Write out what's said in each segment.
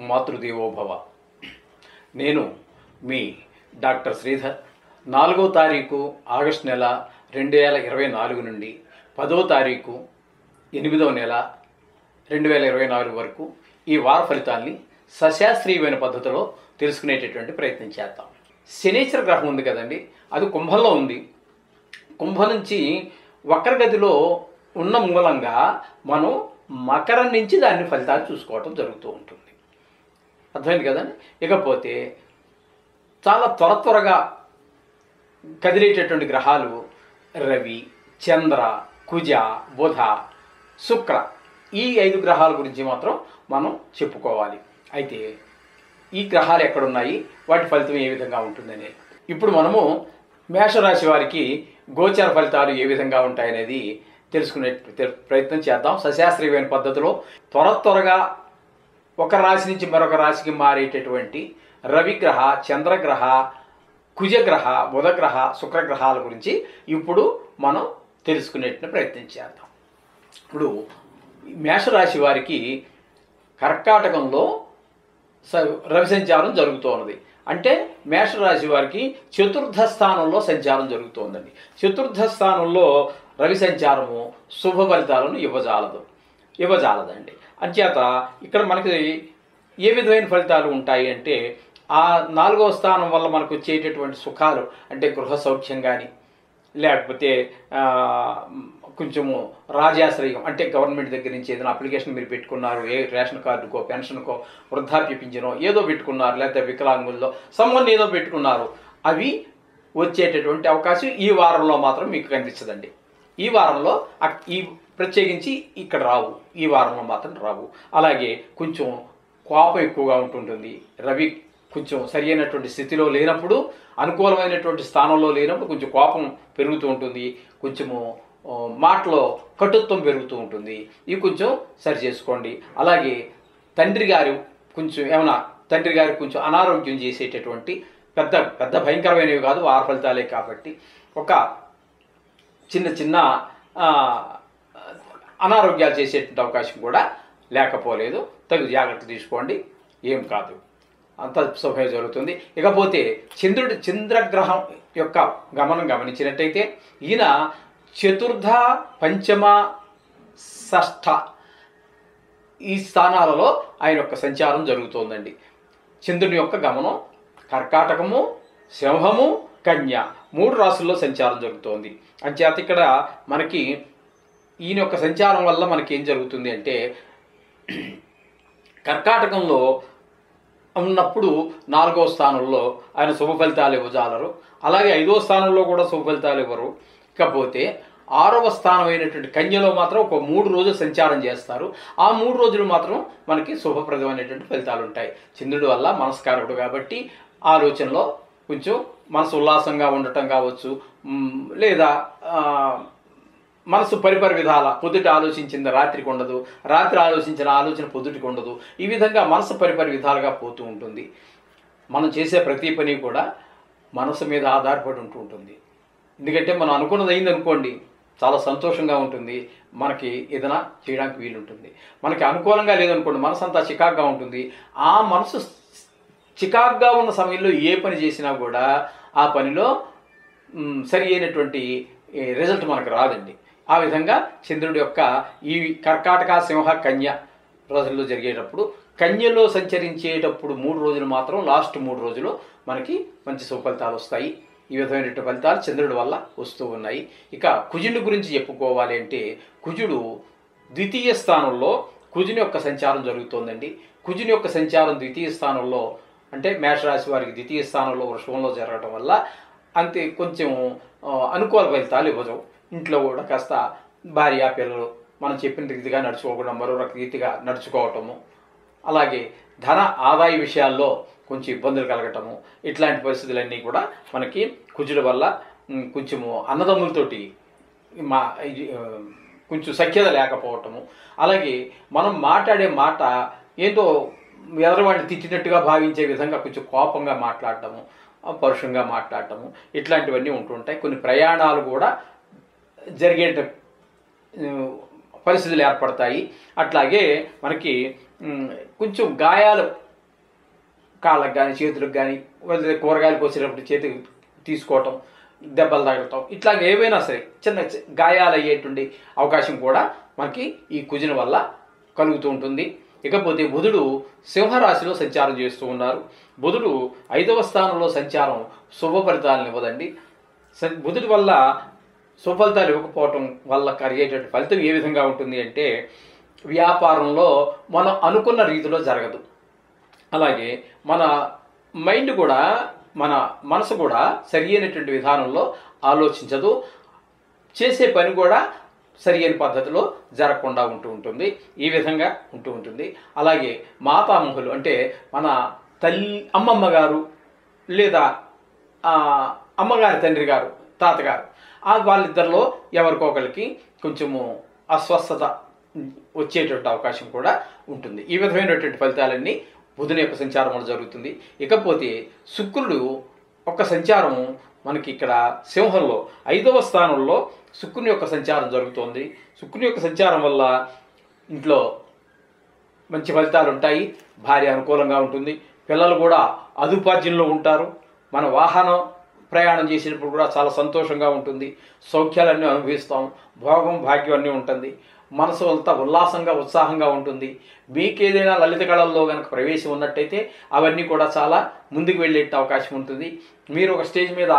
మాతృదేవోభవ. నేను మీ డాక్టర్ శ్రీధర్. 4వ తారీఖు ఆగస్టు నెల 2024 నుండి 10వ తారీఖు 8వ నెల 2024 వరకు ఈ వార ఫలితాల్ని సశాస్త్రీయమైన పద్ధతిలో తెలుసుకునేటటువంటి ప్రయత్నం చేద్దాం. శనీశ్వర గ్రహం ఉంది కదండి, అది కుంభంలో ఉంది. కుంభం నుంచి వక్రగతిలో ఉన్న మూలంగా మనం మకరం నుంచి దాని ఫలితాలు చూసుకోవటం జరుగుతూ ఉంటుంది. అర్థమైంది కదండి. ఇకపోతే చాలా త్వరగా కదిలేటటువంటి గ్రహాలు రవి, చంద్ర, కుజ, బుధ, శుక్ర, ఈ 5 గ్రహాల గురించి మాత్రం మనం చెప్పుకోవాలి. అయితే ఈ గ్రహాలు ఎక్కడున్నాయి, వాటి ఫలితం ఏ విధంగా ఉంటుందనేది ఇప్పుడు మనము మేషరాశి వారికి గోచర ఫలితాలు ఏ విధంగా ఉంటాయనేది తెలుసుకునే ప్రయత్నం చేద్దాం. సశాస్త్రీయమైన పద్ధతిలో త్వరగా ఒక రాశి నుంచి మరొక రాశికి మారేటటువంటి రవిగ్రహ, చంద్రగ్రహ, కుజగ్రహ, బుధగ్రహ, శుక్రగ్రహాల గురించి ఇప్పుడు మనం తెలుసుకునే ప్రయత్నం చేద్దాం. ఇప్పుడు మేషరాశి వారికి కర్కాటకంలో రవి సంచారం జరుగుతున్నది. అంటే మేషరాశి వారికి చతుర్థ స్థానంలో సంచారం జరుగుతోందండి. చతుర్థ స్థానంలో రవి సంచారము శుభ ఫలితాలను ఇవ్వజాలదండి. అంచేత ఇక్కడ మనకి ఏ విధమైన ఫలితాలు ఉంటాయి అంటే, ఆ 4వ స్థానం వల్ల మనకు వచ్చేటటువంటి సుఖాలు అంటే గృహ సౌఖ్యం కానీ, లేకపోతే కొంచెము రాజాశ్రయం అంటే గవర్నమెంట్ దగ్గర నుంచి ఏదైనా అప్లికేషన్ మీరు పెట్టుకున్నారు, ఏ రేషన్ కార్డుకో, పెన్షన్కో, వృద్ధాప్య పింఛనో ఏదో పెట్టుకున్నారు, లేకపోతే వికలాంగుల్లో సమ్మన్ ఏదో పెట్టుకున్నారు, అవి వచ్చేటటువంటి అవకాశం ఈ వారంలో మాత్రం మీకు కనిపించదండి. ఈ వారంలో ఈ ప్రత్యేకించి ఇక్కడ రావు, ఈ వారంలో మాత్రం రావు. అలాగే కొంచెం కోపం ఎక్కువగా ఉంటుంటుంది. రవి కొంచెం సరి అయినటువంటి స్థితిలో లేనప్పుడు, అనుకూలమైనటువంటి స్థానంలో లేనప్పుడు కొంచెం కోపం పెరుగుతూ ఉంటుంది. కొంచెము మాటలో కటుత్వం పెరుగుతూ ఉంటుంది. ఇవి కొంచెం సరి చేసుకోండి. అలాగే తండ్రి గారు కొంచెం అనారోగ్యం చేసేటటువంటి పెద్ద భయంకరమైనవి కాదు, వార ఫలితాలే కాబట్టి ఒక చిన్న అనారోగ్యాలు చేసేటువంటి అవకాశం కూడా లేకపోలేదు. తగు జాగ్రత్త తీసుకోండి, ఏం కాదు, అంత శుభమే జరుగుతుంది. ఇకపోతే చంద్రగ్రహం యొక్క గమనం గమనించినట్టయితే ఈయన చతుర్థ, పంచమ, షష్ఠ ఈ స్థానాలలో ఆయన యొక్క సంచారం జరుగుతోందండి. చంద్రుని యొక్క గమనం కర్కాటకము, సింహము, కన్య 3 రాశుల్లో సంచారం జరుగుతోంది. అంచేత ఇక్కడ మనకి ఈయన యొక్క సంచారం వల్ల మనకి ఏం జరుగుతుంది అంటే, కర్కాటకంలో ఉన్నప్పుడు 4వ స్థానంలో ఆయన శుభ ఫలితాలు ఇవ్వజాలరు. అలాగే 5వ స్థానంలో కూడా శుభ ఫలితాలు ఇవ్వరు. ఇకపోతే 6వ స్థానం అయినటువంటి కన్యలో మాత్రం ఒక 3 రోజులు సంచారం చేస్తారు. ఆ 3 రోజులు మాత్రం మనకి శుభప్రదమైనటువంటి ఫలితాలు ఉంటాయి. చంద్రుడి వల్ల మనస్కారకుడు కాబట్టి ఆలోచనలో కొంచెం మనసు ఉల్లాసంగా ఉండటం కావచ్చు, లేదా మనసు పరిపరి విధాల పొద్దుట ఆలోచించింది రాత్రికి ఉండదు, రాత్రి ఆలోచించిన ఆలోచన పొద్దుటికి ఉండదు. ఈ విధంగా మనసు పరిపరి విధాలుగా పోతూ ఉంటుంది. మనం చేసే ప్రతి పని కూడా మనసు మీద ఆధారపడి ఉంటుంది. ఎందుకంటే మనం అనుకున్నది అయింది అనుకోండి, చాలా సంతోషంగా ఉంటుంది, మనకి ఏదైనా చేయడానికి వీలుంటుంది. మనకి అనుకూలంగా లేదనుకోండి, మనసు అంతా చికాగ్గా ఉంటుంది. ఆ మనసు చికాగ్గా ఉన్న సమయంలో ఏ పని చేసినా కూడా ఆ పనిలో సరి అయినటువంటి రిజల్ట్ మనకు రాదండి. ఆ విధంగా చంద్రుడి యొక్క ఈ కర్కాటక, సింహ, కన్య రోజుల్లో జరిగేటప్పుడు, కన్యలో సంచరించేటప్పుడు 3 రోజులు మాత్రం, లాస్ట్ 3 రోజులు మనకి మంచి సుఫలితాలు వస్తాయి. ఈ విధమైనటువంటి ఫలితాలు చంద్రుడి వల్ల వస్తూ ఉన్నాయి. ఇక కుజుడి గురించి చెప్పుకోవాలి అంటే, కుజుడు ద్వితీయ స్థానంలో కుజుని యొక్క సంచారం జరుగుతోందండి. కుజుని యొక్క సంచారం ద్వితీయ స్థానంలో అంటే మేషరాశి వారికి ద్వితీయ స్థానంలో వృషభంలో జరగడం వల్ల అంతే కొంచెం అనుకూల ఫలితాలు ఇవ్వదు. ఇంట్లో కూడా కాస్త భార్య, పిల్లలు మనం చెప్పిన రీతిగా నడుచుకోకుండా మరొక రీతిగా నడుచుకోవటము, అలాగే ధన ఆదాయ విషయాల్లో కొంచెం ఇబ్బందులు కలగటము, ఇట్లాంటి పరిస్థితులన్నీ కూడా మనకి కుజుల వల్ల కొంచెము అన్నదమ్ములతోటి కొంచెం సఖ్యత లేకపోవటము, అలాగే మనం మాట్లాడే మాట ఏదో ఎదరవాడిని తిట్టినట్టుగా భావించే విధంగా కొంచెం కోపంగా మాట్లాడటము, పరుషంగా మాట్లాడటము, ఇట్లాంటివన్నీ ఉంటుంటాయి. కొన్ని ప్రయాణాలు కూడా జరిగే పరిస్థితులు ఏర్పడతాయి. అట్లాగే మనకి కొంచెం గాయాలు కాళ్ళకు కానీ చేతులకు కానీ కూరగాయలు కోసేటప్పుడు చేతికి తీసుకోవటం, దెబ్బలు తగలటం, ఇట్లా ఏవైనా సరే చిన్న గాయాలు అయ్యేటువంటి అవకాశం కూడా మనకి ఈ కుజుని వల్ల కలుగుతూ ఉంటుంది. ఇకపోతే బుధుడు సింహరాశిలో సంచారం చేస్తూ ఉన్నారు. బుధుడు 5వ స్థానంలో సంచారం శుభ ఫలితాలను ఇవ్వదండి. బుధుడి వల్ల శుభ ఫలితాలు ఇవ్వకపోవటం వల్ల కలిగేటువంటి ఫలితం ఏ విధంగా ఉంటుంది అంటే, వ్యాపారంలో మనం అనుకున్న రీతిలో జరగదు. అలాగే మన మైండ్ కూడా, మన మనసు కూడా సరి అయినటువంటి విధానంలో ఆలోచించదు. చేసే పని కూడా సరి అయిన పద్ధతిలో జరగకుండా ఉంటుంది. ఈ విధంగా ఉంటుంది. అలాగే మాతామహులు అంటే మన అమ్మమ్మ గారు లేదా అమ్మగారి తండ్రి గారు, తాతగారు, వాళ్ళిద్దరిలో ఎవరికొకరికి కొంచెము అస్వస్థత వచ్చేటువంటి అవకాశం కూడా ఉంటుంది. ఈ విధమైనటువంటి ఫలితాలన్నీ బుధుని యొక్క సంచారం వల్ల జరుగుతుంది. ఇకపోతే శుక్రుడు ఒక సంచారం మనకి ఇక్కడ సింహంలో 5వ స్థానంలో శుక్రుని యొక్క సంచారం జరుగుతోంది. శుక్రుని యొక్క సంచారం వల్ల ఇంట్లో మంచి ఫలితాలు ఉంటాయి. భార్య అనుకూలంగా ఉంటుంది. పిల్లలు కూడా అదుపార్జనలో ఉంటారు. మన వాహనం ప్రయాణం చేసినప్పుడు కూడా చాలా సంతోషంగా ఉంటుంది. సౌఖ్యాలన్నీ అనుభవిస్తాం. భోగం భాగ్యం అన్నీ ఉంటుంది. మనసు అంతా ఉల్లాసంగా ఉత్సాహంగా ఉంటుంది. మీకేదైనా లలిత కళల్లో కనుక ప్రవేశం ఉన్నట్టయితే అవన్నీ కూడా చాలా ముందుకు వెళ్ళే అవకాశం ఉంటుంది. మీరు ఒక స్టేజ్ మీద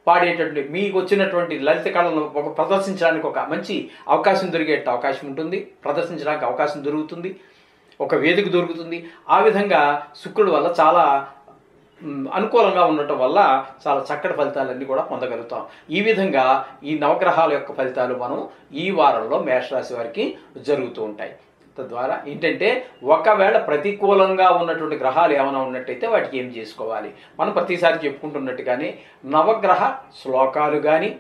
పాడేటటువంటి మీకు వచ్చినటువంటి లలిత కళలను ప్రదర్శించడానికి ఒక మంచి అవకాశం దొరికే అవకాశం ఉంటుంది. ప్రదర్శించడానికి అవకాశం దొరుకుతుంది. ఒక వేదిక దొరుకుతుంది. ఆ విధంగా శుక్రుడు వల్ల చాలా అనుకూలంగా ఉండటం వల్ల చాలా చక్కటి ఫలితాలన్నీ కూడా పొందగలుగుతాం. ఈ విధంగా ఈ నవగ్రహాల యొక్క ఫలితాలు మనం ఈ వారంలో మేషరాశి వారికి జరుగుతూ ఉంటాయి. తద్వారా ఏంటంటే, ఒకవేళ ప్రతికూలంగా ఉన్నటువంటి గ్రహాలు ఏమైనా ఉన్నట్టయితే వాటికి ఏం చేసుకోవాలి, మనం ప్రతిసారి చెప్పుకుంటున్నట్టుగానే నవగ్రహ శ్లోకాలు కానీ,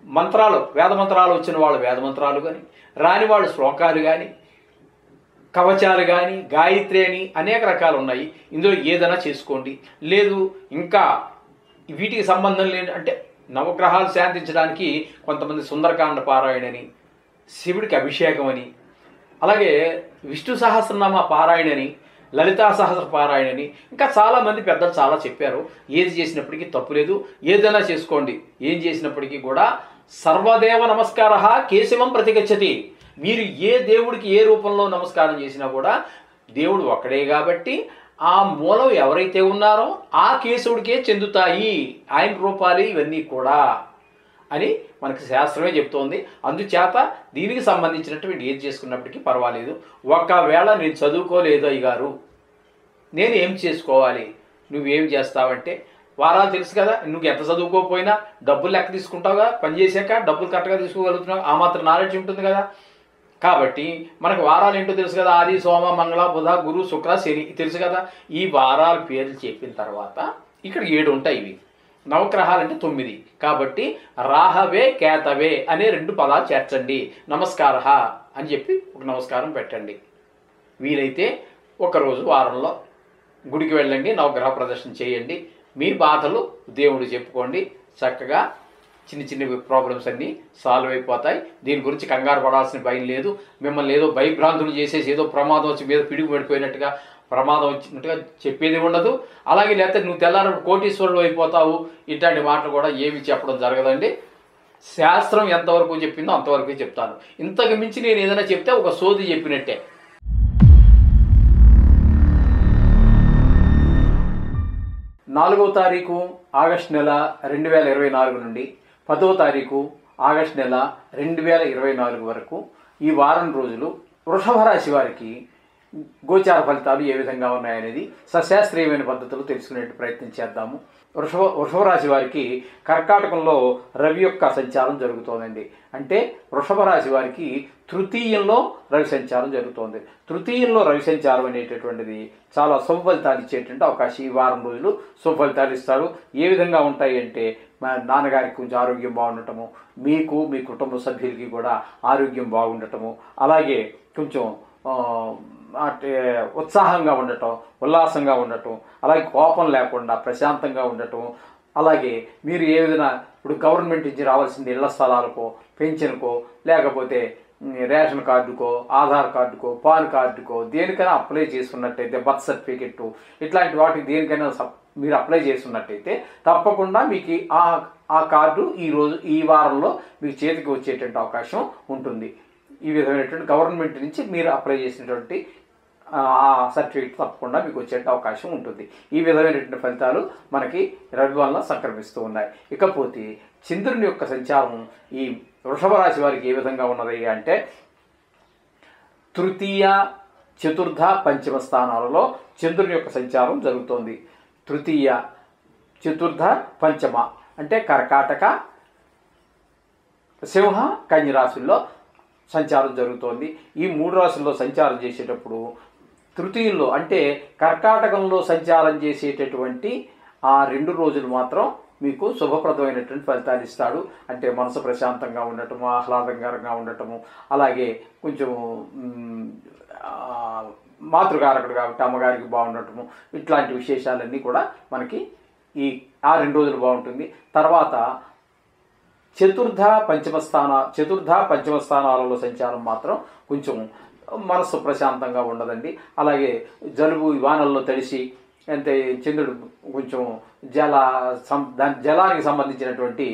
మంత్రాలు, వేద మంత్రాలు వచ్చిన వాళ్ళు వేద మంత్రాలు కానీ, రాని వాళ్ళు శ్లోకాలు కానీ, కవచాలు కానీ, గాయత్రి అని అనేక రకాలు ఉన్నాయి. ఇందులో ఏదైనా చేసుకోండి. లేదు ఇంకా వీటికి సంబంధం లేని అంటే నవగ్రహాలు శాంతించడానికి కొంతమంది సుందరకాండ పారాయణని, శివుడికి అభిషేకం అని, అలాగే విష్ణు సహస్రనామ పారాయణని, లలితా సహస్ర పారాయణని, ఇంకా చాలామంది పెద్దలు చాలా చెప్పారు. ఏది చేసినప్పటికీ తప్పులేదు. ఏదైనా చేసుకోండి. ఏం చేసినప్పటికీ కూడా సర్వదేవ నమస్కార కేశవం ప్రతిగచ్చతి. మీరు ఏ దేవుడికి ఏ రూపంలో నమస్కారం చేసినా కూడా దేవుడు ఒక్కడే కాబట్టి ఆ మూలం ఎవరైతే ఉన్నారో ఆ కేశవుడికే చెందుతాయి ఆయన రూపాలు ఇవన్నీ కూడా అని మనకి శాస్త్రమే చెప్తోంది. అందుచేత దీనికి సంబంధించినటువంటి ఏది చేసుకున్నప్పటికీ పర్వాలేదు. ఒకవేళ నేను చదువుకోలేదు అయ్యగారు, నేను ఏం చేసుకోవాలి, నువ్వేం చేస్తావంటే, వారాలు తెలుసు కదా, నువ్వు ఎంత చదువుకోకపోయినా డబ్బులు లెక్క తీసుకుంటావుగా, పని చేశాక డబ్బులు కరెక్ట్గా తీసుకోగలుగుతున్నావు, ఆ మాత్రం నాలెడ్జ్ ఉంటుంది కదా. కాబట్టి మనకు వారాలు ఏంటో తెలుసు కదా, ఆది సోమ మంగళ బుధ గురు శుక్ర శని తెలుసు కదా. ఈ వారాల పేర్లు చెప్పిన తర్వాత ఇక్కడ 7 ఉంటాయి. ఇవి నవగ్రహాలు అంటే 9. కాబట్టి రాహవే కేతవే అనే 2 పదాలు చేర్చండి. నమస్కార అని చెప్పి ఒక నమస్కారం పెట్టండి. వీలైతే ఒకరోజు వారంలో గుడికి వెళ్ళండి, నవగ్రహ ప్రదర్శన చేయండి. మీ బాధలు దేవుడు చెప్పుకోండి. చక్కగా చిన్న చిన్న ప్రాబ్లమ్స్ అన్నీ సాల్వ్ అయిపోతాయి. దీని గురించి కంగారు పడాల్సిన భయం లేదు. మిమ్మల్ని ఏదో భయభ్రాంతులు చేసేసి ఏదో ప్రమాదం వచ్చి మీద పిడుగు పడిపోయినట్టుగా, ప్రమాదం వచ్చినట్టుగా చెప్పేది ఉండదు. అలాగే లేకపోతే నువ్వు తెల్లారు కోటీశ్వరుడు అయిపోతావు, ఇట్లాంటి మాటలు కూడా ఏమి చెప్పడం జరగదండి. శాస్త్రం ఎంతవరకు చెప్పిందో అంతవరకు చెప్తాను. ఇంతకు మించి నేను ఏదైనా చెప్తే ఒక సోది చెప్పినట్టే. 4వ తారీఖు ఆగస్టు నెల 2024 నుండి 10వ తారీఖు ఆగస్టు నెల 2024 వరకు ఈ వారం రోజులు వృషభ రాశి వారికి గోచార ఫలితాలు ఏ విధంగా ఉన్నాయనేది సశాస్త్రీయమైన పద్ధతిలో తెలుసుకునే ప్రయత్నం చేద్దాము. వృషభ రాశి వారికి కర్కాటకంలో రవి యొక్క సంచారం జరుగుతోందండి. అంటే వృషభ రాశి వారికి తృతీయంలో రవి సంచారం జరుగుతోంది. తృతీయంలో రవి సంచారం అనేటటువంటిది చాలా శుభ ఫలితాలు ఇచ్చేటువంటి అవకాశం. ఈ వారం రోజులు శుభ ఫలితాలు ఇస్తారు. ఏ విధంగా ఉంటాయి అంటే, మా నాన్నగారికి కొంచెం ఆరోగ్యం బాగుండటము, మీకు మీ కుటుంబ సభ్యులకి కూడా ఆరోగ్యం బాగుండటము, అలాగే కొంచెం అంటే ఉత్సాహంగా ఉండటం, ఉల్లాసంగా ఉండటం, అలాగే కోపం లేకుండా ప్రశాంతంగా ఉండటం, అలాగే మీరు ఏ విధంగా ఇప్పుడు గవర్నమెంట్ నుంచి రావాల్సింది ఇళ్ల స్థలాలకో, పెన్షన్కో, లేకపోతే రేషన్ కార్డుకో, ఆధార్ కార్డుకో, పాన్ కార్డుకో దేనికైనా అప్లై చేసుకున్నట్టయితే, బర్త్ సర్టిఫికెట్ ఇట్లాంటి వాటికి దేనికైనా మీరు అప్లై చేసుకున్నట్టయితే తప్పకుండా మీకు ఆ కార్డు ఈ వారంలో మీకు చేతికి వచ్చేటువంటి అవకాశం ఉంటుంది. ఈ విధమైనటువంటి గవర్నమెంట్ నుంచి మీరు అప్లై చేసినటువంటి ఆ సర్టిఫికెట్ తప్పకుండా మీకు వచ్చే అవకాశం ఉంటుంది. ఈ విధమైనటువంటి ఫలితాలు మనకి రవి వలన సంక్రమిస్తూ ఉన్నాయి. ఇకపోతే చంద్రుని యొక్క సంచారం ఈ వృషభ రాశి వారికి ఏ విధంగా ఉన్నది అంటే, తృతీయ, చతుర్థ, పంచమ స్థానాలలో చంద్రుని యొక్క సంచారం జరుగుతోంది. తృతీయ, చతుర్థ, పంచమ అంటే కర్కాటక, సింహ, కన్య రాశుల్లో సంచారం జరుగుతోంది. ఈ 3 రాశుల్లో సంచారం చేసేటప్పుడు తృతీయంలో అంటే కర్కాటకంలో సంచారం చేసేటటువంటి ఆ 2 రోజులు మాత్రం మీకు శుభప్రదమైనటువంటి ఫలితాలు ఇస్తాడు. అంటే మనసు ప్రశాంతంగా ఉండటము, ఆహ్లాదకరంగా ఉండటము, అలాగే కొంచెం మాతృకారకుడు కాబట్టి అమ్మగారికి బాగుండటము, ఇట్లాంటి విశేషాలన్నీ కూడా మనకి ఆ 2 రోజులు బాగుంటుంది. తర్వాత చతుర్థ పంచమ స్థానాలలో సంచారం మాత్రం కొంచెం మనస్సు ప్రశాంతంగా ఉండదండి. అలాగే జలుబు వానల్లో తడిసి అంటే చంద్రుడు కొంచెం జలానికి సంబంధించినటువంటి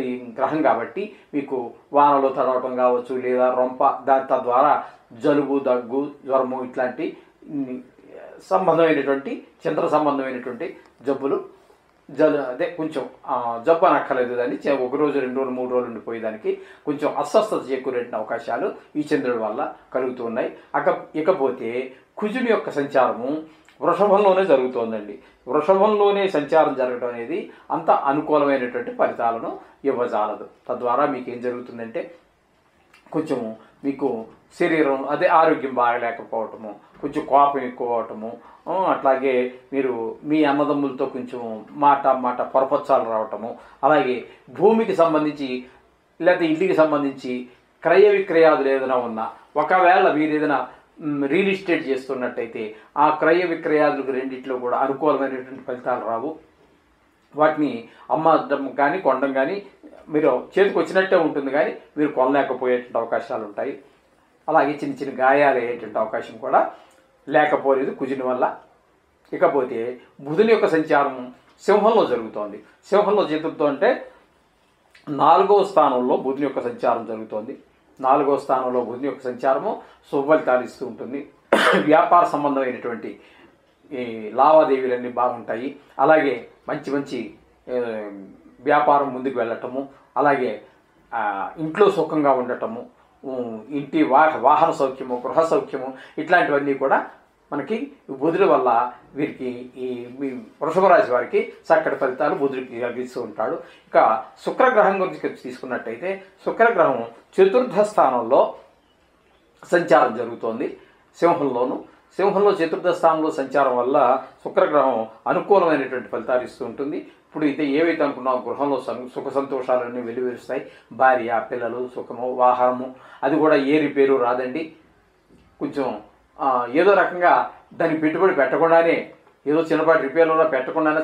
ఈ గ్రహం కాబట్టి మీకు వానలో తడవటం కావచ్చు, లేదా తద్వారా జలుబు, దగ్గు, జ్వరము ఇట్లాంటి సంబంధమైనటువంటి చంద్ర సంబంధమైనటువంటి జబ్బులు కొంచెం జబ్బు అనక్కర్లేదు. దాన్ని 1 రోజు, 2 రోజులు, 3 రోజులు ఉండిపోయేదానికి కొంచెం అస్వస్థత చేకూరే అవకాశాలు ఈ చంద్రుడి వల్ల కలుగుతూ ఉన్నాయి. ఇకపోతే కుజుని యొక్క సంచారము వృషభంలోనే జరుగుతోందండి. వృషభంలోనే సంచారం జరగడం అనేది అంత అనుకూలమైనటువంటి ఫలితాలను ఇవ్వజాలదు. తద్వారా మీకు ఏం జరుగుతుందంటే కొంచెము మీకు శరీరం ఆరోగ్యం బాగలేకపోవటము, కొంచెం కోపం ఎక్కువ అవటము, అట్లాగే మీరు మీ అన్నదమ్ములతో కొంచెం మాట పొరపచ్చాలు రావటము, అలాగే భూమికి సంబంధించి లేకపోతే ఇంటికి సంబంధించి క్రయ విక్రయాదులు ఏదైనా ఉన్నా, ఒకవేళ మీరు ఏదైనా రియల్ ఎస్టేట్ చేస్తున్నట్టయితే ఆ క్రయ విక్రయాదులకు రెండిట్లో కూడా అనుకూలమైనటువంటి ఫలితాలు రావు. వాటిని అమ్మడం కానీ కొనడం కానీ మీరు చేతికి వచ్చినట్టే ఉంటుంది, కానీ మీరు కొనలేకపోయేటువంటి అవకాశాలు ఉంటాయి. అలాగే చిన్న చిన్న గాయాలు అయ్యేటువంటి అవకాశం కూడా లేకపోలేదు కుజుని వల్ల. ఇకపోతే బుధుని యొక్క సంచారం సింహంలో జరుగుతోంది. సింహంలో చతుర్థ అంటే 4వ స్థానంలో బుధుని యొక్క సంచారం జరుగుతోంది. 4వ స్థానంలో బుధుని యొక్క సంచారము శుభఫలితాలు ఇస్తూ ఉంటుంది. వ్యాపార సంబంధమైనటువంటి ఈ లావాదేవీలన్నీ బాగుంటాయి. అలాగే మంచి వ్యాపారం ముందుకు వెళ్ళటము, అలాగే ఇంట్లో సుఖంగా ఉండటము, ఇంటి వాహన సౌఖ్యము, గృహ సౌఖ్యము ఇట్లాంటివన్నీ కూడా మనకి బుధుడి వల్ల వీరికి ఈ వృషభ రాశి వారికి చక్కటి ఫలితాలు బుధుడికి కలిగిస్తూ ఉంటాడు. ఇక శుక్రగ్రహం గురించి తీసుకున్నట్టయితే శుక్రగ్రహం చతుర్థ స్థానంలో సంచారం జరుగుతోంది. సింహంలో చతుర్థ స్థానంలో సంచారం వల్ల శుక్రగ్రహం అనుకూలమైనటువంటి ఫలితాలు ఇస్తూ ఉంటుంది. ఇప్పుడు ఏవైతే అనుకున్నామో గృహంలో సుఖ సంతోషాలన్నీ వెలువరుస్తాయి. భార్య, పిల్లలు, సుఖము, వాహనము, అది కూడా ఏ రిపేరు రాదండి. కొంచెం ఏదో రకంగా దానికి పెట్టుబడి పెట్టకుండానే, ఏదో చిన్నపాటి రిపేర్లలో పెట్టకుండానే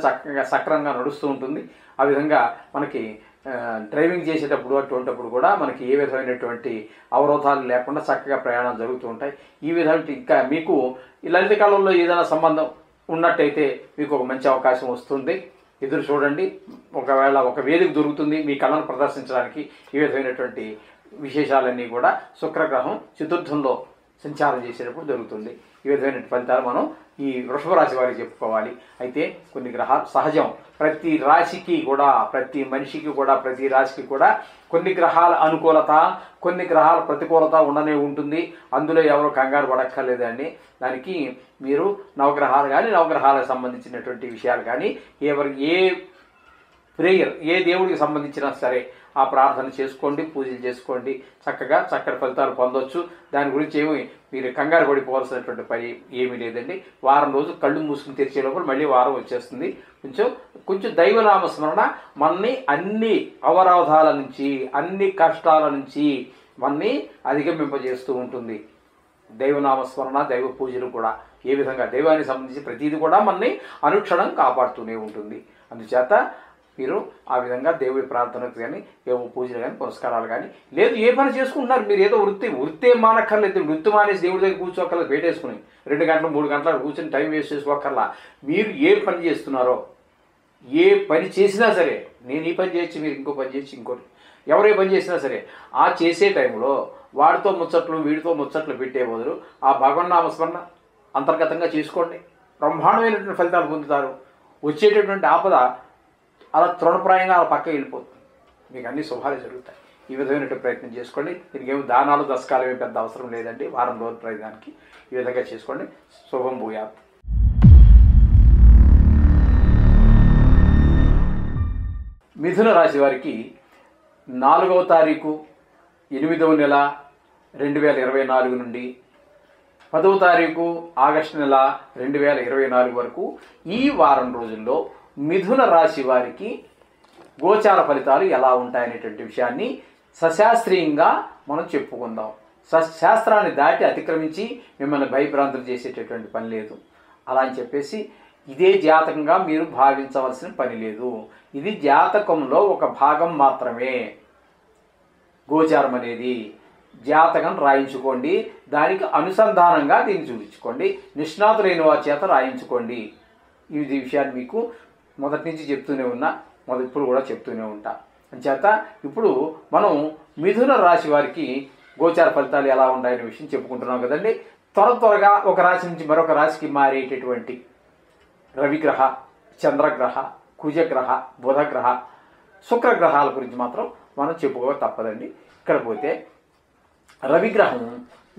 సక్రమంగా నడుస్తూ ఉంటుంది. ఆ విధంగా మనకి డ్రైవింగ్ చేసేటప్పుడు అటువంటిప్పుడు కూడా మనకి ఏ విధమైనటువంటి అవరోధాలు లేకుండా చక్కగా ప్రయాణాలు జరుగుతూ ఉంటాయి. ఈ విధంగా ఇంకా మీకు ఈ లలిత కళల్లో ఏదైనా సంబంధం ఉన్నట్టయితే మీకు ఒక మంచి అవకాశం వస్తుంది. ఎదురు చూడండి. ఒకవేళ ఒక వేదిక దొరుకుతుంది మీ కళను ప్రదర్శించడానికి. ఈ విధమైనటువంటి విశేషాలన్నీ కూడా శుక్రగ్రహం చతుర్థంలో సంచారం చేసేటప్పుడు జరుగుతుంది. ఈ విధమైన ఫలితాలు మనం ఈ వృషభ రాశి వారికి చెప్పుకోవాలి. అయితే కొన్ని గ్రహాలు సహజం, ప్రతి రాశికి కూడా, ప్రతి మనిషికి కూడా, ప్రతి రాశికి కూడా కొన్ని గ్రహాల అనుకూలత, కొన్ని గ్రహాల ప్రతికూలత ఉండనే ఉంటుంది. అందులో ఎవరు కంగారు పడక్కర్లేదండి. దానికి మీరు నవగ్రహాలు కానీ, నవగ్రహాలకు సంబంధించినటువంటి విషయాలు కానీ, ఏ ప్రేయర్ ఏ దేవుడికి సంబంధించినా సరే ఆ ప్రార్థన చేసుకోండి, పూజలు చేసుకోండి, చక్కగా చక్కటి ఫలితాలు పొందొచ్చు. దాని గురించి మీరు కంగారు పడిపోవాల్సినటువంటి పని ఏమీ లేదండి. వారం రోజులు కళ్ళు మూసుకుని తెరిచే లోపల మళ్ళీ వారం వచ్చేస్తుంది. కొంచెం దైవనామస్మరణ మనని అన్ని అవరోధాల నుంచి, అన్ని కష్టాల నుంచి మనని అధిగమింపజేస్తూ ఉంటుంది. దైవనామస్మరణ, దైవ పూజలు కూడా ఏ విధంగా దైవానికి సంబంధించి ప్రతిదీ కూడా మనని అనుక్షణం కాపాడుతూనే ఉంటుంది. అందుచేత మీరు ఆ విధంగా దేవుడి ప్రార్థనకు కానీ ఏవో పూజలు కానీ పురస్కారాలు కానీ లేదు ఏ పని చేసుకుంటున్నారు మీరు, ఏదో వృత్తే మానక్కర్లేదు, వృత్తి మానేసి దేవుడి దగ్గర కూర్చోక్కర్లేదు, పెట్టేసుకుని 2 గంటలు 3 గంటలు కూర్చొని టైం వేస్ట్ చేసుకోకర్లా. మీరు ఏ పని చేస్తున్నారో, ఏ పని చేసినా సరే, నేను ఈ పని చేయొచ్చు, మీరు ఇంకో పని చేయొచ్చు, ఇంకోటి ఎవరు ఏ పని చేసినా సరే ఆ చేసే టైంలో వాడితో ముచ్చట్లు వీడితో ముచ్చట్లు పెట్టే బదులు ఆ భగవన్నామస్మరణ అంతర్గతంగా చేసుకోండి, బ్రహ్మాండమైనటువంటి ఫలితాలు పొందుతారు. వచ్చేటటువంటి ఆపద అలా తృణప్రాయంగా అలా పక్కకి వెళ్ళిపోతుంది, మీకు అన్ని శుభాలు జరుగుతాయి. ఈ విధమైనటువంటి ప్రయత్నం చేసుకోండి. దీనికి ఏమి దానాలు దశకాలు ఏమి పెద్ద అవసరం లేదండి, వారం రోజుల ప్రయత్నానికి ఈ విధంగా చేసుకోండి. శుభం భూయాత్. మిథున రాశి వారికి 4వ తారీఖు 8వ నెల 2024 నుండి 10వ తారీఖు ఆగస్టు నెల 2024 వరకు ఈ వారం రోజుల్లో మిథున రాశి వారికి గోచార ఫలితాలు ఎలా ఉంటాయనేటువంటి విషయాన్ని సశాస్త్రీయంగా మనం చెప్పుకుందాం. శాస్త్రాన్ని దాటి అతిక్రమించి మిమ్మల్ని భయభ్రాంతులు చేసేటటువంటి పని లేదు. అలా అని చెప్పేసి ఇదే జాతకంగా మీరు భావించవలసిన పని లేదు. ఇది జాతకంలో ఒక భాగం మాత్రమే. గోచారం అనేది జాతకం రాయించుకోండి, దానికి అనుసంధానంగా దీన్ని చూపించుకోండి, నిష్ణాతులైన వారి చేత రాయించుకోండి. ఈ విషయాన్ని మీకు మొదటి నుంచి చెప్తూనే ఉన్నా, ఇప్పుడు కూడా చెప్తూనే ఉంటా. అంచేత ఇప్పుడు మనం మిథున రాశి వారికి గోచార ఫలితాలు ఎలా ఉంటాయనే విషయం చెప్పుకుంటున్నాం కదండి. త్వరగా ఒక రాశి నుంచి మరొక రాశికి మారేటటువంటి రవిగ్రహ, చంద్రగ్రహ, కుజగ్రహ, బుధగ్రహ, శుక్రగ్రహాల గురించి మాత్రం మనం చెప్పుకోక తప్పదండి. ఇక్కడ పోతే రవిగ్రహం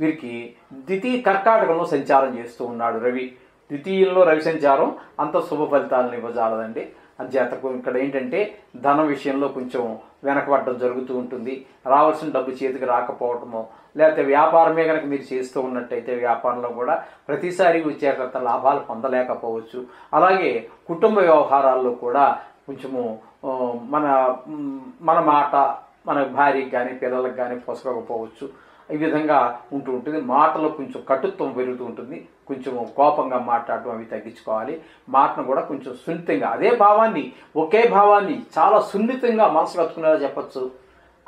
వీరికి ద్వితీయ కర్కాటకంలో సంచారం చేస్తూ ఉన్నాడు. ద్వితీయంలో రవి సంచారం అంత శుభ ఫలితాలను ఇవ్వజాలదండి. అంచేతకు ఇక్కడ ఏంటంటే ధన విషయంలో కొంచెం వెనకబడడం జరుగుతూ ఉంటుంది. రావాల్సిన డబ్బు చేతికి రాకపోవటము, లేకపోతే వ్యాపారమే కనుక మీరు చేస్తూ ఉన్నట్టయితే వ్యాపారంలో కూడా ప్రతిసారి వచ్చేటంత లాభాలు పొందలేకపోవచ్చు. అలాగే కుటుంబ వ్యవహారాల్లో కూడా కొంచెము మన మాట మన భార్యకి కానీ పిల్లలకు కానీ పొసగకపోవచ్చు. ఈ విధంగా ఉంటూ ఉంటుంది. మాటలో కొంచెం కటుత్వం పెరుగుతూ ఉంటుంది. కొంచెం కోపంగా మాట్లాడటం అవి తగ్గించుకోవాలి. మాటను కూడా కొంచెం సున్నితంగా, అదే భావాన్ని ఒకే భావాన్ని చాలా సున్నితంగా మనసు కట్టుకునేలా చెప్పచ్చు.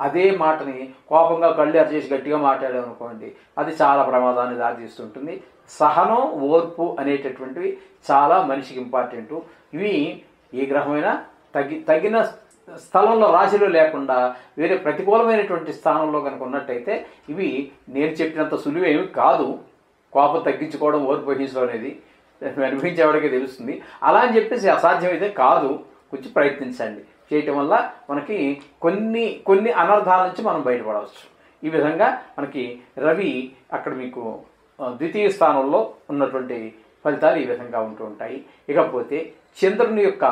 అదే మాటని కోపంగా కళ్ళు చేసి గట్టిగా మాట్లాడామనుకోండి, అది చాలా ప్రమాదాన్ని దారితీస్తుంటుంది. సహనం, ఓర్పు అనేటటువంటివి చాలా మనిషికి ఇంపార్టెంటు. ఇవి ఏ గ్రహమైనా తగిన స్థలంలో రాశిలో లేకుండా వేరే ప్రతికూలమైనటువంటి స్థానంలో కనుక ఉన్నట్టయితే ఇవి నేను చెప్పినంత సులువేమి కాదు. కోపం తగ్గించుకోవడం, ఓర్పు వహించడం అనేది అనుభవించేవాడికే తెలుస్తుంది. అలా అని చెప్పేసి అసాధ్యమైతే కాదు, కొంచెం ప్రయత్నించండి. చేయటం వల్ల మనకి కొన్ని అనర్థాల నుంచి మనం బయటపడవచ్చు. ఈ విధంగా మనకి రవి అక్కడ మీకు ద్వితీయ స్థానంలో ఉన్నటువంటి ఫలితాలు ఈ విధంగా ఉంటూ ఉంటాయి. ఇకపోతే చంద్రుని యొక్క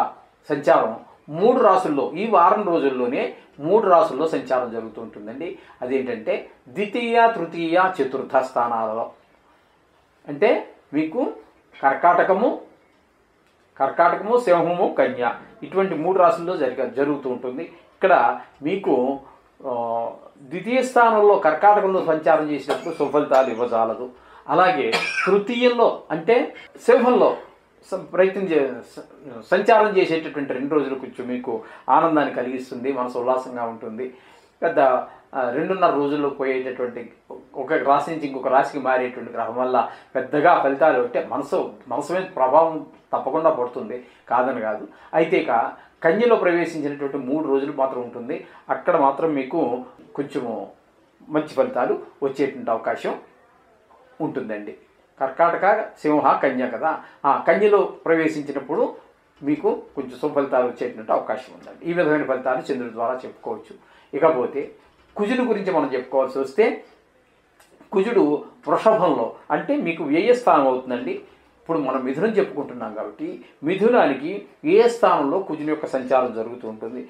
సంచారం 3 రాసుల్లో ఈ వారం రోజుల్లోనే 3 రాసుల్లో సంచారం జరుగుతూ ఉంటుందండి. అదేంటంటే ద్వితీయ, తృతీయ, చతుర్థ స్థానాలలో. అంటే మీకు కర్కాటకము, సింహము, కన్య ఇటువంటి 3 రాసుల్లో జరుగుతూ ఉంటుంది. ఇక్కడ మీకు ద్వితీయ స్థానంలో కర్కాటకంలో సంచారం చేసినప్పుడు సుఫలితాలు ఇవ్వజాలదు. అలాగే తృతీయంలో అంటే సింహంలో సంచారం చేసేటటువంటి 2 రోజులు కొంచెం మీకు ఆనందాన్ని కలిగిస్తుంది, మనసు ఉల్లాసంగా ఉంటుంది. పెద్ద 2.5 రోజుల్లో పోయేటటువంటి ఒక రాశి నుంచి ఇంకొక రాశికి మారేటువంటి గ్రహం వల్ల పెద్దగా ఫలితాలు అంటే మనసు మీద ప్రభావం తప్పకుండా పడుతుంది, కాదని కాదు. అయితే కన్యలో ప్రవేశించినటువంటి 3 రోజులు మాత్రం ఉంటుంది. అక్కడ మాత్రం మీకు కొంచెము మంచి ఫలితాలు వచ్చేటువంటి అవకాశం ఉంటుందండి. కర్కాటక, సింహ, కన్య కదా. కన్యలో ప్రవేశించినప్పుడు మీకు కొంచెం సుఫలితాలు వచ్చేటువంటి అవకాశం ఉందండి. ఈ విధమైన ఫలితాలు చంద్రుడి ద్వారా చెప్పుకోవచ్చు. ఇకపోతే కుజుడు గురించి మనం చెప్పుకోవాల్సి వస్తే కుజుడు వృషభంలో అంటే మీకు వ్యయస్థానం అవుతుందండి. ఇప్పుడు మనం మిథునం చెప్పుకుంటున్నాం కాబట్టి మిథునానికి వ్యయ స్థానంలో కుజుని యొక్క సంచారం జరుగుతూ ఉంటుంది.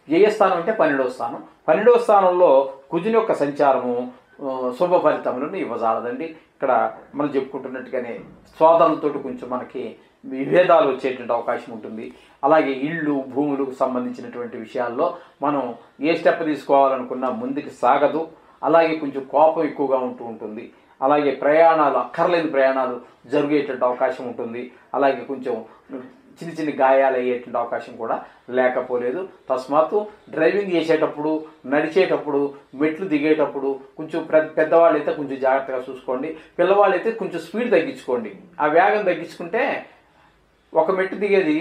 వ్యయస్థానం అంటే 12వ స్థానం. 12వ స్థానంలో కుజుని యొక్క సంచారము శుభ ఫలితములను ఇవ్వజాలదండి. ఇక్కడ మనం చెప్పుకుంటున్నట్టుగానే సోదరులతో కొంచెం మనకి విభేదాలు వచ్చేటువంటి అవకాశం ఉంటుంది. అలాగే ఇళ్ళు, భూములకు సంబంధించినటువంటి విషయాల్లో మనం ఏ స్టెప్ తీసుకోవాలనుకున్నా ముందుకు సాగదు. అలాగే కొంచెం కోపం ఎక్కువగా ఉంటుంది. అలాగే ప్రయాణాలు, అక్కర్లేని ప్రయాణాలు జరిగేటువంటి అవకాశం ఉంటుంది. అలాగే కొంచెం చిన్న చిన్న గాయాలు అయ్యేటువంటి అవకాశం కూడా లేకపోలేదు. తస్మాత్తు డ్రైవింగ్ చేసేటప్పుడు, నడిచేటప్పుడు, మెట్లు దిగేటప్పుడు కొంచెం పెద్దవాళ్ళు అయితే కొంచెం జాగ్రత్తగా చూసుకోండి. పిల్లవాళ్ళు అయితే కొంచెం స్పీడ్ తగ్గించుకోండి. ఆ వేగం తగ్గించుకుంటే ఒక మెట్టు దిగేది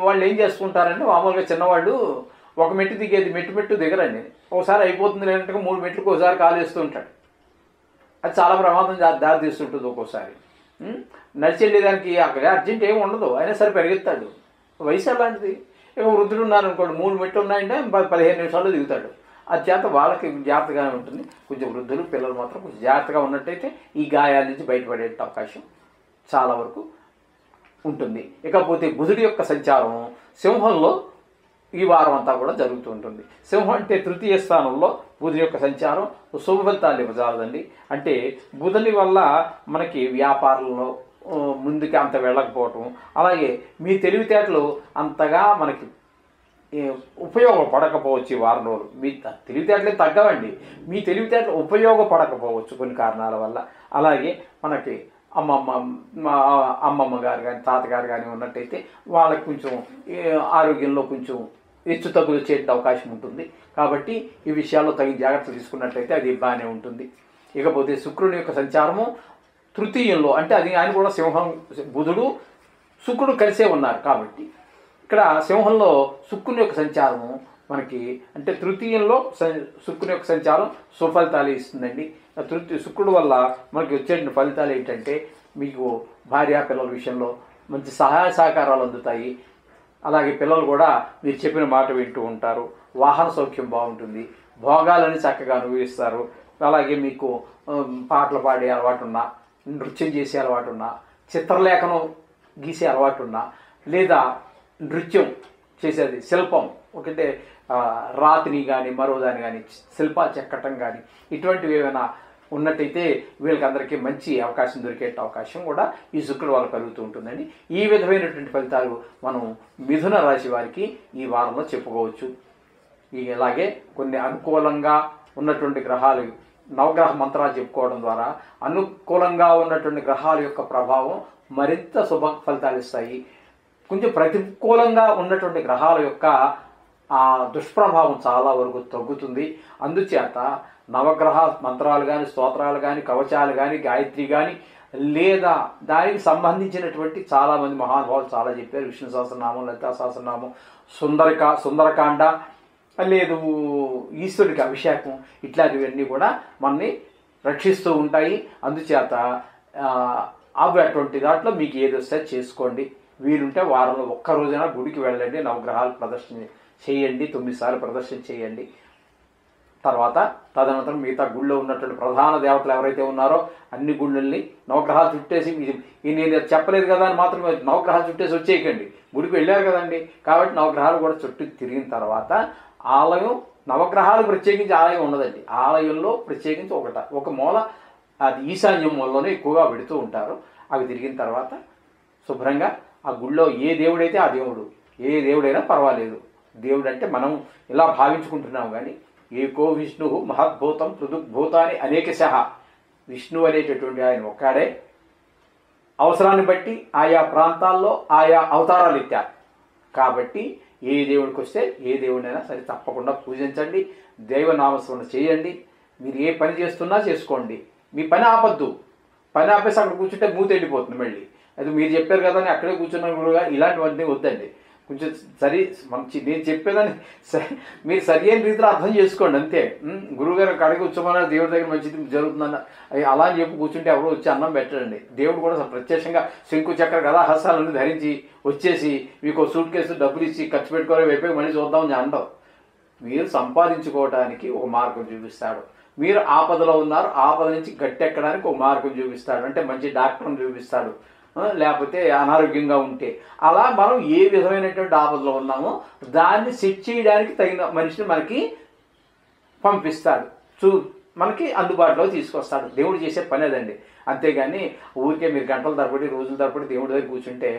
వాళ్ళు ఏం చేసుకుంటారంటే, మామూలుగా చిన్నవాళ్ళు ఒక మెట్టు దిగేది మెట్టు దిగరండి. ఒకసారి అయిపోతుంది లేదంటే 3 మెట్లకు ఒకసారి కాలు వేస్తూ ఉంటాడు. అది చాలా ప్రమాదం దారి తీస్తుంటుంది. ఒక్కోసారి నడిచి వెళ్ళేదానికి అక్కడ అర్జెంట్ ఏమి ఉండదు, అయినా సరే పెరిగెత్తాడు. వయసు అలాంటిది. ఇక వృద్ధులు ఉన్నారనుకోండి, 3 మెట్లు ఉన్నాయంటే 15 నిమిషాల్లో దిగుతాడు. అది చేత వాళ్ళకి జాగ్రత్తగానే ఉంటుంది. కొంచెం వృద్ధులు, పిల్లలు మాత్రం కొంచెం జాగ్రత్తగా ఉన్నట్టయితే ఈ గాయాల నుంచి బయటపడే అవకాశం చాలా వరకు ఉంటుంది. ఇకపోతే బుధుడి యొక్క సంచారం సింహంలో ఈ వారం అంతా కూడా జరుగుతూ ఉంటుంది. సింహం అంటే తృతీయ స్థానంలో బుధుని యొక్క సంచారం శుభ ఫలితాలు ఇవ్వజాలదండి. అంటే బుధుని వల్ల మనకి వ్యాపారంలో ముందుకి అంత వెళ్ళకపోవటం, అలాగే మీ తెలివితేటలు అంతగా మనకి ఉపయోగపడకపోవచ్చు. ఈ వారం రోజులు మీ తెలివితేటలే తగ్గవండి, మీ తెలివితేటలు ఉపయోగపడకపోవచ్చు కొన్ని కారణాల వల్ల. అలాగే మనకి అమ్మమ్మ గారు కానీ తాతగారు కానీ ఉన్నట్టయితే వాళ్ళకి కొంచెం ఆరోగ్యంలో కొంచెం హెచ్చు తగ్గులు వచ్చే అవకాశం ఉంటుంది. కాబట్టి ఈ విషయాల్లో తగిన జాగ్రత్తలు తీసుకున్నట్లయితే అది బాగానే ఉంటుంది. ఇకపోతే శుక్రుని యొక్క సంచారము తృతీయంలో, అంటే అది ఆయన కూడా సింహం, బుధుడు శుక్రుడు కలిసే ఉన్నారు. కాబట్టి ఇక్కడ సింహంలో శుక్రుని యొక్క సంచారము మనకి అంటే తృతీయంలో శుక్రుని యొక్క సంచారం సుఫలితాలు ఇస్తుందండి. శుక్రుడు వల్ల మనకి వచ్చే ఫలితాలు ఏంటంటే, మీకు భార్య పిల్లల విషయంలో మంచి సహాయ సహకారాలు అందుతాయి. అలాగే పిల్లలు కూడా మీరు చెప్పిన మాట వింటూ ఉంటారు. వాహన సౌఖ్యం బాగుంటుంది. భోగాలని చక్కగా అనుభవిస్తారు. అలాగే మీకు పాటలు పాడే అలవాటు ఉన్నా, నృత్యం చేసే అలవాటు ఉన్నా, చిత్రలేఖనం గీసే అలవాటు ఉన్నా, లేదా నృత్యం చేసేది శిల్పం ఒకటే రాతిని కానీ మరోదాని కానీ శిల్పాలు చెక్కటం కానీ ఇటువంటివి ఏమైనా ఉన్నట్టయితే వీళ్ళకందరికీ మంచి అవకాశం దొరికే అవకాశం కూడా ఈ శుక్రుడు వల్ల కలుగుతూ ఉంటుందండి. ఈ విధమైనటువంటి ఫలితాలు మనం మిథున రాశి వారికి ఈ వారంలో చెప్పుకోవచ్చు. ఇలాగే కొన్ని అనుకూలంగా ఉన్నటువంటి గ్రహాలు, నవగ్రహ మంత్రాలు చెప్పుకోవడం ద్వారా అనుకూలంగా ఉన్నటువంటి గ్రహాల యొక్క ప్రభావం మరింత శుభ ఫలితాలు ఇస్తాయి. కొంచెం ప్రతికూలంగా ఉన్నటువంటి గ్రహాల యొక్క ఆ దుష్ప్రభావం చాలా వరకు తగ్గుతుంది. అందుచేత నవగ్రహ మంత్రాలు కానీ, స్తోత్రాలు కానీ, కవచాలు కానీ, గాయత్రి కానీ, లేదా దానికి సంబంధించినటువంటి చాలామంది మహానుభావులు చాలా చెప్పారు. విష్ణు సహస్రనామం, లలితా సహస్రనామం, సుందరకాండ, లేదు ఈశ్వరుడికి అభిషేకం, ఇట్లాంటివన్నీ కూడా మనని రక్షిస్తూ ఉంటాయి. అందుచేత అవి అటువంటి దాంట్లో మీకు ఏది వస్తే చేసుకోండి. వీరుంటే వారంలో ఒక్కరోజైనా గుడికి వెళ్ళండి, నవగ్రహాలు ప్రదర్శన చేయండి, 9 సార్లు ప్రదర్శన చేయండి. తర్వాత తదనంతరం మిగతా గుళ్ళో ఉన్నటువంటి ప్రధాన దేవతలు ఎవరైతే ఉన్నారో అన్ని గుళ్ళల్ని నవగ్రహాలు చుట్టేసి, నేను చెప్పలేదు కదా అని మాత్రం నవగ్రహాలు చుట్టేసి వచ్చేయకండి. గుడికి వెళ్ళారు కదండి, కాబట్టి నవగ్రహాలు కూడా చుట్టూ తిరిగిన తర్వాత ఆలయం, నవగ్రహాలకు ప్రత్యేకించి ఆలయం ఉండదండి. ఆలయంలో ప్రత్యేకించి ఒక మూల, అది ఈశాన్యం మూలలోనే ఎక్కువగా పెడుతూ ఉంటారు. అవి తిరిగిన తర్వాత శుభ్రంగా ఆ గుళ్ళో ఏ దేవుడైతే ఆ దేవుడు, ఏ దేవుడైనా పర్వాలేదు, దేవుడు అంటే మనం ఇలా భావించుకుంటున్నాం. కానీ ఏకో విష్ణు మహద్భూతం పృథుగ్భూతాని అనేకశః, విష్ణువు అనేటటువంటి ఆయన ఒక్కడే. అవసరాన్ని బట్టి ఆయా ప్రాంతాల్లో ఆయా అవతారాలు ఎత్తారు. కాబట్టి ఏ దేవుడికి వస్తే ఏ దేవుడినైనా సరే తప్పకుండా పూజించండి, దైవనామస్మరణ చేయండి. మీరు ఏ పని చేస్తున్నా చేసుకోండి, మీ పని ఆపద్దు. పని ఆపేసి అక్కడ కూర్చుంటే మూత వెళ్ళిపోతుంది మళ్ళీ. అది మీరు చెప్పారు కదా అని అక్కడే కూర్చున్న గురువుగా ఇలాంటివన్నీ వద్దండి. కొంచెం మంచి నేను చెప్పేదాన్ని మీరు సరి అయిన రీతిలో అర్థం చేసుకోండి అంతే. గురువుగారు కడిగి కూర్చోమన్నా దేవుడి దగ్గర మంచిది జరుగుతుందన్న అలా అని చెప్పి కూర్చుంటే ఎవరు వచ్చి అన్నం పెట్టండి. దేవుడు కూడా ప్రత్యక్షంగా శంకు చక్ర గదా హస్తాలన్నీ ధరించి వచ్చేసి మీకు సూట్ కేసు డబ్బులు ఇచ్చి ఖర్చు పెట్టుకోవడం వైపు మళ్ళీ చూద్దామని అంటాం. మీరు సంపాదించుకోవడానికి ఒక మార్గం చూపిస్తాడు. మీరు ఆపదలో ఉన్నారు, ఆపద నుంచి గట్టెక్కడానికి ఒక మార్గం చూపిస్తాడు. అంటే మంచి డాక్టర్ని చూపిస్తాడు, లేకపోతే అనారోగ్యంగా ఉంటే. అలా మనం ఏ విధమైనటువంటి ఆపదలో ఉన్నామో దాన్ని సెట్ చేయడానికి తగిన మనిషిని మనకి పంపిస్తాడు, మనకి అందుబాటులో తీసుకొస్తాడు. దేవుడు చేసే పని అదండి. అంతేగాని ఊరికే మీరు గంటల తరబడి రోజుల తరబడి దేవుడి దగ్గర కూర్చుంటే,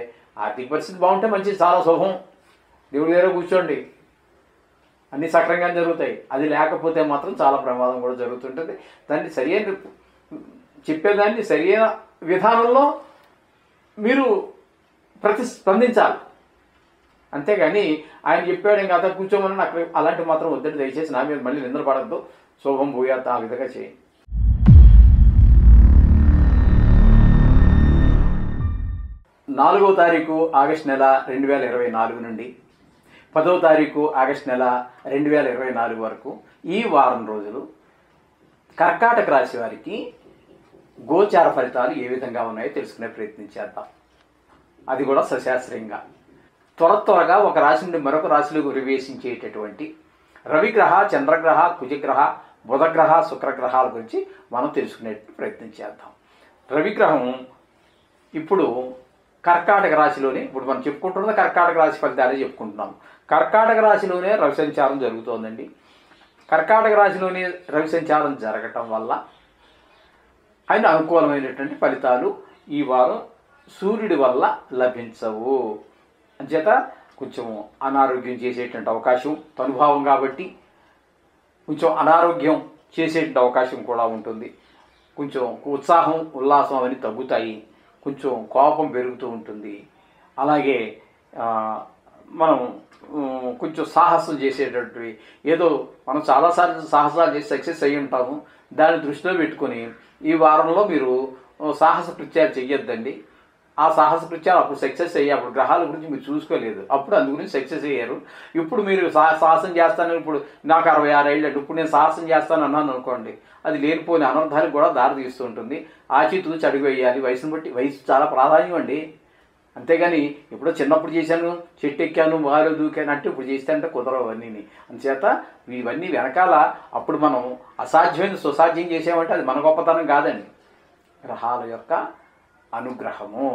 ఆర్థిక పరిస్థితి బాగుంటే మంచిది, చాలా శుభం. దేవుడి దగ్గర కూర్చోండి, అన్నీ సక్రంగానే జరుగుతాయి. అది లేకపోతే మాత్రం చాలా ప్రమాదం కూడా జరుగుతుంటుంది. దాన్ని చెప్పేదాన్ని సరైన విధానంలో మీరు ప్రతిస్పందించాలి. అంతేగాని ఆయన చెప్పాడు ఇంకా అంతా కూర్చోమని నాకు అలాంటివి మాత్రం వద్దండి, దయచేసి నా మీద మళ్ళీ నిందలు పడద్దు, శోభం భూయాత్ ఆ విధంగా చేయండి. 4వ తారీఖు ఆగస్టు నెల 2024 నుండి 10వ తారీఖు ఆగస్టు నెల 2024 వరకు ఈ వారం రోజులు కర్కాటక రాశి వారికి గోచార ఫలితాలు ఏ విధంగా ఉన్నాయో తెలుసుకునే ప్రయత్నం చేద్దాం. అది కూడా సశాస్త్రీయంగా. త్వరగా ఒక రాశి నుండి మరొక రాశిలోకి ప్రవేశించేటటువంటి రవిగ్రహ, చంద్రగ్రహ, కుజగ్రహ, బుధగ్రహ, శుక్రగ్రహాల గురించి మనం తెలుసుకునే ప్రయత్నం చేద్దాం. రవిగ్రహం ఇప్పుడు కర్కాటక రాశిలోనే, ఇప్పుడు మనం చెప్పుకుంటున్నది కర్కాటక రాశి ఫలితాలే చెప్పుకుంటున్నాం. కర్కాటక రాశిలోనే రవి సంచారం జరుగుతోందండి. కర్కాటక రాశిలోనే రవి సంచారం జరగటం వల్ల ఆయన అనుకూలమైనటువంటి ఫలితాలు ఈ వారం సూర్యుడి వల్ల లభించవు. అంచేత కొంచెం అనారోగ్యం చేసేటువంటి అవకాశం తనుభావం కాబట్టి కొంచెం అనారోగ్యం చేసేటువంటి అవకాశం కూడా ఉంటుంది. కొంచెం ఉత్సాహం, ఉల్లాసం అవన్నీ తగ్గుతాయి. కొంచెం కోపం పెరుగుతూ ఉంటుంది. అలాగే మనం కొంచెం సాహసం చేసేటటువంటి, ఏదో మనం చాలాసార్లు సాహసాలు చేసి సక్సెస్ అయ్యి ఉంటాము, దాన్ని దృష్టిలో పెట్టుకొని ఈ వారంలో మీరు సాహస కృత్యాలు చెయ్యొద్దండి. ఆ సాహస కృత్యాలు అప్పుడు సక్సెస్ అయ్యి, అప్పుడు గ్రహాల గురించి మీరు చూసుకోలేదు, అప్పుడు అందు గురించి సక్సెస్ అయ్యారు. ఇప్పుడు మీరు సాహసం చేస్తాను, ఇప్పుడు నాకు 66 ఏళ్ళు, ఇప్పుడు నేను సాహసం చేస్తాను అన్నాను అనుకోండి, అది లేనిపోని అనర్థాలకు కూడా దారి తీస్తూ ఉంటుంది. ఆచితూచి అడుగు వేయాలి. వయసును బట్టి, వయసు చాలా ప్రాధాన్యం అండి. అంతేగాని ఎప్పుడో చిన్నప్పుడు చేశాను, చెట్టు ఎక్కాను, బాగా దూకాను అంటే ఇప్పుడు చేస్తే అంటే కుదరవు అన్నీ. అందుచేత ఇవన్నీ వెనకాల అప్పుడు మనం అసాధ్యమైన సుసాధ్యం చేసామంటే అది మన గొప్పతనం కాదండి, గ్రహాల యొక్క అనుగ్రహము.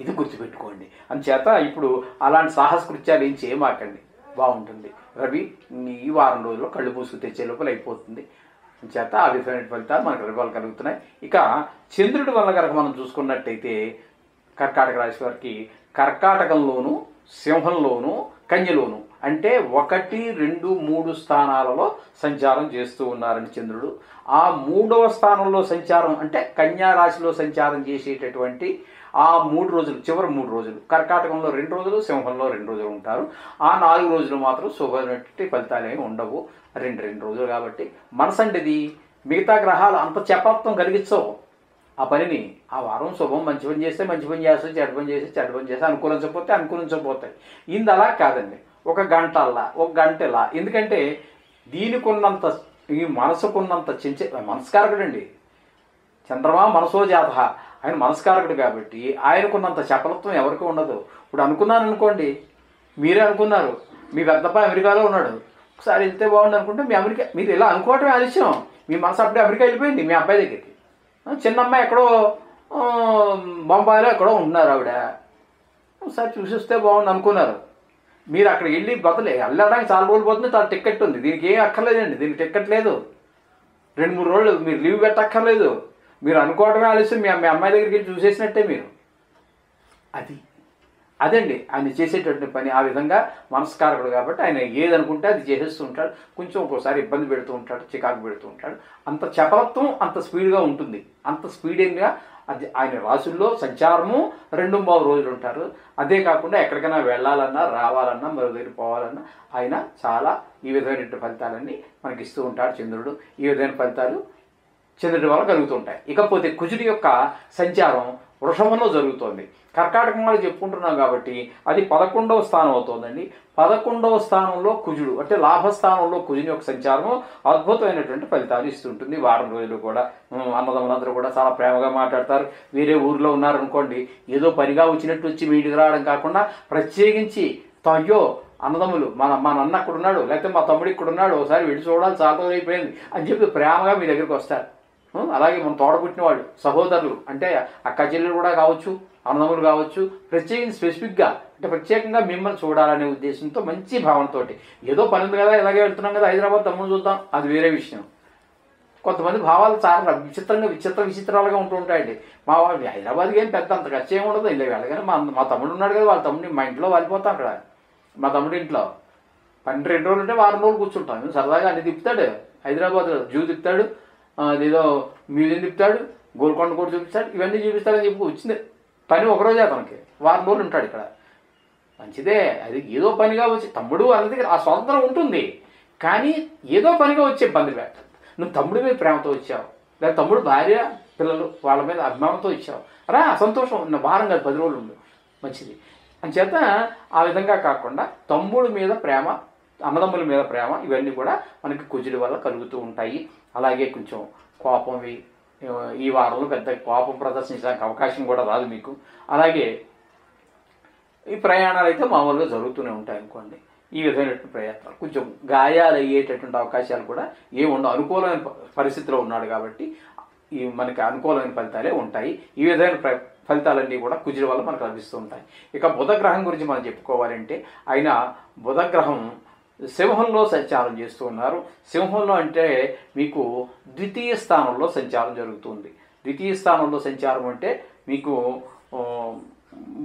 ఇది గుర్తుపెట్టుకోండి. అందుచేత ఇప్పుడు అలాంటి సాహస కృత్యాలు ఏం చేయమాకండి, బాగుంటుంది. రవి ఈ వారం రోజుల్లో కళ్ళు మూసుకు తెచ్చే లోపల అయిపోతుంది. చేత ఆ విధమైన ఫలితాలు మనకు రవివాలు కలుగుతున్నాయి. ఇక చంద్రుడి వల్ల కనుక మనం చూసుకున్నట్టయితే కర్కాటక రాశి వారికి కర్కాటకంలోను, సింహంలోను, కన్యలోను అంటే 1, 2, 3 స్థానాలలో సంచారం చేస్తూ ఉన్నారని చంద్రుడు. ఆ 3వ స్థానంలో సంచారం అంటే కన్యా రాశిలో సంచారం చేసేటటువంటి ఆ 3 రోజులు, చివరి 3 రోజులు కర్కాటకంలో 2 రోజులు, సింహంలో 2 రోజులు ఉంటారు. ఆ 4 రోజులు మాత్రం శుభమైనటువంటి ఫలితాలు ఏమి ఉండవు. 2 రోజులు కాబట్టి మనసండిది మిగతా గ్రహాలు అంత చపత్వం కలిగించవు. ఆ పనిని ఆ వారం శుభం, మంచి పని చేస్తే మంచి పని చేస్తే, చెడ్డ పని చేస్తే చెడ్డ పని చేస్తే, అనుకూలించకపోతాయి. ఇది అలా కాదండి. ఒక గంటలా. ఎందుకంటే దీనికున్నంత, ఈ మనసుకున్నంత మనస్కారకుడండి చంద్రమా, మనసో జాత, ఆయన మనస్కారకుడు కాబట్టి ఆయనకున్నంత చపలత్వం ఎవరికి ఉండదు. ఇప్పుడు అనుకున్నాను అనుకోండి, మీరే అనుకున్నారు, మీ పెద్దప్ప అమెరికాలో ఉన్నాడు, ఒకసారి వెళ్తే బాగుండు అనుకుంటే మీరు ఇలా అనుకోవటమే ఆలస్యం. మీ మనసు అప్పుడే అమెరికా వెళ్ళిపోయింది మీ అబ్బాయి దగ్గరికి. చిన్న అమ్మాయి ఎక్కడో బొంబాయిలో ఎక్కడో ఉంటున్నారు, ఆవిడ ఒకసారి చూసి వస్తే బాగుండు అనుకున్నారు. మీరు అక్కడ వెళ్ళి వెళ్ళడానికి చాలా రోజులు పోతుంది, చాలా టికెట్ ఉంది. దీనికి ఏం అక్కర్లేదండి, దీనికి టికెట్ లేదు. 2-3 రోజులు మీరు లీవ్ పెట్టక్కర్లేదు. మీరు అనుకోవడమే ఆలస్యం, మీ అమ్మాయి దగ్గరికి వెళ్ళి చూసేసినట్టే మీరు. అదండి ఆయన చేసేటటువంటి పని. ఆ విధంగా మనస్కారకుడు కాబట్టి ఆయన ఏదనుకుంటే అది చేసేస్తూ ఉంటాడు. కొంచెం ఒక్కోసారి ఇబ్బంది పెడుతూ ఉంటాడు, చికాకు పెడుతూ ఉంటాడు. అంత చపలత్వం అంత స్పీడ్గా ఉంటుంది. అంత స్పీడ్గా అది ఆయన రాసుల్లో సంచారము 2-3 రోజులు ఉంటారు. అదే కాకుండా ఎక్కడికైనా వెళ్ళాలన్నా, రావాలన్నా, మరో దగ్గర పోవాలన్నా ఆయన చాలా ఈ విధమైన ఫలితాలన్నీ మనకి ఇస్తూ ఉంటాడు చంద్రుడు. ఈ విధమైన ఫలితాలు చంద్రుడి వల్ల కలుగుతుంటాయి. ఇకపోతే కుజుడి యొక్క సంచారం వృషభంలో జరుగుతోంది. కర్కాటకంలో చెప్పుకుంటున్నాం కాబట్టి అది 11వ స్థానం అవుతుందండి. 11వ స్థానంలో కుజుడు అంటే లాభస్థానంలో కుజుని యొక్క సంచారము అద్భుతమైనటువంటి ఫలితాలు ఇస్తుంటుంది. వారం రోజులు కూడా అన్నదమ్ములందరూ కూడా చాలా ప్రేమగా మాట్లాడతారు. వేరే ఊరిలో ఉన్నారనుకోండి, ఏదో పనిగా వచ్చినట్టు వచ్చి మీ ఇంటికి రావడం కాకుండా ప్రత్యేకించి అయ్యో అన్నదమ్ములు మా నాన్న అక్కడ ఉన్నాడు, లేకపోతే మా తమ్ముడు ఇక్కడ ఉన్నాడు, ఒకసారి వెళ్ళి చూడాలి, చాలా అయిపోయింది అని చెప్పి ప్రేమగా మీ దగ్గరికి వస్తారు. అలాగే మన తోడబుట్టిన వాళ్ళు, సహోదరులు అంటే అక్క చెల్లెలు కూడా కావచ్చు, అన్నదమ్ములు కావచ్చు, ప్రత్యేకించి స్పెసిఫిక్గా అంటే ప్రత్యేకంగా మిమ్మల్ని చూడాలనే ఉద్దేశంతో మంచి భావనతో, ఏదో పని ఉంది కదా, ఇలాగే వెళ్తున్నాం కదా, హైదరాబాద్ తమ్ముడు చూద్దాం, అది వేరే విషయం. కొంతమంది భావాలు చాలా విచిత్రాలుగా ఉంటూ ఉంటాయండి. మా వాళ్ళు హైదరాబాద్కి ఏం పెద్ద అంత ఖర్చు ఏమి ఉండదు, ఇలా వెళ్ళగానే మా తమ్ముడు ఉన్నాడు కదా, వాళ్ళ తమ్ముడిని మా ఇంట్లో వెళ్ళిపోతాం. అక్కడ మా తమ్ముడి ఇంట్లో 12 రోజులు అంటే వారం రోజులు కూర్చుంటాం. సరదాగా అన్ని తిప్పుతాడు. హైదరాబాద్లో జూ తిప్పుతాడు, అదేదో మ్యూజియం తిప్పుతాడు, గోల్కొండ కూడా చూపిస్తాడు, ఇవన్నీ చూపిస్తాడని చెప్పి వచ్చింది పని ఒకరోజే అతనికి, వారం రోజులు ఉంటాడు ఇక్కడ. మంచిదే, అది ఏదో పనిగా వచ్చి తమ్ముడు అన్నది ఆ స్వాతంత్రం ఉంటుంది, కానీ ఏదో పనిగా వచ్చే ఇబ్బంది పెట్టదు. నువ్వు తమ్ముడి మీద ప్రేమతో వచ్చావు, లేదా తమ్ముడు భార్య పిల్లలు వాళ్ళ మీద అభిమానంతో ఇచ్చావు, రా సంతోషం, వారం కాదు 10 రోజులు ఉండు, మంచిది. అంచేత ఆ విధంగా కాకుండా తమ్ముడి మీద ప్రేమ, అన్నదమ్ముల మీద ప్రేమ, ఇవన్నీ కూడా మనకి కుజుడి వల్ల కలుగుతూ ఉంటాయి. అలాగే కొంచెం కోపం, ఈ వారంలో పెద్ద కోపం ప్రదర్శించడానికి అవకాశం కూడా రాదు మీకు. అలాగే ఈ ప్రయాణాలు అయితే మామూలుగా జరుగుతూనే ఉంటాయి అనుకోండి. ఈ విధమైనటువంటి ప్రయత్నాలు, కొంచెం గాయాలు అయ్యేటటువంటి అవకాశాలు కూడా ఏముండవు. అనుకూలమైన పరిస్థితిలో ఉన్నాడు కాబట్టి ఈ మనకి అనుకూలమైన ఫలితాలే ఉంటాయి. ఈ విధమైన ఫలితాలన్నీ కూడా కుజుడి వల్ల మనకు లభిస్తూ ఉంటాయి. ఇక బుధగ్రహం గురించి మనం చెప్పుకోవాలంటే, ఆయన బుధగ్రహం సింహంలో సంచారం చేస్తూ ఉన్నారు. సింహంలో అంటే మీకు ద్వితీయ స్థానంలో సంచారం జరుగుతుంది. ద్వితీయ స్థానంలో సంచారం అంటే మీకు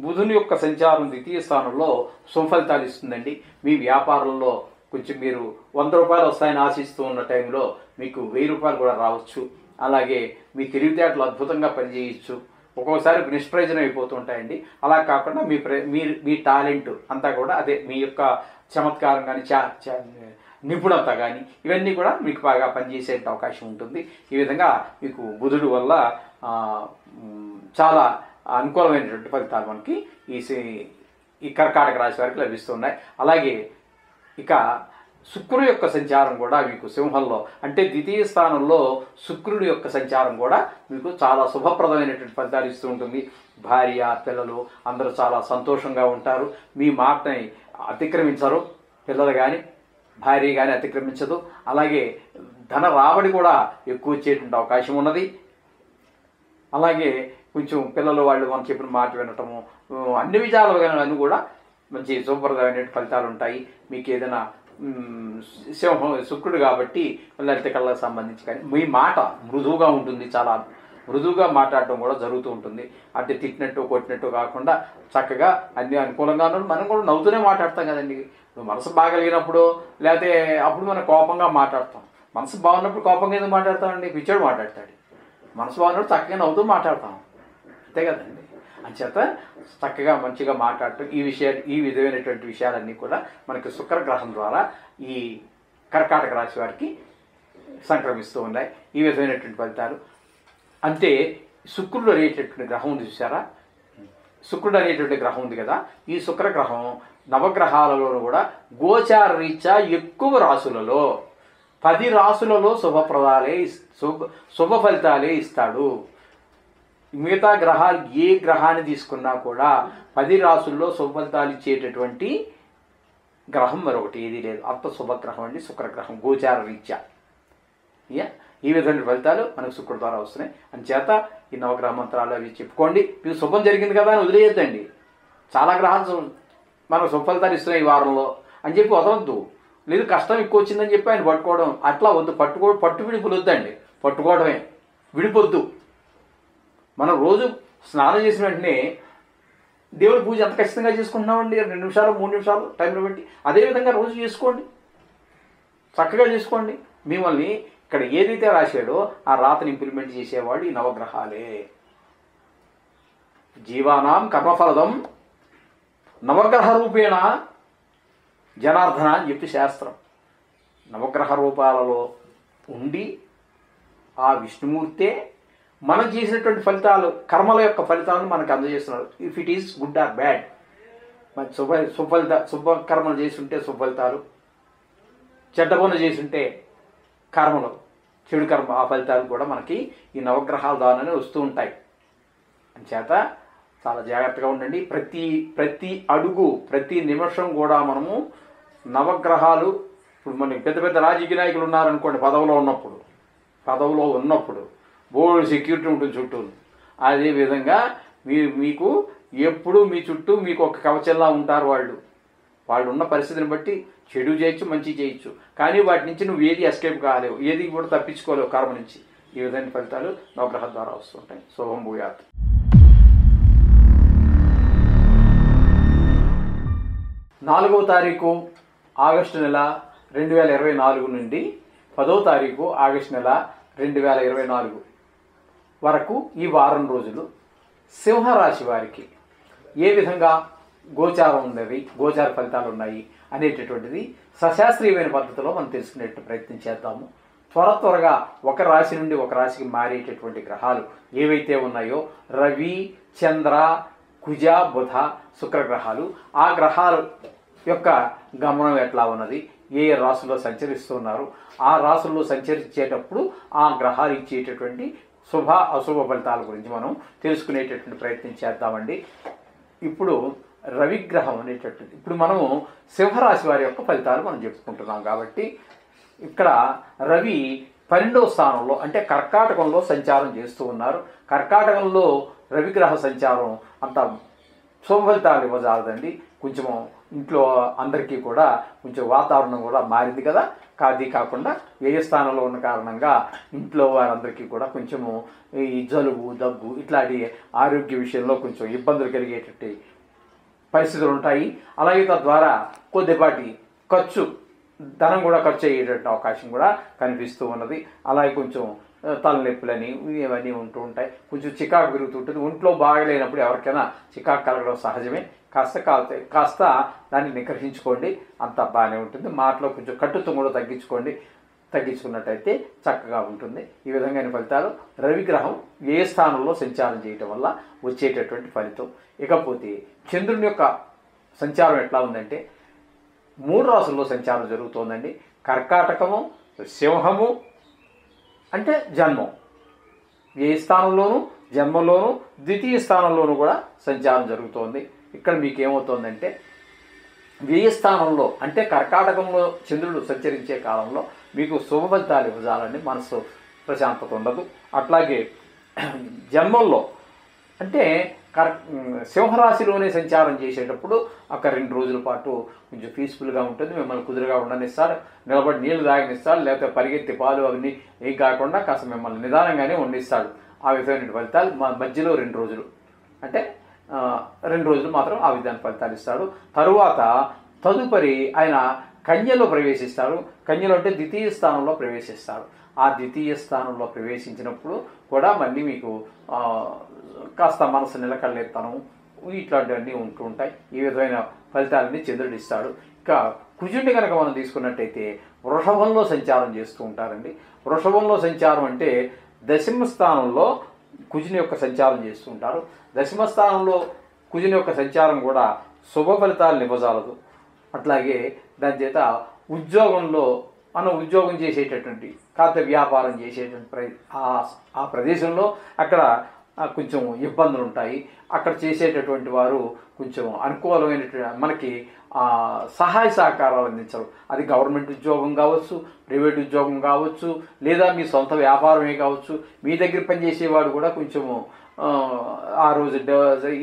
బుధుని యొక్క సంచారం ద్వితీయ స్థానంలో సుఫలితాలు ఇస్తుందండి. మీ వ్యాపారంలో కొంచెం మీరు 100 రూపాయలు వస్తాయని ఆశిస్తూ ఉన్న టైంలో మీకు 1000 రూపాయలు కూడా రావచ్చు. అలాగే మీ తెలివితేటలు అద్భుతంగా పనిచేయచ్చు. ఒక్కోసారి నిష్ప్రయోజనం అయిపోతుంటాయండి. అలా కాకుండా మీ టాలెంట్ అంతా కూడా, అదే మీ యొక్క చమత్కారం కానీ నిపుణత కానీ, ఇవన్నీ కూడా మీకు బాగా పనిచేసే అవకాశం ఉంటుంది. ఈ విధంగా మీకు బుధుడు వల్ల చాలా అనుకూలమైనటువంటి ఫలితాలు మనకి ఈ కర్కాటక రాశి వారికి లభిస్తున్నాయి. అలాగే ఇక శుక్రుడు యొక్క సంచారం కూడా మీకు సింహంలో, అంటే ద్వితీయ స్థానంలో శుక్రుడి యొక్క సంచారం కూడా మీకు చాలా శుభప్రదమైనటువంటి ఫలితాలు ఇస్తూ ఉంటుంది. భార్య పిల్లలు అందరూ చాలా సంతోషంగా ఉంటారు. మీ మాటని అతిక్రమించరు, పిల్లలు కానీ భార్య కానీ అతిక్రమించదు. అలాగే ధన రాబడి కూడా ఎక్కువ వచ్చేటువంటి అవకాశం ఉన్నది. అలాగే కొంచెం పిల్లలు వాళ్ళు మనం చెప్పిన మాట వినటము, అన్ని విధాలుగాను కూడా మంచి శుభప్రదమైన ఫలితాలు ఉంటాయి. మీకు ఏదైనా శుక్రుడు కాబట్టి లలిత కళలకు సంబంధించి కానీ మీ మాట మృదువుగా ఉంటుంది, చాలా మృదువుగా మాట్లాడటం కూడా జరుగుతూ ఉంటుంది. అంటే తిట్టినట్టు కొట్టినట్టు కాకుండా చక్కగా అన్ని అనుకూలంగా ఉన్నప్పుడు మనం కూడా నవ్వుతూనే మాట్లాడతాం కదండి. మనసు బాగలిగినప్పుడు లేకపోతే అప్పుడు మనం కోపంగా మాట్లాడతాం. మనసు బాగున్నప్పుడు కోపంగా ఎందుకు మాట్లాడతామండి? పిచ్చోడు మాట్లాడతాడు. మనసు బాగున్నప్పుడు చక్కగా నవ్వుతూ మాట్లాడతాం, అంతే కదండి. అంచేత చక్కగా మంచిగా మాట్లాడటం, ఈ విధమైనటువంటి విషయాలన్నీ కూడా మనకి శుక్రగ్రహం ద్వారా ఈ కర్కాటక రాశి వారికి సంక్రమిస్తూ ఉన్నాయి. ఈ విధమైనటువంటి ఫలితాలు. అంటే శుక్రుడు అనేటటువంటి గ్రహం ఉంది చూసారా, శుక్రుడు అనేటువంటి గ్రహం ఉంది కదా, ఈ శుక్రగ్రహం నవగ్రహాలలో కూడా గోచార రీత్యా ఎక్కువ రాసులలో 10 రాసులలో శుభ ఫలితాలే ఇస్తాడు. మిగతా గ్రహాలు ఏ గ్రహాన్ని తీసుకున్నా కూడా 10 రాసుల్లో శుభ ఫలితాలు ఇచ్చేటటువంటి గ్రహం మరొకటి ఏదీ లేదు. అంత శుభగ్రహం అండి శుక్రగ్రహం గోచార రీత్యా. ఈ విధమైన ఫలితాలు మనకు శుక్రుడు ద్వారా వస్తున్నాయి. అంచేత ఈ నవగ్రహ మంత్రాలు అవి చెప్పుకోండి. మీకు శుభం జరిగింది కదా అని వదిలేయద్దండి. చాలా గ్రహాలు మనకు శుభ ఫలితాలు ఇస్తున్నాయి ఈ వారంలో అని చెప్పి వదలొద్దు. లేదు కష్టం ఎక్కువ వచ్చిందని చెప్పి ఆయన పట్టుకోవడం అట్లా వద్దు. పట్టు విడుపులు వద్దండి, పట్టుకోవడమే, విడిపొద్దు. మనం రోజు స్నానం చేసిన వెంటనే దేవుడి పూజ ఎంత ఖచ్చితంగా చేసుకుంటున్నామండి, 2 నిమిషాలు 3 నిమిషాలు టైంలో పెట్టి అదేవిధంగా రోజు చేసుకోండి, చక్కగా చేసుకోండి. మిమ్మల్ని ఇక్కడ ఏదైతే రాశాడో ఆ రాతను ఇంప్లిమెంట్ చేసేవాడు ఈ నవగ్రహాలే. జీవానాం కర్మఫలదం నవగ్రహ రూపేణ జనార్దన అని చెప్పి శాస్త్రం. నవగ్రహ రూపాలలో ఉండి ఆ విష్ణుమూర్తే మనం చేసినటువంటి ఫలితాలు, కర్మల యొక్క ఫలితాలను మనకు అందజేస్తున్నారు. If it is good or bad, మరి శుభకర్మలు చేసుంటే శుభఫలితాలు, చెడ్డ పనులు చేసుంటే కర్మలు, చెడు కర్మ, ఆ ఫలితాలు కూడా మనకి ఈ నవగ్రహాల ద్వారానే వస్తూ ఉంటాయి. అంచేత చాలా జాగ్రత్తగా ఉండండి. ప్రతి అడుగు, ప్రతి నిమిషం కూడా మనము నవగ్రహాలు, ఇప్పుడు మనకి పెద్ద పెద్ద రాజకీయ నాయకులు ఉన్నారనుకోండి, పదవిలో ఉన్నప్పుడు బోర్డు సెక్యూరిటీ ఉంటుంది చుట్టూ. అదేవిధంగా మీకు ఎప్పుడు మీ చుట్టూ మీకు ఒక కవచంలా ఉంటారు వాళ్ళు ఉన్న పరిస్థితిని బట్టి చెడు చేయొచ్చు, మంచి చేయొచ్చు, కానీ వాటి నుంచి నువ్వు ఏది ఎస్కేప్ కాలేవు, ఏది కూడా తప్పించుకోలేవు కర్మ నుంచి. ఈ విధమైన ఫలితాలు నవగ్రహ ద్వారా వస్తుంటాయి. శుభం భూయాత్. 4వ తారీఖు ఆగస్టు నెల 2024 నుండి 10వ తారీఖు ఆగస్టు నెల 2024 వరకు ఈ వారం రోజులు సింహరాశి వారికి ఏ విధంగా గోచారం ఉన్నది, గోచార ఫలితాలు ఉన్నాయి అనేటటువంటిది సశాస్త్రీయమైన పద్ధతిలో మనం తెలుసుకునేట్టు ప్రయత్నం చేద్దాము. త్వరగా ఒక రాశి నుండి ఒక రాశికి మారేటటువంటి గ్రహాలు ఏవైతే ఉన్నాయో రవి, చంద్ర, కుజ, బుధ, శుక్రగ్రహాలు, ఆ గ్రహాల యొక్క గమనం ఎట్లా ఉన్నది, ఏ రాశుల్లో సంచరిస్తున్నారు, ఆ రాశుల్లో సంచరించేటప్పుడు ఆ గ్రహాలు ఇచ్చేటటువంటి శుభ అశుభ ఫలితాల గురించి మనం తెలుసుకునేటటువంటి ప్రయత్నం చేద్దామండి. ఇప్పుడు రవిగ్రహం అనేటటువంటి ఇప్పుడు మనము సింహరాశి వారి యొక్క ఫలితాలు మనం చెప్పుకుంటున్నాం కాబట్టి ఇక్కడ రవి 12వ స్థానంలో అంటే కర్కాటకంలో సంచారం చేస్తూ ఉన్నారు. కర్కాటకంలో రవిగ్రహ సంచారం అంత శుభ ఫలితాలు ఇవ్వజాలదండి. కొంచెం ఇంట్లో అందరికీ కూడా కొంచెం వాతావరణం కూడా మారింది కదా. అది కాకుండా వ్యయ స్థానంలో ఉన్న కారణంగా ఇంట్లో వారందరికీ కూడా కొంచెము ఈ జలుబు, దగ్గు ఇట్లాంటి ఆరోగ్య విషయంలో కొంచెం ఇబ్బందులు కలిగేటట్టు పరిస్థితులు ఉంటాయి. అలాగే తద్వారా కొద్దిపాటి ధనం కూడా ఖర్చు అయ్యేటట్టు అవకాశం కూడా కనిపిస్తూ ఉన్నది. అలాగే కొంచెం తలనొప్పులని ఇవన్నీ ఉంటూ ఉంటాయి. కొంచెం చికాకు పెరుగుతుంటుంది. ఒంట్లో బాగలేనప్పుడు ఎవరికైనా చికాకు కలగడం సహజమే. కాస్త దాన్ని నిగ్రహించుకోండి, అంత బాగానే ఉంటుంది. మాటలో కొంచెం కట్టుతో కూడా తగ్గించుకున్నట్టయితే చక్కగా ఉంటుంది. ఈ విధంగా ఫలితాలు రవిగ్రహం ఏ స్థానంలో సంచారం చేయటం వల్ల వచ్చేటటువంటి ఫలితం. ఇకపోతే చంద్రుని యొక్క సంచారం ఎట్లా ఉందంటే 3 రాశుల్లో సంచారం జరుగుతోందండి. కర్కాటకము, సింహము అంటే జన్మం, ఏ స్థానంలోనూ జన్మంలోనూ ద్వితీయ స్థానంలోనూ కూడా సంచారం జరుగుతోంది. ఇక్కడ మీకు ఏమవుతోందంటే వ్యయ స్థానంలో అంటే కర్కాటకంలో చంద్రుడు సంచరించే కాలంలో మీకు శుభ ఫలితాలు ఇవ్వజాలండి. మనసు ప్రశాంతత ఉండదు. అట్లాగే జన్మంలో అంటే సింహరాశిలోనే సంచారం చేసేటప్పుడు అక్కడ 2 రోజుల పాటు కొంచెం పీస్ఫుల్గా ఉంటుంది. మిమ్మల్ని కుదురుగా ఉండనిస్తాడు, నిలబడి నీళ్లు తాగనిస్తాడు, లేకపోతే పరిగెత్తి పాలు అవన్నీ ఏం కాకుండా కాస్త మిమ్మల్ని నిదానంగానే వండిస్తాడు. ఆ విధమైన ఫలితాలు మధ్యలో 2 రోజులు అంటే 2 రోజులు మాత్రం ఆ విధాన ఫలితాలు ఇస్తాడు. తదుపరి ఆయన కన్యలో ప్రవేశిస్తాడు. కన్యలో అంటే ద్వితీయ స్థానంలో ప్రవేశిస్తాడు. ఆ ద్వితీయ స్థానంలో ప్రవేశించినప్పుడు కూడా మళ్ళీ మీకు కాస్త మనసు నిలకడలేతనం ఇట్లాంటివన్నీ ఉంటూ ఉంటాయి. ఈ విధమైన ఫలితాలన్నీ చంద్రుడు ఇస్తాడు. ఇక కుజుడిని కనుక మనం తీసుకున్నట్టయితే వృషభంలో సంచారం చేస్తూ ఉంటారండి. వృషభంలో సంచారం అంటే దశమ స్థానంలో కుజుని యొక్క సంచారం చేస్తూ ఉంటారు. దశమ స్థానంలో కుజుని యొక్క సంచారం కూడా శుభ ఫలితాలను ఇవ్వజాలదు. అట్లాగే దాని చేత ఉద్యోగంలో మనం ఉద్యోగం చేసేటటువంటి కాస్త వ్యాపారం చేసేటువంటి ఆ ప్రదేశంలో అక్కడ కొంచెం ఇబ్బందులు ఉంటాయి. అక్కడ చేసేటటువంటి వారు కొంచెం అనుకూలమైనటువంటి మనకి సహాయ సహకారాలు అందించరు. అది గవర్నమెంట్ ఉద్యోగం కావచ్చు, ప్రైవేట్ ఉద్యోగం కావచ్చు, లేదా మీ సొంత వ్యాపారమే కావచ్చు. మీ దగ్గర పనిచేసేవాడు కూడా కొంచెము ఆ రోజు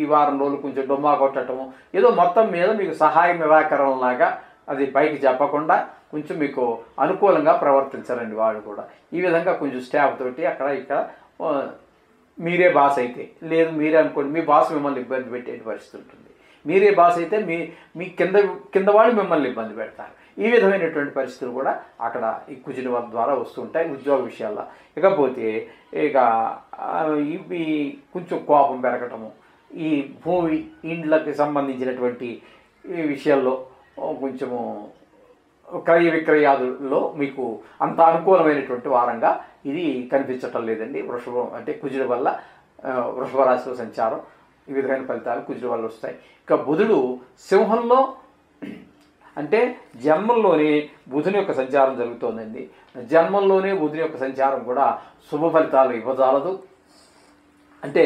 ఈ వారం రోజులు కొంచెం డొమ్మా కొట్టడము ఏదో మొత్తం మీద మీకు సహాయ నిరాకరణలాగా అది పైకి చెప్పకుండా కొంచెం మీకు అనుకూలంగా ప్రవర్తించారండి వాడు కూడా. ఈ విధంగా కొంచెం స్టాఫ్ తోటి అక్కడ ఇక్కడ మీరే బాస్ అయితే లేదు మీరే అనుకోండి మీ బాస్ మిమ్మల్ని ఇబ్బంది పెట్టే పరిస్థితి ఉంటుంది. మీరే బాస్ అయితే మీ కింద వాళ్ళు మిమ్మల్ని ఇబ్బంది పెడతారు. ఈ విధమైనటువంటి పరిస్థితులు కూడా అక్కడ ఈ కుజుని ద్వారా వస్తుంటాయి ఉద్యోగ విషయాల్లో. ఇకపోతే ఇక ఇవి కొంచెం కోపం పెరగటము, ఈ భూమి ఇండ్లకి సంబంధించినటువంటి ఈ విషయాల్లో కొంచెము క్రయ విక్రయాదుల్లో మీకు అంత అనుకూలమైనటువంటి వారంగా ఇది కనిపించటం లేదండి. వృషభం అంటే కుజుడి వల్ల వృషభ రాశిలో సంచారం ఈ విధమైన ఫలితాలు కుజుడి వల్ల వస్తాయి. ఇక బుధుడు సింహంలో అంటే జన్మంలోనే బుధుని యొక్క సంచారం జరుగుతోందండి. జన్మంలోనే బుధుని యొక్క సంచారం కూడా శుభ ఫలితాలు ఇవ్వజాలదు. అంటే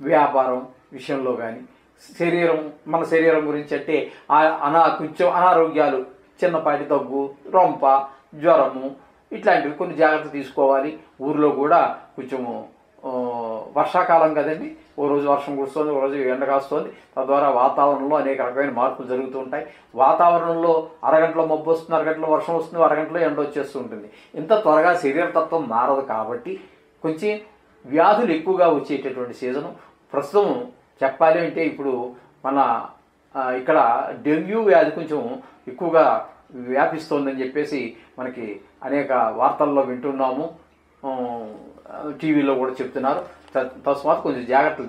వ్యాపారం విషయంలో కానీ మన శరీరం గురించి అంటే కొంచెం అనారోగ్యాలు, చిన్నపాటి దగ్గు, రొంప, జ్వరము ఇట్లాంటివి కొన్ని జాగ్రత్తలు తీసుకోవాలి. ఊరిలో కూడా కొంచెము వర్షాకాలం కదండి, ఓ రోజు వర్షం కురుస్తుంది, ఓ రోజు ఎండ కాస్తుంది. తద్వారా వాతావరణంలో అనేక రకమైన మార్పులు జరుగుతూ ఉంటాయి. వాతావరణంలో అరగంటలో మబ్బు వస్తుంది, అరగంటలో వర్షం వస్తుంది, అరగంటలో ఎండ వచ్చేస్తూ ఉంటుంది. ఇంత త్వరగా శరీరతత్వం మారదు కాబట్టి కొంచెం వ్యాధులు ఎక్కువగా వచ్చేటటువంటి సీజను ప్రస్తుతం. చెప్పాలి అంటే ఇప్పుడు మన ఇక్కడ డెంగ్యూ వ్యాధి కొంచెం ఎక్కువగా వ్యాపిస్తోందని చెప్పేసి మనకి అనేక వార్తల్లో వింటున్నాము. టీవీలో కూడా చెప్తున్నారు. తస్మాత్ కొంచెం జాగ్రత్తలు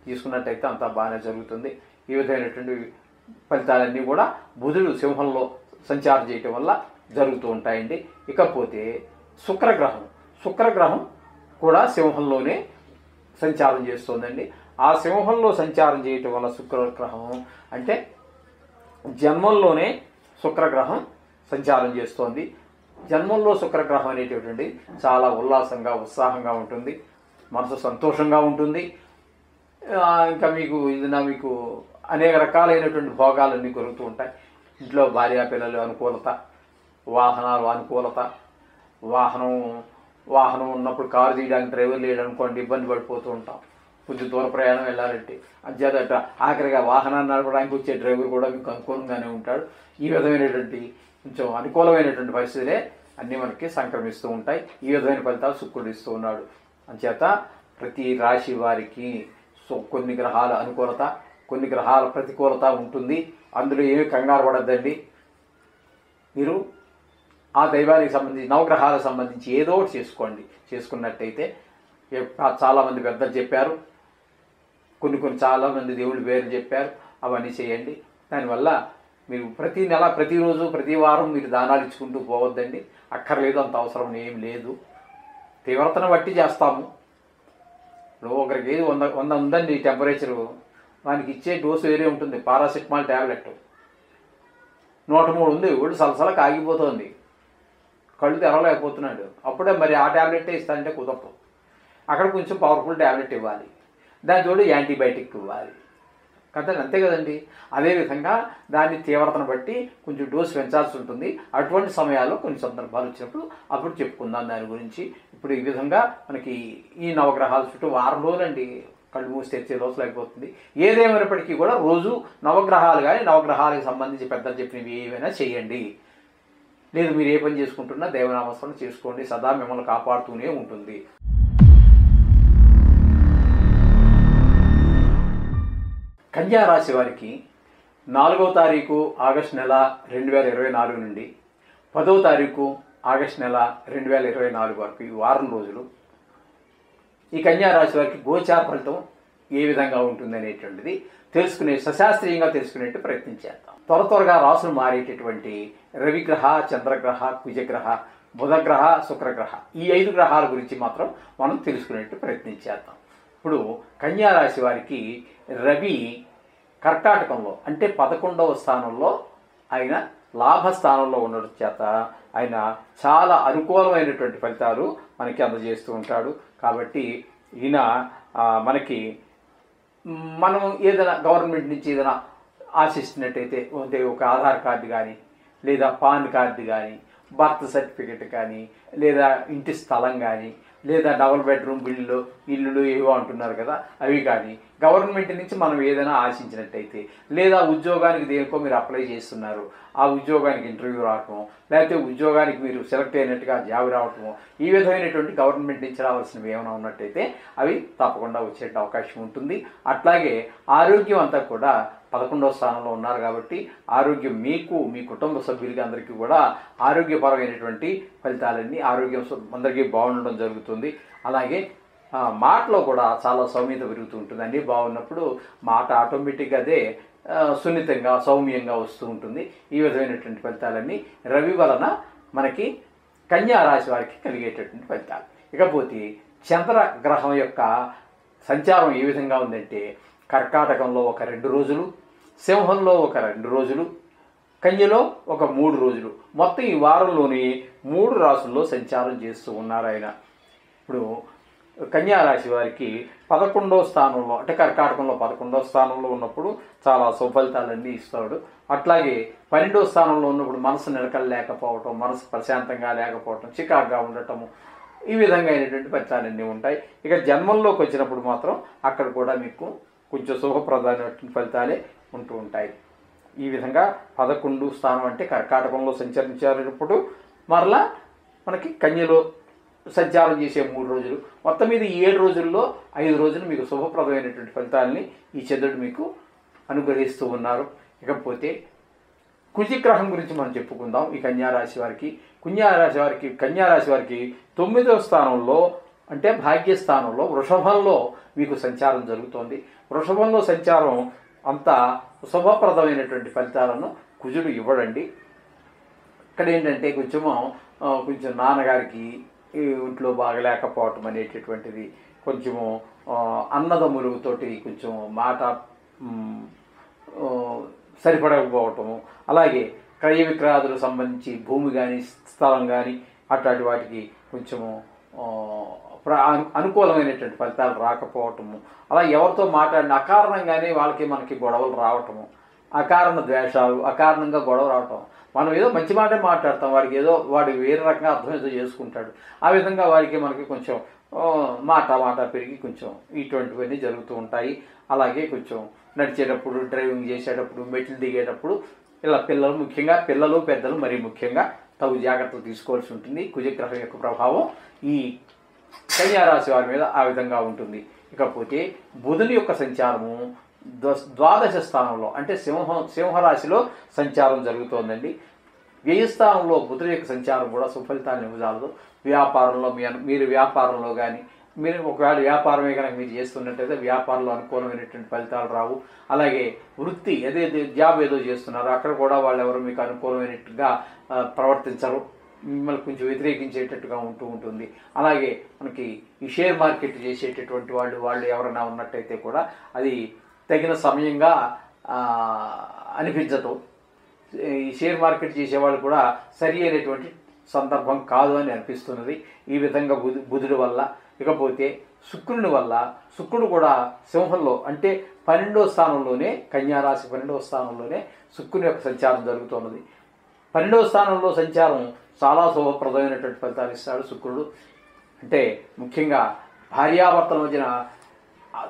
తీసుకున్నట్టయితే అంతా బాగానే జరుగుతుంది. ఈ విధమైనటువంటి ఫలితాలన్నీ కూడా బుధుడు సింహంలో సంచారం చేయటం వల్ల జరుగుతూ ఉంటాయండి. ఇకపోతే శుక్రగ్రహం కూడా సింహంలోనే సంచారం చేస్తుందండి. ఆ సింహంలో సంచారం చేయటం వల్ల శుక్రగ్రహం అంటే జన్మంలోనే శుక్రగ్రహం సంచారం చేస్తోంది. జన్మంలో శుక్రగ్రహం అనేటటువంటి చాలా ఉత్సాహంగా ఉంటుంది, మనసు సంతోషంగా ఉంటుంది. ఇంకా మీకు అనేక రకాలైనటువంటి భోగాలన్నీ కలుగుతూ ఉంటాయి. ఇంట్లో భార్యా పిల్లలు అనుకూలత, వాహనాలు అనుకూలత, వాహనం ఉన్నప్పుడు కారు తీయడానికి డ్రైవర్ లేడు అనుకోండి, ఇబ్బంది పడిపోతూ ఉంటాం. కొంచెం దూర ప్రయాణం వెళ్ళాలంటే అంచేత ఆఖరిగా వాహనాన్ని నడపడానికి వచ్చే డ్రైవర్ కూడా మీకు అనుకూలంగానే ఉంటాడు. ఈ విధమైనటువంటి కొంచెం అనుకూలమైనటువంటి పరిస్థితులే అన్నీ మనకి సంక్రమిస్తూ ఉంటాయి. ఈ విధమైన ఫలితాలు శుక్రుడు ఇస్తూ ఉన్నాడు. అంచేత ప్రతి రాశి వారికి కొన్ని గ్రహాల అనుకూలత, కొన్ని గ్రహాల ప్రతికూలత ఉంటుంది. అందులో ఏమీ కంగారు పడద్దండి. మీరు ఆ దైవానికి సంబంధించి నవగ్రహాలకు సంబంధించి ఏదో ఒకటి చేసుకున్నట్టయితే చాలామంది పెద్దలు చెప్పారు, చాలామంది దేవుళ్ళు పేరు చెప్పారు, అవన్నీ చేయండి. దానివల్ల మీరు ప్రతి నెల, ప్రతిరోజు, ప్రతి వారం మీరు దానాలు ఇచ్చుకుంటూ పోవద్దండి. అక్కర్లేదు, అంత అవసరం ఏం లేదు. తీవ్రతను బట్టి చేస్తాము. ఇప్పుడు ఒకరికి 100 ఉందండి టెంపరేచరు, వానికి ఇచ్చే డోసు వేరే ఉంటుంది. పారాసిటమాల్ ట్యాబ్లెట్ 103 ఉంది, ఒళ్ళు సలసల కాగిపోతుంది, కళ్ళు తెరవలేకపోతున్నాడు. అప్పుడే మరి ఆ ట్యాబ్లెట్టే ఇస్తానంటే కుదరదు. అక్కడ కొంచెం పవర్ఫుల్ ట్యాబ్లెట్ ఇవ్వాలి, దాని తోడు యాంటీబయాటిక్ ఇవ్వాలి కదా, అంతే కదండి. అదేవిధంగా దాని తీవ్రతను బట్టి కొంచెం డోసు పెంచాల్సి ఉంటుంది. అటువంటి సమయాల్లో కొన్ని సందర్భాలు వచ్చినప్పుడు అప్పుడు చెప్పుకుందాం దాని గురించి. ఇప్పుడు ఈ విధంగా మనకి ఈ నవగ్రహాల చుట్టూ వారం రోజులండి, కళ్ళు మూసి తెచ్చే రోజులు అయిపోతుంది. ఏదేమైనప్పటికీ కూడా రోజు నవగ్రహాలు కానీ నవగ్రహాలకు సంబంధించి పెద్దలు చెప్పినవి ఏవైనా చేయండి. లేదు మీరు ఏ పని చేసుకుంటున్నా దైవనామస్మరణ చేసుకోండి, సదా మిమ్మల్ని కాపాడుతూనే ఉంటుంది. కన్యా రాశి వారికి 4వ తారీఖు ఆగస్టు నెల 2024 నుండి 10వ తారీఖు ఆగస్టు నెల 2024 వరకు ఈ వారం రోజులు ఈ కన్యా రాశి వారికి గోచార ఫలితం ఏ విధంగా ఉంటుంది అనేటువంటిది సశాస్త్రీయంగా తెలుసుకునేట్టు ప్రయత్నం చేద్దాం. త్వరగా రాసులు మారేటటువంటి రవిగ్రహ, చంద్రగ్రహ, కుజగ్రహ, బుధగ్రహ, శుక్రగ్రహ ఈ 5 గ్రహాల గురించి మాత్రం మనం తెలుసుకునేట్టు ప్రయత్నం చేద్దాం. ఇప్పుడు కన్యా రాశి వారికి రవి కర్కాటకంలో అంటే 11వ స్థానంలో ఆయన లాభస్థానంలో ఉండడం చేత ఆయన చాలా అనుకూలమైనటువంటి ఫలితాలు మనకి అందజేస్తూ ఉంటాడు. కాబట్టి ఈయన మనం ఏదైనా గవర్నమెంట్ నుంచి ఏదైనా ఆశిస్తున్నట్టయితే ఒక ఆధార్ కార్డు కానీ, లేదా పాన్ కార్డు కానీ, బర్త్ సర్టిఫికెట్ కానీ, లేదా ఇంటి స్థలం కానీ, లేదా డబుల్ బెడ్రూమ్ ఇల్లులు ఏవో అంటున్నారు కదా, అవి కానీ గవర్నమెంట్ నుంచి మనం ఏదైనా ఆశించినట్టయితే, లేదా ఉద్యోగానికి దేనికో మీరు అప్లై చేస్తున్నారు, ఆ ఉద్యోగానికి ఇంటర్వ్యూ రావటము, లేకపోతే ఉద్యోగానికి మీరు సెలెక్ట్ అయినట్టుగా జాబ్ రావటము, ఈ విధమైనటువంటి గవర్నమెంట్ నుంచి రావాల్సినవి ఏమైనా ఉన్నట్టయితే అవి తప్పకుండా వచ్చే అవకాశం ఉంటుంది. అట్లాగే ఆరోగ్యం అంతా కూడా 11వ స్థానంలో ఉన్నారు కాబట్టి ఆరోగ్యం మీకు, మీ కుటుంబ సభ్యులకి అందరికీ కూడా ఆరోగ్యపరమైనటువంటి ఫలితాలన్నీ ఆరోగ్యం అందరికీ బాగుండడం జరుగుతుంది. అలాగే మాటలో కూడా చాలా సౌమ్యత పెరుగుతూ ఉంటుంది. అన్నీ బాగున్నప్పుడు మాట ఆటోమేటిక్గా అదే సున్నితంగా, సౌమ్యంగా వస్తూ ఉంటుంది. ఈ విధమైనటువంటి ఫలితాలన్నీ రవి వలన మనకి కన్యా రాశి వారికి కలిగేటటువంటి ఫలితాలు. ఇకపోతే చంద్రగ్రహం యొక్క సంచారం ఏ విధంగా ఉందంటే కర్కాటకంలో ఒక 2 రోజులు, సింహంలో ఒక 2 రోజులు, కన్యలో ఒక 3 రోజులు, మొత్తం ఈ వారంలోని 3 రాశుల్లో సంచారం చేస్తూ ఉన్నారు ఆయన. ఇప్పుడు కన్యా రాశి వారికి 11వ స్థానంలో అంటే కర్కాటకంలో 11వ స్థానంలో ఉన్నప్పుడు చాలా సుఫలితాలన్నీ ఇస్తాడు. అట్లాగే 12వ స్థానంలో ఉన్నప్పుడు మనసు నిలకడ లేకపోవటం, మనసు ప్రశాంతంగా లేకపోవటం, చికాకుగా ఉండటము, ఈ విధంగా అయినటువంటి ఫలితాలన్నీ ఉంటాయి. ఇక జన్మంలోకి వచ్చినప్పుడు మాత్రం అక్కడ కూడా మీకు కొంచెం శుభప్రదమైనటువంటి ఫలితాలే ఉంటూ ఉంటాయి. ఈ విధంగా 11వ స్థానం అంటే కర్కాటకంలో సంచరించేటప్పుడు మరలా మనకి కన్యలో సంచారం చేసే 3 రోజులు, మొత్తం మీద 7 రోజుల్లో 5 రోజులు మీకు శుభప్రదమైనటువంటి ఫలితాలని ఈ చంద్రుడు మీకు అనుగ్రహిస్తూ ఉన్నారు. ఇకపోతే కుజగ్రహం గురించి మనం చెప్పుకుందాం. ఈ కన్యా రాశి వారికి 9వ స్థానంలో అంటే భాగ్యస్థానంలో వృషభంలో మీకు సంచారం జరుగుతోంది. వృషభంలో సంచారం అంత శుభప్రదమైనటువంటి ఫలితాలను కుజుడు ఇవ్వడండి. ఇక్కడ ఏంటంటే కొంచెం నాన్నగారికి ఇంట్లో బాగలేకపోవటం అనేటటువంటిది, కొంచెము అన్నదమ్ములతోటి కొంచెం మాట సరిపడకపోవటము, అలాగే క్రయ విక్రయాదులకు సంబంధించి భూమి కానీ స్థలం కానీ అట్లాంటి వాటికి కొంచెము అనుకూలమైనటువంటి ఫలితాలు రాకపోవటము, అలా ఎవరితో మాట్లాడిన అకారణంగానే వాళ్ళకి మనకి గొడవలు రావటము, అకారణ ద్వేషాలు, అకారణంగా గొడవ రావటం. మనం ఏదో మంచి మాటే మాట్లాడతాం, వాడు వేరే రకంగా అర్థం ఏదో చేసుకుంటాడు. ఆ విధంగా వాడికి మనకి కొంచెం మాట పెరిగి కొంచెం ఇటువంటివన్నీ జరుగుతూ ఉంటాయి. అలాగే కొంచెం నడిచేటప్పుడు, డ్రైవింగ్ చేసేటప్పుడు, మెట్లు దిగేటప్పుడు ఇలా పిల్లలు పెద్దలు మరీ ముఖ్యంగా తగు జాగ్రత్తలు తీసుకోవాల్సి ఉంటుంది. కుజగ్రహం యొక్క ప్రభావం ఈ కన్యారాశి వారి మీద ఆ విధంగా ఉంటుంది. ఇకపోతే బుధుని యొక్క సంచారము ద్వాదశ స్థానంలో అంటే సింహరాశిలో సంచారం జరుగుతోందండి. వ్యయస్థానంలో బుధుని యొక్క సంచారం కూడా సుఫలితాన్ని ఇవ్వజాలదు. వ్యాపారంలో మీరు వ్యాపారంలో కానీ, మీరు ఒకవేళ వ్యాపారమే కనుక మీరు చేస్తున్నట్టయితే వ్యాపారంలో అనుకూలమైనటువంటి ఫలితాలు రావు. అలాగే వృత్తి జాబ్ ఏదో చేస్తున్నారో అక్కడ కూడా వాళ్ళు ఎవరు మీకు అనుకూలమైనట్టుగా ప్రవర్తించరు, మిమ్మల్ని కొంచెం వ్యతిరేకించేటట్టుగా ఉంటుంది. అలాగే మనకి ఈ షేర్ మార్కెట్ చేసేటటువంటి వాళ్ళు ఎవరైనా ఉన్నట్టయితే కూడా అది తగిన సమయంగా అనిపించదు. ఈ షేర్ మార్కెట్ చేసేవాళ్ళు కూడా సరి అయినటువంటి సందర్భం కాదు అని అనిపిస్తున్నది ఈ విధంగా బుధుడి వల్ల. ఇకపోతే శుక్రుని వల్ల, శుక్రుడు కూడా సింహంలో అంటే 12వ స్థానంలోనే, కన్యారాశి 12వ స్థానంలోనే శుక్రుని యొక్క సంచారం జరుగుతున్నది. 12వ స్థానంలో సంచారం చాలా శుభప్రదమైనటువంటి ఫలితాలు ఇస్తాడు శుక్రుడు. అంటే ముఖ్యంగా భార్యాభర్తల మధ్యన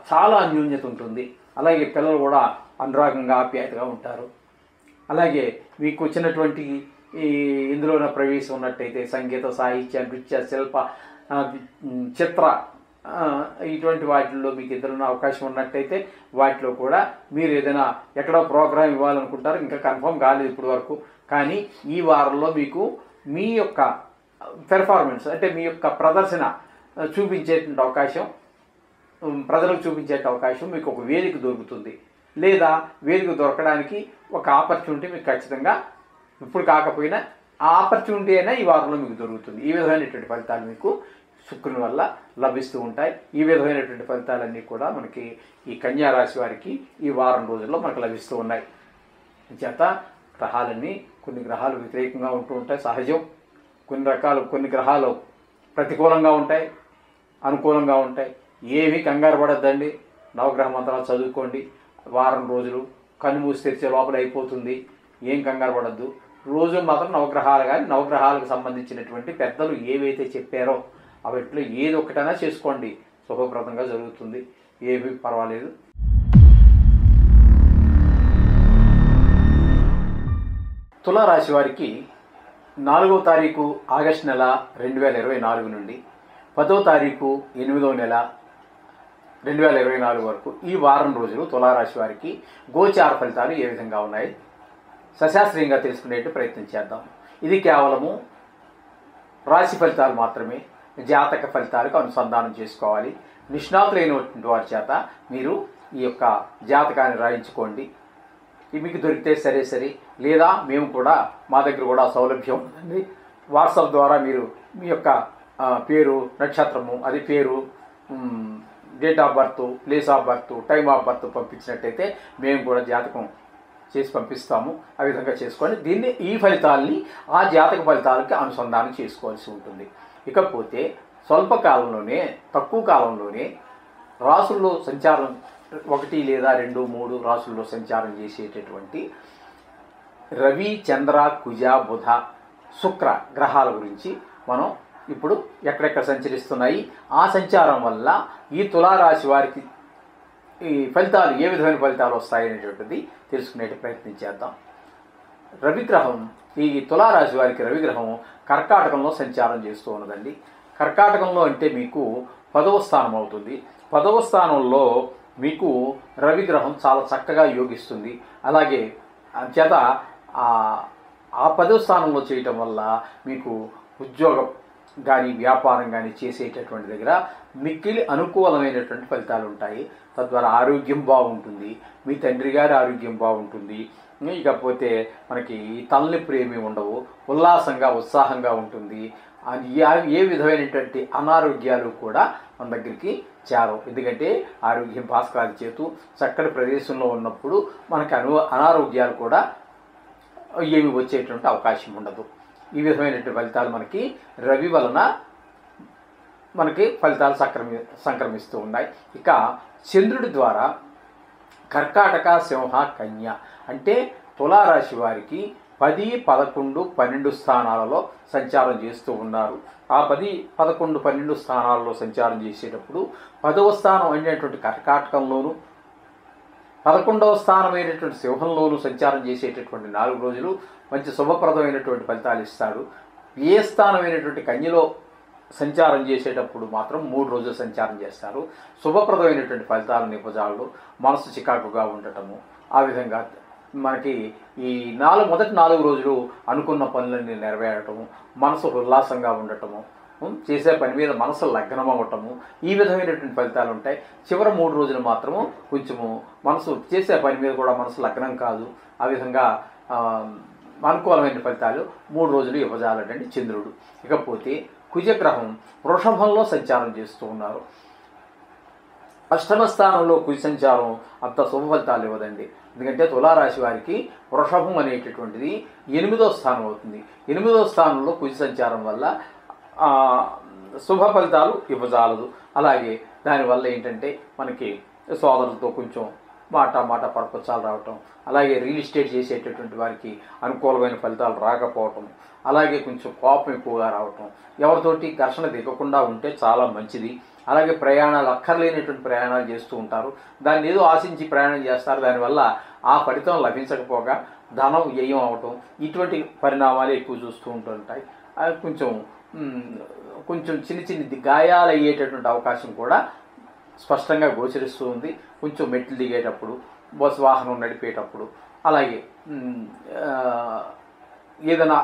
చాలా అన్యోన్యత ఉంటుంది. అలాగే పిల్లలు కూడా అనురాగంగా ఆప్యాయతగా ఉంటారు. అలాగే మీకు వచ్చినటువంటి ఇందులోన ప్రవేశం ఉన్నట్టయితే సంగీత, సాహిత్య, నృత్య, శిల్ప, చిత్ర ఇటువంటి వాటిల్లో మీకు ఏదైనా అవకాశం ఉన్నట్టయితే వాటిలో కూడా మీరు ఏదైనా ఎక్కడో ప్రోగ్రాం ఇవ్వాలనుకుంటారు, ఇంకా కన్ఫర్మ్ కాలేదు ఇప్పటి వరకు. కానీ ఈ వారంలో మీకు మీ యొక్క పెర్ఫార్మెన్స్ అంటే మీ యొక్క ప్రదర్శన చూపించేటువంటి అవకాశం, ప్రజలకు చూపించే అవకాశం మీకు ఒక వేదిక దొరుకుతుంది. లేదా వేదిక దొరకడానికి ఒక ఆపర్చునిటీ మీకు ఖచ్చితంగా ఇప్పుడు కాకపోయినా ఆ ఆపర్చునిటీ అయినా ఈ వారంలో మీకు దొరుకుతుంది. ఈ విధమైనటువంటి ఫలితాలు మీకు శుక్రుని వల్ల లభిస్తూ ఉంటాయి. ఈ విధమైనటువంటి ఫలితాలన్నీ కూడా మనకి ఈ కన్యారాశి వారికి ఈ వారం రోజుల్లో మనకు లభిస్తూ ఉన్నాయి. చేత కొన్ని గ్రహాలు వ్యతిరేకంగా ఉంటూ ఉంటాయి, సహజం. కొన్ని గ్రహాలు ప్రతికూలంగా ఉంటాయి, అనుకూలంగా ఉంటాయి. ఏమీ కంగారు పడద్దండి. నవగ్రహ మంత్రాలు చదువుకోండి. వారం రోజులు కన్నుమూసి తెరిచే లోపల అయిపోతుంది. ఏం కంగారు పడద్దు. రోజు మాత్రం నవగ్రహాలకు సంబంధించినటువంటి పెద్దలు ఏవైతే చెప్పారో అవిట్లో ఏది ఒక్కటైనా చేసుకోండి, శుభప్రదంగా జరుగుతుంది, ఏమీ పర్వాలేదు. తులారాశి వారికి 4వ తారీఖు ఆగస్టు నెల 2024 నుండి 10వ తారీఖు 8వ నెల 2024 వరకు ఈ వారం రోజులు తులారాశి వారికి గోచార ఫలితాలు ఏ విధంగా ఉన్నాయి సశాస్త్రీయంగా తెలుసుకునేట్టు ప్రయత్నం చేద్దాం. ఇది కేవలము రాశి ఫలితాలు మాత్రమే, జాతక ఫలితాలకు అనుసంధానం చేసుకోవాలి. నిష్ణాతులైనటువంటి వారి చేత మీరు ఈ యొక్క జాతకాన్ని రాయించుకోండి. మీకు దొరికితే సరే, లేదా మేము కూడా మా దగ్గర కూడా సౌలభ్యం ఉందండి. వాట్సాప్ ద్వారా మీరు మీ యొక్క పేరు, నక్షత్రము, అది పేరు, date of birth, place of birth, time of birth పంపించినట్టయితే మేము కూడా జాతకం చేసి పంపిస్తాము. ఆ విధంగా చేసుకోండి. ఈ ఫలితాలని ఆ జాతక ఫలితాలకి అనుసంధానం చేసుకోవాల్సి ఉంటుంది. ఇకపోతే స్వల్పకాలంలోనే, తక్కువ కాలంలోనే రాసుల్లో సంచారం 1 లేదా 2, 3 రాసుల్లో సంచారం చేసేటటువంటి రవి, చంద్ర, కుజ, బుధ, శుక్ర గ్రహాల గురించి మనం ఇప్పుడు ఎక్కడెక్కడ సంచరిస్తున్నాయి, ఆ సంచారం వల్ల ఈ తులారాశి వారికి ఈ ఫలితాలు ఏ విధమైన ఫలితాలు వస్తాయనేటువంటిది తెలుసుకునే ప్రయత్నం చేద్దాం. రవిగ్రహం, ఈ తులారాశి వారికి రవిగ్రహం కర్కాటకంలో సంచారం చేస్తూ ఉన్నదండి. కర్కాటకంలో అంటే మీకు 10వ స్థానం అవుతుంది. 10వ స్థానంలో మీకు రవిగ్రహం చాలా చక్కగా యోగిస్తుంది. అలాగే చేత ఆ 10వ స్థానంలో చేయటం వల్ల మీకు ఉద్యోగ కానీ వ్యాపారం కానీ చేసేటటువంటి దగ్గర మిక్కిలి అనుకూలమైనటువంటి ఫలితాలు ఉంటాయి. తద్వారా ఆరోగ్యం బాగుంటుంది, మీ తండ్రి గారి ఆరోగ్యం బాగుంటుంది. ఇకపోతే మనకి తలనొప్పులు ఏమీ ఉండవు, ఉల్లాసంగా ఉత్సాహంగా ఉంటుంది. ఏ విధమైనటువంటి అనారోగ్యాలు కూడా మన దగ్గరికి చేరవు. ఎందుకంటే ఆరోగ్యం భాస్కరాది చేతు చక్కటి ప్రదేశంలో ఉన్నప్పుడు మనకి అనారోగ్యాలు కూడా ఏమి వచ్చేటువంటి అవకాశం ఉండదు. ఈ విధమైనటువంటి ఫలితాలు మనకి రవి వలన మనకి ఫలితాలు సంక్రమిస్తూ ఉన్నాయి. ఇక చంద్రుడి ద్వారా కర్కాటక, సింహ, కన్య అంటే తులారాశి వారికి 10, 11, 12 స్థానాలలో సంచారం చేస్తూ ఉన్నారు. ఆ 10, 11, 12 స్థానాలలో సంచారం చేసేటప్పుడు 10వ స్థానం అయినటువంటి కర్కాటకంలోను 11వ స్థానమైనటువంటి సింహంలోను సంచారం చేసేటటువంటి 4 రోజులు మంచి శుభప్రదమైనటువంటి ఫలితాలు ఇస్తాడు. ఏ స్థానమైనటువంటి కన్యలో సంచారం చేసేటప్పుడు మాత్రం 3 రోజులు సంచారం చేస్తారు. శుభప్రదమైనటువంటి ఫలితాలను ఇవ్వజాలడు. మనసు చికాకుగా ఉండటము, ఆ విధంగా మనకి ఈ మొదటి 4 రోజులు అనుకున్న పనులన్నీ నెరవేరటము, మనసు ఉల్లాసంగా ఉండటము, చేసే పని మీద మనసు లగ్నం అవ్వటము, ఈ విధమైనటువంటి ఫలితాలు ఉంటాయి. చివరి 3 రోజులు మాత్రము కొంచెము మనసు చేసే పని మీద కూడా మనసు లగ్నం కాదు. ఆ విధంగా అనుకూలమైన ఫలితాలు 3 రోజులు ఇవ్వజాలటండి చంద్రుడు. ఇకపోతే కుజగ్రహం వృషభంలో సంచారం చేస్తూ ఉన్నారు. అష్టమ స్థానంలో కుజ సంచారం అంత శుభ ఫలితాలు ఇవ్వదండి. ఎందుకంటే తులారాశి వారికి వృషభం అనేటటువంటిది 8వ స్థానం అవుతుంది. 8వ స్థానంలో కుజ సంచారం వల్ల శుభ ఫలితాలు ఇవ్వజాలదు. అలాగే దానివల్ల ఏంటంటే మనకి సోదరులతో కొంచెం మాట పరపచాలు రావటం, అలాగే రియల్ ఎస్టేట్ చేసేటటువంటి వారికి అనుకూలమైన ఫలితాలు రాకపోవటం, అలాగే కొంచెం కోపం ఎక్కువగా రావటం, ఎవరితోటి ఘర్షణ దిగకుండా ఉంటే చాలా మంచిది. అలాగే ప్రయాణాలు అక్కర్లేనటువంటి ప్రయాణాలు చేస్తూ ఉంటారు. దాన్ని ఏదో ఆశించి ప్రయాణం చేస్తారు, దానివల్ల ఆ ఫలితం లభించకపోగా ధనం వ్యయం అవటం, ఇటువంటి పరిణామాలు ఎక్కువ చూస్తూ ఉంటుంటాయి. అది కొంచెం చిన్న గాయాలు అయ్యేటటువంటి అవకాశం కూడా స్పష్టంగా గోచరిస్తూ ఉంది. కొంచెం మెట్లు దిగేటప్పుడు, బస్సు వాహనం నడిపేటప్పుడు, అలాగే ఏదైనా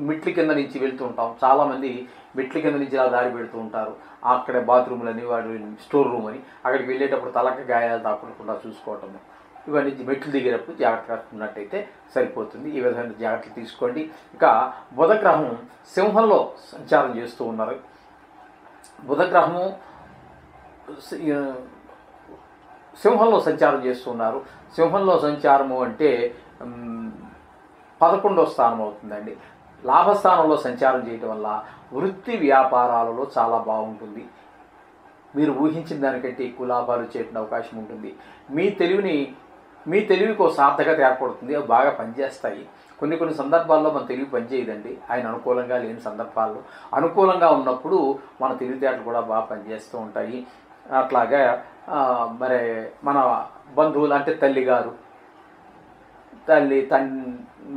మెట్ల కింద నుంచి వెళ్తూ ఉంటాం. చాలామంది మెట్ల కింద నుంచి ఇలా దారి పెడుతూ ఉంటారు. అక్కడే బాత్రూమ్లని, వాడు స్టోర్ రూమ్ అని, అక్కడికి వెళ్ళేటప్పుడు తలక గాయాలు తాకుండా చూసుకోవటము, ఇవన్నీ మెట్లు దిగేటప్పుడు జాగ్రత్తగా ఉన్నట్టయితే సరిపోతుంది. ఈ విధమైన జాగ్రత్తలు తీసుకోండి. ఇక బుధగ్రహం సింహంలో సంచారం చేస్తూ ఉన్నారు. బుధగ్రహము సింహంలో సంచారం చేస్తున్నారు. సింహంలో సంచారము అంటే 11వ స్థానం అవుతుందండి. లాభస్థానంలో సంచారం చేయటం వల్ల వృత్తి వ్యాపారాలలో చాలా బాగుంటుంది. మీరు ఊహించిన దానికంటే ఎక్కువ లాభాలు వచ్చేటువంటి అవకాశం ఉంటుంది. మీ తెలివికి ఒక సార్థకత ఏర్పడుతుంది. అవి బాగా పనిచేస్తాయి. కొన్ని సందర్భాల్లో మన తెలివి పనిచేయదండి. ఆయన అనుకూలంగా లేని సందర్భాల్లో, అనుకూలంగా ఉన్నప్పుడు మన తెలివితేటలు కూడా బాగా పనిచేస్తూ ఉంటాయి. అట్లాగా మరి మన బంధువులు అంటే తల్లిగారు,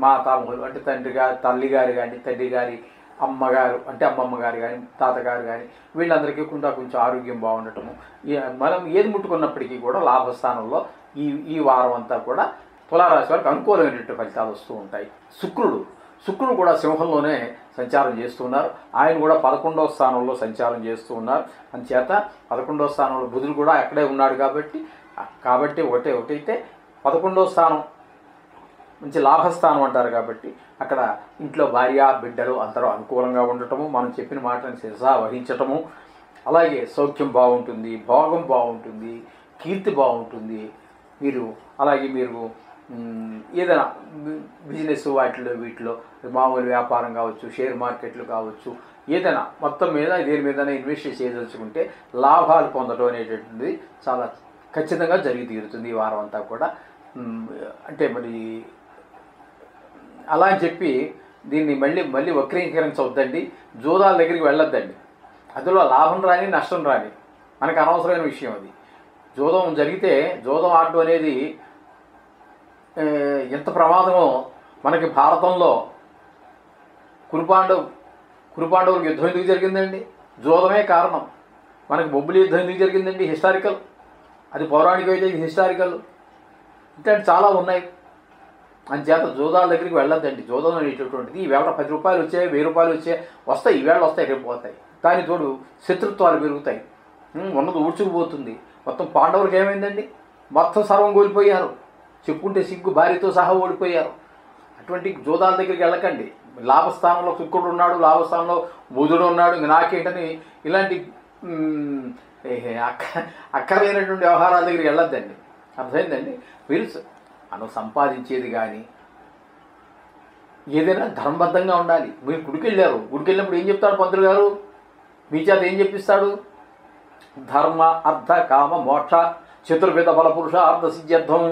మాతామహులు అంటే తల్లిగారు కానీ, తండ్రి గారి అమ్మగారు అంటే అమ్మమ్మ గారు కానీ, తాతగారు కానీ, వీళ్ళందరికీ కొంచెం ఆరోగ్యం బాగుండటము. మనం ఏది ముట్టుకున్నప్పటికీ కూడా లాభస్థానంలో ఈ వారం అంతా కూడా తులారాశి వారికి అనుకూలమైనటువంటి ఫలితాలు వస్తూ ఉంటాయి. శుక్రుడు కూడా సింహంలోనే సంచారం చేస్తున్నారు. ఆయన కూడా 11వ స్థానంలో సంచారం చేస్తూ ఉన్నారు. అందుచేత 11వ స్థానంలో బుధుడు కూడా అక్కడే ఉన్నాడు కాబట్టి ఒకటైతే 11వ స్థానం మంచి లాభస్థానం అంటారు. కాబట్టి అక్కడ ఇంట్లో భార్య బిడ్డలు అందరూ అనుకూలంగా ఉండటము, మనం చెప్పిన మాటలను శిరసా వహించటము, అలాగే సౌఖ్యం బాగుంటుంది, భోగం బాగుంటుంది, కీర్తి బాగుంటుంది. మీరు ఏదైనా బిజినెస్ వీటిలో మామూలు వ్యాపారం కావచ్చు, షేర్ మార్కెట్లు కావచ్చు, ఏదైనా మొత్తం మీద దేని మీదైనా ఇన్వెస్ట్ చేయదలుచుకుంటే లాభాలు పొందడం అనేటటువంటిది చాలా ఖచ్చితంగా జరిగి తీరుతుంది ఈ వారం అంతా కూడా. అంటే మరి అలా అని చెప్పి దీన్ని మళ్ళీ వక్రీకరించవద్దండి. జూదాల దగ్గరికి వెళ్ళొద్దండి. అందులో లాభం రాని నష్టం రాని మనకు అనవసరమైన విషయం అది. జూదం ఆడడం అనేది ఎంత ప్రమాదమో మనకి భారతంలో కురుపాండవులకు యుద్ధం ఎందుకు జరిగిందండి? జూదమే కారణం. మనకి బొబ్బిలి యుద్ధం ఎందుకు జరిగిందండి? హిస్టారికల్. అది పౌరాణిక అయితే ఇది హిస్టారికల్. ఇట్లాంటి చాలా ఉన్నాయి. అందుచేత జూదాల దగ్గరికి వెళ్ళొద్దండి. జూదం అనేటటువంటిది ఈవేళ 10 రూపాయలు వచ్చాయి, 1000 రూపాయలు వస్తాయి, ఈవేళ వస్తాయి, రేపు పోతాయి. దాని తోడు శత్రుత్వాలు పెరుగుతాయి, ఉన్నది ఊడ్చుకుపోతుంది. మొత్తం పాండవులకు ఏమైందండి? మొత్తం సర్వం కోల్పోయారు, చెప్పుకుంటే సిగ్గు, భార్యతో సహా ఓడిపోయారు. అటువంటి జోదాల దగ్గరికి వెళ్ళకండి. లాభస్థానంలో శుక్రుడు ఉన్నాడు, లాభస్థానంలో బుధుడు ఉన్నాడు, ఇంక నాకేంటని ఇలాంటి అక్కర్లేనటువంటి వ్యవహారాల దగ్గరికి వెళ్ళొద్దండి. అర్థమైందండి? మీరు సంపాదించేది కానీ ఏదైనా ధర్మబద్ధంగా ఉండాలి. మీరు గుడికి వెళ్ళారు, గుడికి వెళ్ళినప్పుడు ఏం చెప్తాడు పంతులు గారు? మీ చేత ఏం చెప్పిస్తాడు? ధర్మ అర్థ కామ మోక్ష చతుర్విధ బల పురుష అర్థ సిద్ధ్యర్థం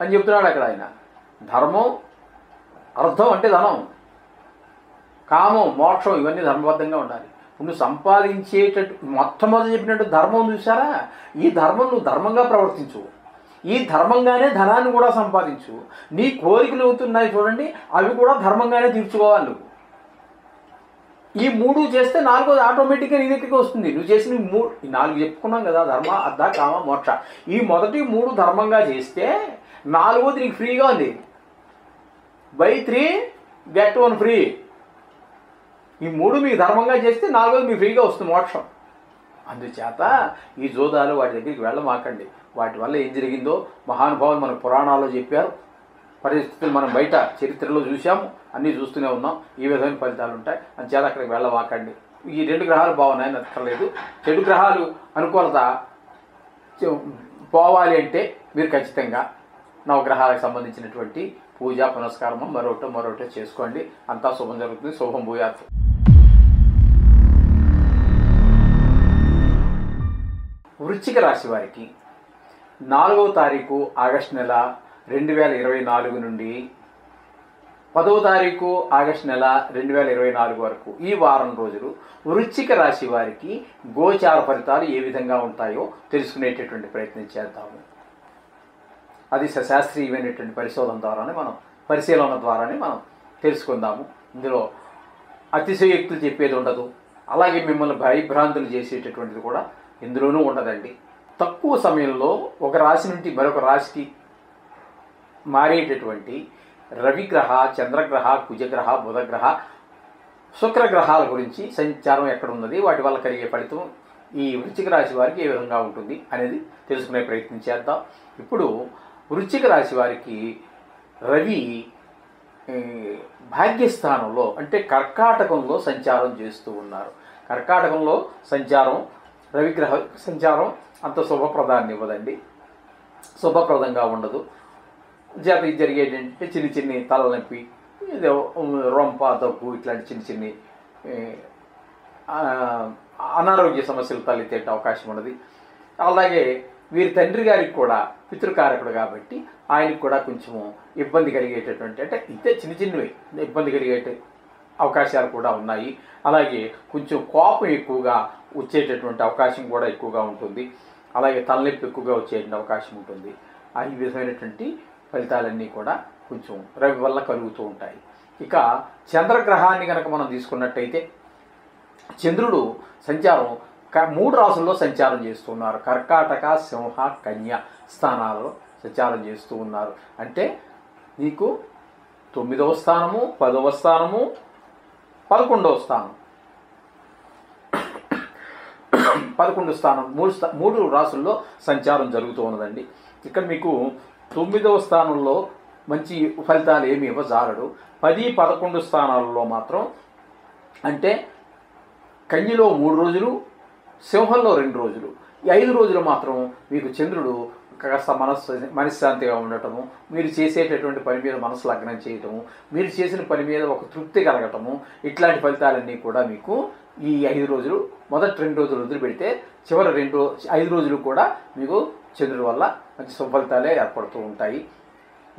అని చెప్తున్నాడు అక్కడ ఆయన. ధర్మం, అర్థం అంటే ధనం, కామం, మోక్షం ఇవన్నీ ధర్మబద్ధంగా ఉండాలి. నువ్వు సంపాదించేటట్టు మొట్టమొదటి చెప్పినట్టు ధర్మం చూసారా? ఈ ధర్మం నువ్వు ధర్మంగా ప్రవర్తించు, ఈ ధర్మంగానే ధనాన్ని కూడా సంపాదించు. నీ కోరికలు అవుతున్నాయి చూడండి, అవి కూడా ధర్మంగానే తీర్చుకోవాలి నువ్వు. ఈ మూడు చేస్తే నాలుగోది ఆటోమేటిక్గా నీ దగ్గరికి వస్తుంది. నువ్వు చేసిన ఈ నాలుగు చెప్పుకున్నాం కదా, ధర్మ అర్థ కామ మోక్ష. ఈ మొదటి మూడు ధర్మంగా చేస్తే నాలుగోది నీకు ఫ్రీగా ఉంది. By 3 get 1 free. ఈ మూడు మీకు ధర్మంగా చేస్తే నాలుగోది మీకు ఫ్రీగా వస్తుంది మోక్షం. అందుచేత ఈ జోదాలు వాటి దగ్గరికి వెళ్ళమాకండి. వాటి వల్ల ఏం జరిగిందో మహానుభావులు మన పురాణాల్లో చెప్పారు, పరిస్థితులు మనం బయట చరిత్రలో చూసాము, అన్నీ చూస్తూనే ఉన్నాం. ఈ విధమైన ఫలితాలు ఉంటాయి. అందుచేత అక్కడికి వెళ్ళమాకండి. ఈ 2 గ్రహాలు బాగున్నాయని అక్కర్లేదు. చెడు గ్రహాలు అనుకూలత పోవాలి అంటే మీరు ఖచ్చితంగా నవగ్రహాలకు సంబంధించినటువంటి పూజ పునస్కారము మరొకటో చేసుకోండి. అంతా శుభం జరుగుతుంది. శుభం భూయాత్. వృశ్చిక రాశి వారికి 4వ తారీఖు ఆగస్టు నెల 2024 నుండి 10వ తారీఖు ఆగస్టు నెల 2024 వరకు ఈ వారం రోజులు వృశ్చిక రాశి వారికి గోచార ఫలితాలు ఏ విధంగా ఉంటాయో తెలుసుకునేటటువంటి ప్రయత్నం చేద్దాము. అది శాస్త్రీయమైనటువంటి పరిశీలన ద్వారానే మనం తెలుసుకుందాము. ఇందులో అతిశయోక్తులు చెప్పేది ఉండదు, అలాగే మిమ్మల్ని భయభ్రాంతులు చేసేటటువంటిది కూడా ఇందులోనూ ఉండదండి. తక్కువ సమయంలో ఒక రాశి నుండి మరొక రాశికి మారేటటువంటి రవిగ్రహ, చంద్రగ్రహ, కుజగ్రహ, బుధగ్రహ, శుక్రగ్రహాల గురించి సంచారం ఎక్కడ ఉన్నది, వాటి వల్ల కలిగే ఫలితం ఈ వృశ్చిక రాశి వారికి ఏ విధంగా ఉంటుంది అనేది తెలుసుకునే ప్రయత్నం చేద్దాం. ఇప్పుడు వృశ్చిక రాశి వారికి రవి భాగ్యస్థానంలో అంటే కర్కాటకంలో సంచారం చేస్తూ ఉన్నారు. కర్కాటకంలో సంచారం, రవిగ్రహ సంచారం అంత శుభప్రదాన్ని ఇవ్వదండి, శుభప్రదంగా ఉండదు. చేత జరిగేటంటే చిన్ని తలనొప్పి, రొంప, దగ్గు ఇట్లాంటి చిన్ని అనారోగ్య సమస్యలు తలెత్తే అవకాశం ఉన్నది. అలాగే వీరి తండ్రి గారికి కూడా పితృకారకుడు కాబట్టి ఆయనకు కూడా కొంచెము ఇబ్బంది కలిగేటటువంటి, అంటే ఇంతే చిన్నవి ఇబ్బంది కలిగే అవకాశాలు కూడా ఉన్నాయి. అలాగే కొంచెం కోపం ఎక్కువగా వచ్చేటటువంటి అవకాశం కూడా ఎక్కువగా ఉంటుంది. అలాగే తలనొప్పి ఎక్కువగా వచ్చేటువంటి అవకాశం ఉంటుంది. ఈ విధమైనటువంటి ఫలితాలన్నీ కూడా కొంచెం రవి వల్ల కలుగుతూ ఉంటాయి. ఇక చంద్రగ్రహాన్ని కనుక మనం తీసుకున్నట్టయితే చంద్రుడు సంచారం 3 రాసుల్లో సంచారం చేస్తున్నారు. కర్కాటక, సింహ, కన్య స్థానాలలో సంచారం చేస్తూ ఉన్నారు. అంటే నీకు 9వ స్థానము, 10వ స్థానము, 11వ స్థానం, 11 స్థానం 3 రాసుల్లో సంచారం జరుగుతూ ఉన్నదండి. ఇక్కడ మీకు 9వ స్థానంలో మంచి ఫలితాలు ఏమి ఇవ్వజాలడు. 10, 11 స్థానాలలో మాత్రం, అంటే కన్యలో 3 రోజులు, సింహంలో 2 రోజులు, ఈ 5 రోజులు మాత్రం మీకు చంద్రుడు కాస్త మనశ్శాంతిగా ఉండటము, మీరు చేసేటటువంటి పని మీద మనసు లగ్నం చేయటము, మీరు చేసిన పని మీద ఒక తృప్తి కలగటము, ఇట్లాంటి ఫలితాలన్నీ కూడా మీకు ఈ 5 రోజులు, మొదటి 2 రోజులు వదిలిపెడితే చివరి 5 రోజులు కూడా మీకు చంద్రుడి వల్ల మంచి సుఫలితాలే ఏర్పడుతూ ఉంటాయి.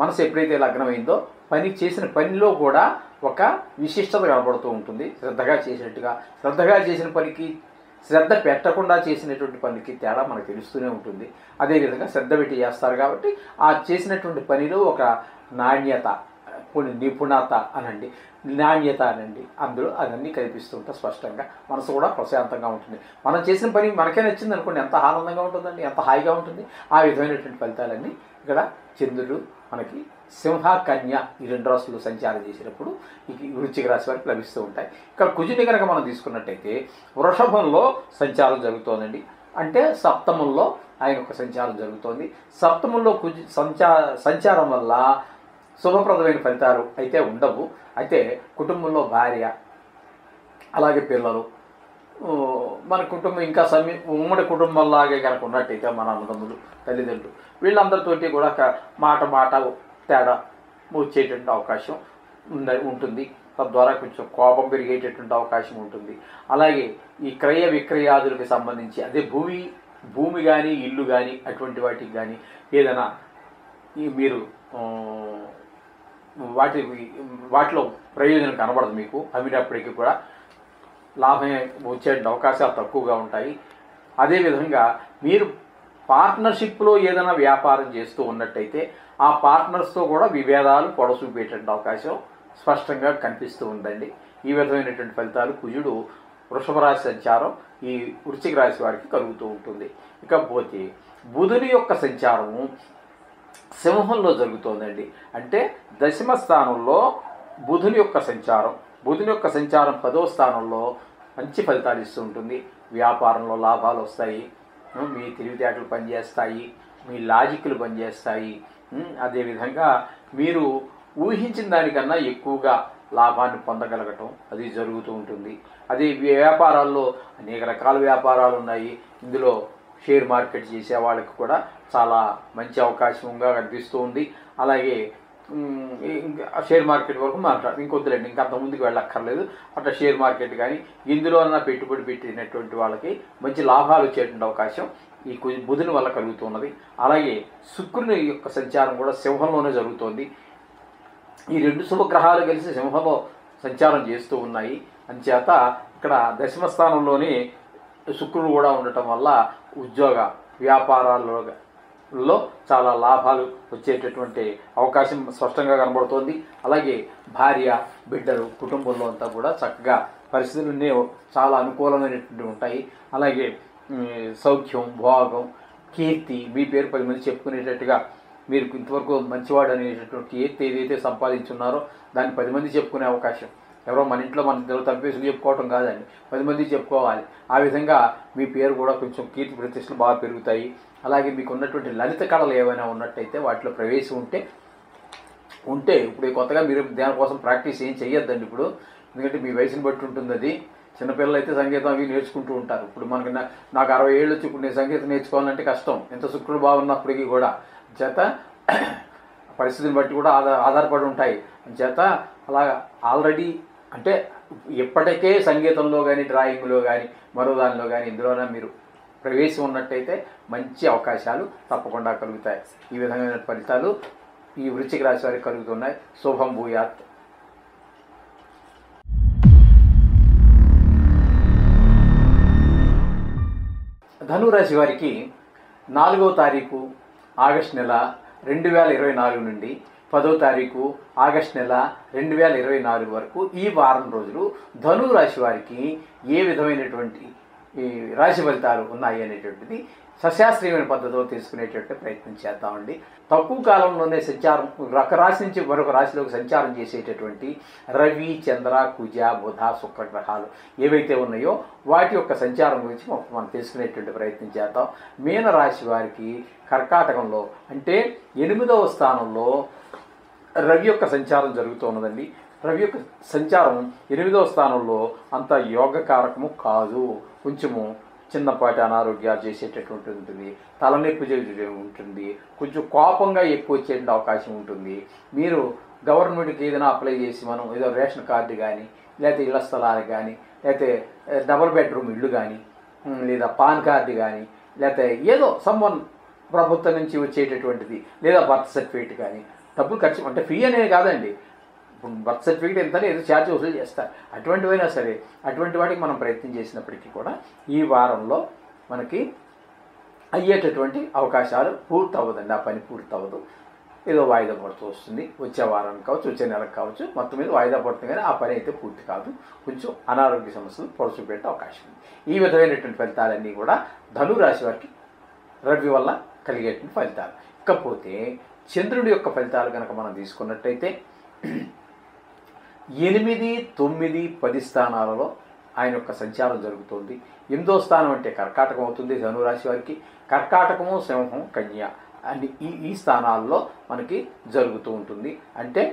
మనసు ఎప్పుడైతే లగ్నమైందో చేసిన పనిలో కూడా ఒక విశిష్టత కనబడుతూ ఉంటుంది. శ్రద్ధగా చేసిన పనికి, శ్రద్ధ పెట్టకుండా చేసినటువంటి పనికి తేడా మనకు తెలుస్తూనే ఉంటుంది. అదేవిధంగా శ్రద్ధ పెట్టి చేస్తారు కాబట్టి ఆ చేసినటువంటి పనిలో ఒక నాణ్యత, నిపుణత అనండి, నాణ్యత అనండి, అందులో అవన్నీ కనిపిస్తూ ఉంటాయి స్పష్టంగా. మనసు కూడా ప్రశాంతంగా ఉంటుంది. మనం చేసిన పని మనకే నచ్చింది అనుకోండి, ఎంత ఆనందంగా ఉంటుందండి, ఎంత హాయిగా ఉంటుంది. ఆ విధమైనటువంటి ఫలితాలన్నీ ఇక్కడ చంద్రుడు మనకి సింహ, కన్య ఈ 2 రాశులు సంచారం చేసినప్పుడు ఈ వృశ్చిక రాశి వారికి లభిస్తూ ఉంటాయి. ఇక్కడ కుజుని కనుక మనం తీసుకున్నట్టయితే వృషభంలో సంచారం జరుగుతోందండి. అంటే సప్తమంలో ఆయన యొక్క సంచారం జరుగుతోంది. సప్తమంలో కుజు సంచారం వల్ల శుభప్రదమైన ఫలితాలు అయితే ఉండవు. అయితే కుటుంబంలో భార్య, అలాగే పిల్లలు, మన కుటుంబం ఇంకా ఉమ్మడి కుటుంబంలాగే కనుక ఉన్నట్టయితే మన అన్నదమ్ములు, తల్లిదండ్రులు వీళ్ళందరితోటి కూడా మాట తేడా వచ్చేటువంటి అవకాశం ఉంటుంది. తద్వారా కొంచెం కోపం పెరిగేటటువంటి అవకాశం ఉంటుంది. అలాగే ఈ క్రయ విక్రయాదులకు సంబంధించి అదే భూమి కానీ ఇల్లు కానీ అటువంటి వాటికి కానీ ఏదైనా మీరు వాటిలో ప్రయోజనం కనబడదు. మీకు అమ్మినప్పటికీ కూడా లాభం వచ్చే అవకాశాలు తక్కువగా ఉంటాయి. అదేవిధంగా మీరు పార్ట్నర్షిప్లో ఏదైనా వ్యాపారం చేస్తూ ఉన్నట్టయితే ఆ పార్ట్నర్స్తో కూడా విభేదాలు పొడసూపేటువంటి అవకాశం స్పష్టంగా కనిపిస్తూ ఉందండి. ఈ విధమైనటువంటి ఫలితాలు కుజుడు వృషభ రాశి సంచారం ఈ వృశ్చిక రాశి వారికి కలుగుతూ ఉంటుంది. ఇకపోతే బుధుని యొక్క సంచారము సింహంలో జరుగుతోందండి. అంటే దశమ స్థానంలో బుధుని యొక్క సంచారం 10వ స్థానంలో మంచి ఫలితాలు ఇస్తూ ఉంటుంది. వ్యాపారంలో లాభాలు వస్తాయి, మీ తెలివితేటలు పనిచేస్తాయి, మీ లాజిక్లు పనిచేస్తాయి. అదేవిధంగా మీరు ఊహించిన దానికన్నా ఎక్కువగా లాభాన్ని పొందగలగటం అది జరుగుతూ ఉంటుంది. అదే వ్యాపారాల్లో అనేక రకాల వ్యాపారాలు ఉన్నాయి. ఇందులో షేర్ మార్కెట్ చేసే వాళ్ళకి కూడా చాలా మంచి అవకాశంగా కనిపిస్తూ ఉంది. అలాగే షేర్ మార్కెట్ వరకు మాట్లాడు ఇంకొద్దులేండి, ఇంకా అంత ముందుకు వెళ్ళక్కర్లేదు. అట్లా షేర్ మార్కెట్ కానీ ఇందులోనన్నా పెట్టుబడి పెట్టినటువంటి వాళ్ళకి మంచి లాభాలు వచ్చేటువంటి అవకాశం ఈ బుధుని వల్ల కలుగుతున్నది. అలాగే శుక్రుని యొక్క సంచారం కూడా సింహంలోనే జరుగుతోంది. ఈ 2 శుభగ్రహాలు కలిసి సింహంలో సంచారం చేస్తూ ఉన్నాయి. అంచేత ఇక్కడ దశమ స్థానంలోనే శుక్రుడు కూడా ఉండటం వల్ల ఉద్యోగ వ్యాపారాల్లో చాలా లాభాలు వచ్చేటటువంటి అవకాశం స్పష్టంగా కనబడుతోంది. అలాగే భార్య, బిడ్డలు, కుటుంబంలో అంతా కూడా చక్కగా పరిస్థితులన్నీ చాలా అనుకూలమైనటువంటి ఉంటాయి. అలాగే సౌఖ్యం, భోగం, కీర్తి, మీ పేరు 10 మంది చెప్పుకునేటట్టుగా మీరు ఇంతవరకు మంచివాడు అనేటటువంటి కీర్తి ఏదైతే సంపాదించున్నారో దాన్ని 10 మంది చెప్పుకునే అవకాశం. ఎవరో మన ఇంట్లో మన ఇద్దరు తలపేసులు చెప్పుకోవటం కాదండి, 10 మంది చెప్పుకోవాలి. ఆ విధంగా మీ పేరు కూడా కొంచెం కీర్తి ప్రతిష్టలు బాగా పెరుగుతాయి. అలాగే మీకు ఉన్నటువంటి లలిత కళలు ఏమైనా ఉన్నట్టయితే వాటిలో ప్రవేశం ఉంటే ఇప్పుడు కొత్తగా మీరు దానికోసం ప్రాక్టీస్ ఏం చెయ్యొద్దండి ఇప్పుడు, ఎందుకంటే మీ వయసుని బట్టి ఉంటుంది. అది చిన్నపిల్లలు అయితే సంగీతం అవి నేర్చుకుంటూ ఉంటారు. ఇప్పుడు నాకు 60 ఏళ్ళు వచ్చి ఇప్పుడు నేను సంగీతం నేర్చుకోవాలంటే కష్టం, ఎంత శుక్రుడు బాగున్నప్పటికీ కూడా. చేత పరిస్థితిని బట్టి కూడా ఆధారపడి ఉంటాయి. చేత అలా ఆల్రెడీ అంటే ఎప్పటికే సంగీతంలో కానీ, డ్రాయింగ్లో కానీ, మరో దానిలో కానీ ఇందులోనే మీరు ప్రవేశం ఉన్నట్టయితే మంచి అవకాశాలు తప్పకుండా కలుగుతాయి. ఈ విధమైన ఫలితాలు ఈ వృశ్చిక రాశి వారికి కలుగుతున్నాయి. శుభం భూయాత్. ధనురాశి వారికి 4వ తారీఖు ఆగస్టు నెల 2024 నుండి 10వ తారీఖు ఆగస్టు నెల 2024 వరకు ఈ వారం రోజులు ధనురాశి వారికి ఏ విధమైనటువంటి రాశి ఫలితాలు ఉన్నాయి అనేటువంటిది సశాస్త్రీయమైన పద్ధతిలో తీసుకునేటువంటి ప్రయత్నం చేద్దామండి. తక్కువ కాలంలోనే సంచారం ఒక రాశి నుంచి మరొక రాశిలోకి సంచారం చేసేటటువంటి రవి, చంద్ర, కుజ, బుధ, శుక్ర గ్రహాలు ఏవైతే ఉన్నాయో వాటి యొక్క సంచారం గురించి మనం తెలుసుకునేటువంటి ప్రయత్నం చేద్దాం. మీన రాశి వారికి కర్కాటకంలో అంటే 8వ స్థానంలో రవి యొక్క సంచారం జరుగుతున్నదండి. రవి యొక్క సంచారం 8వ స్థానంలో అంత యోగకారకము కాదు. కొంచెము చిన్నపాటి అనారోగ్యాలు చేసేటటువంటి ఉంటుంది, తలనొప్పి ఉంటుంది, కొంచెం కోపంగా ఎక్కువ వచ్చేటువంటి అవకాశం ఉంటుంది. మీరు గవర్నమెంట్కి ఏదైనా అప్లై చేసి మనం ఏదో రేషన్ కార్డు కానీ, లేకపోతే ఇళ్ల స్థలాలు కానీ, లేకపోతే డబుల్ బెడ్రూమ్ ఇళ్ళు కానీ, లేదా పాన్ కార్డు కానీ, లేకపోతే ఏదో సమ్వన్ ప్రభుత్వం నుంచి వచ్చేటటువంటిది, లేదా బర్త్ సర్టిఫికేట్ కానీ డబ్బులు ఖర్చు అంటే ఫీ అనేది కాదండి. ఇప్పుడు బర్త్ సర్టిఫికేట్ ఎంతనే ఏదో ఛార్జ్ వసూలు చేస్తారు. అటువంటివైనా సరే అటువంటి వాటికి మనం ప్రయత్నం చేసినప్పటికీ కూడా ఈ వారంలో మనకి అయ్యేటటువంటి అవకాశాలు పూర్తవ్వదండి. ఆ పని పూర్తవ్వదు, ఏదో వాయిదా పడుతూ వస్తుంది. వచ్చే వారానికి కావచ్చు, వచ్చే నెలకు కావచ్చు, మొత్తం మీద వాయిదా పడుతుంది కానీ ఆ పని అయితే పూర్తి కాదు. కొంచెం అనారోగ్య సమస్యలు పొడసూపెట్టే అవకాశం ఉంది. ఈ విధమైనటువంటి ఫలితాలన్నీ కూడా ధనురాశి వారికి రవి వల్ల కలిగేటువంటి ఫలితాలు. ఇకపోతే చంద్రుడి యొక్క ఫలితాలు కనుక మనం తీసుకున్నట్టయితే 8, 9, 10 స్థానాలలో ఆయన యొక్క సంచారం జరుగుతుంది. 8వ స్థానం అంటే కర్కాటకం అవుతుంది ధనురాశి వారికి. కర్కాటకము, సింహం, కన్య అని ఈ స్థానాల్లో మనకి జరుగుతూ ఉంటుంది. అంటే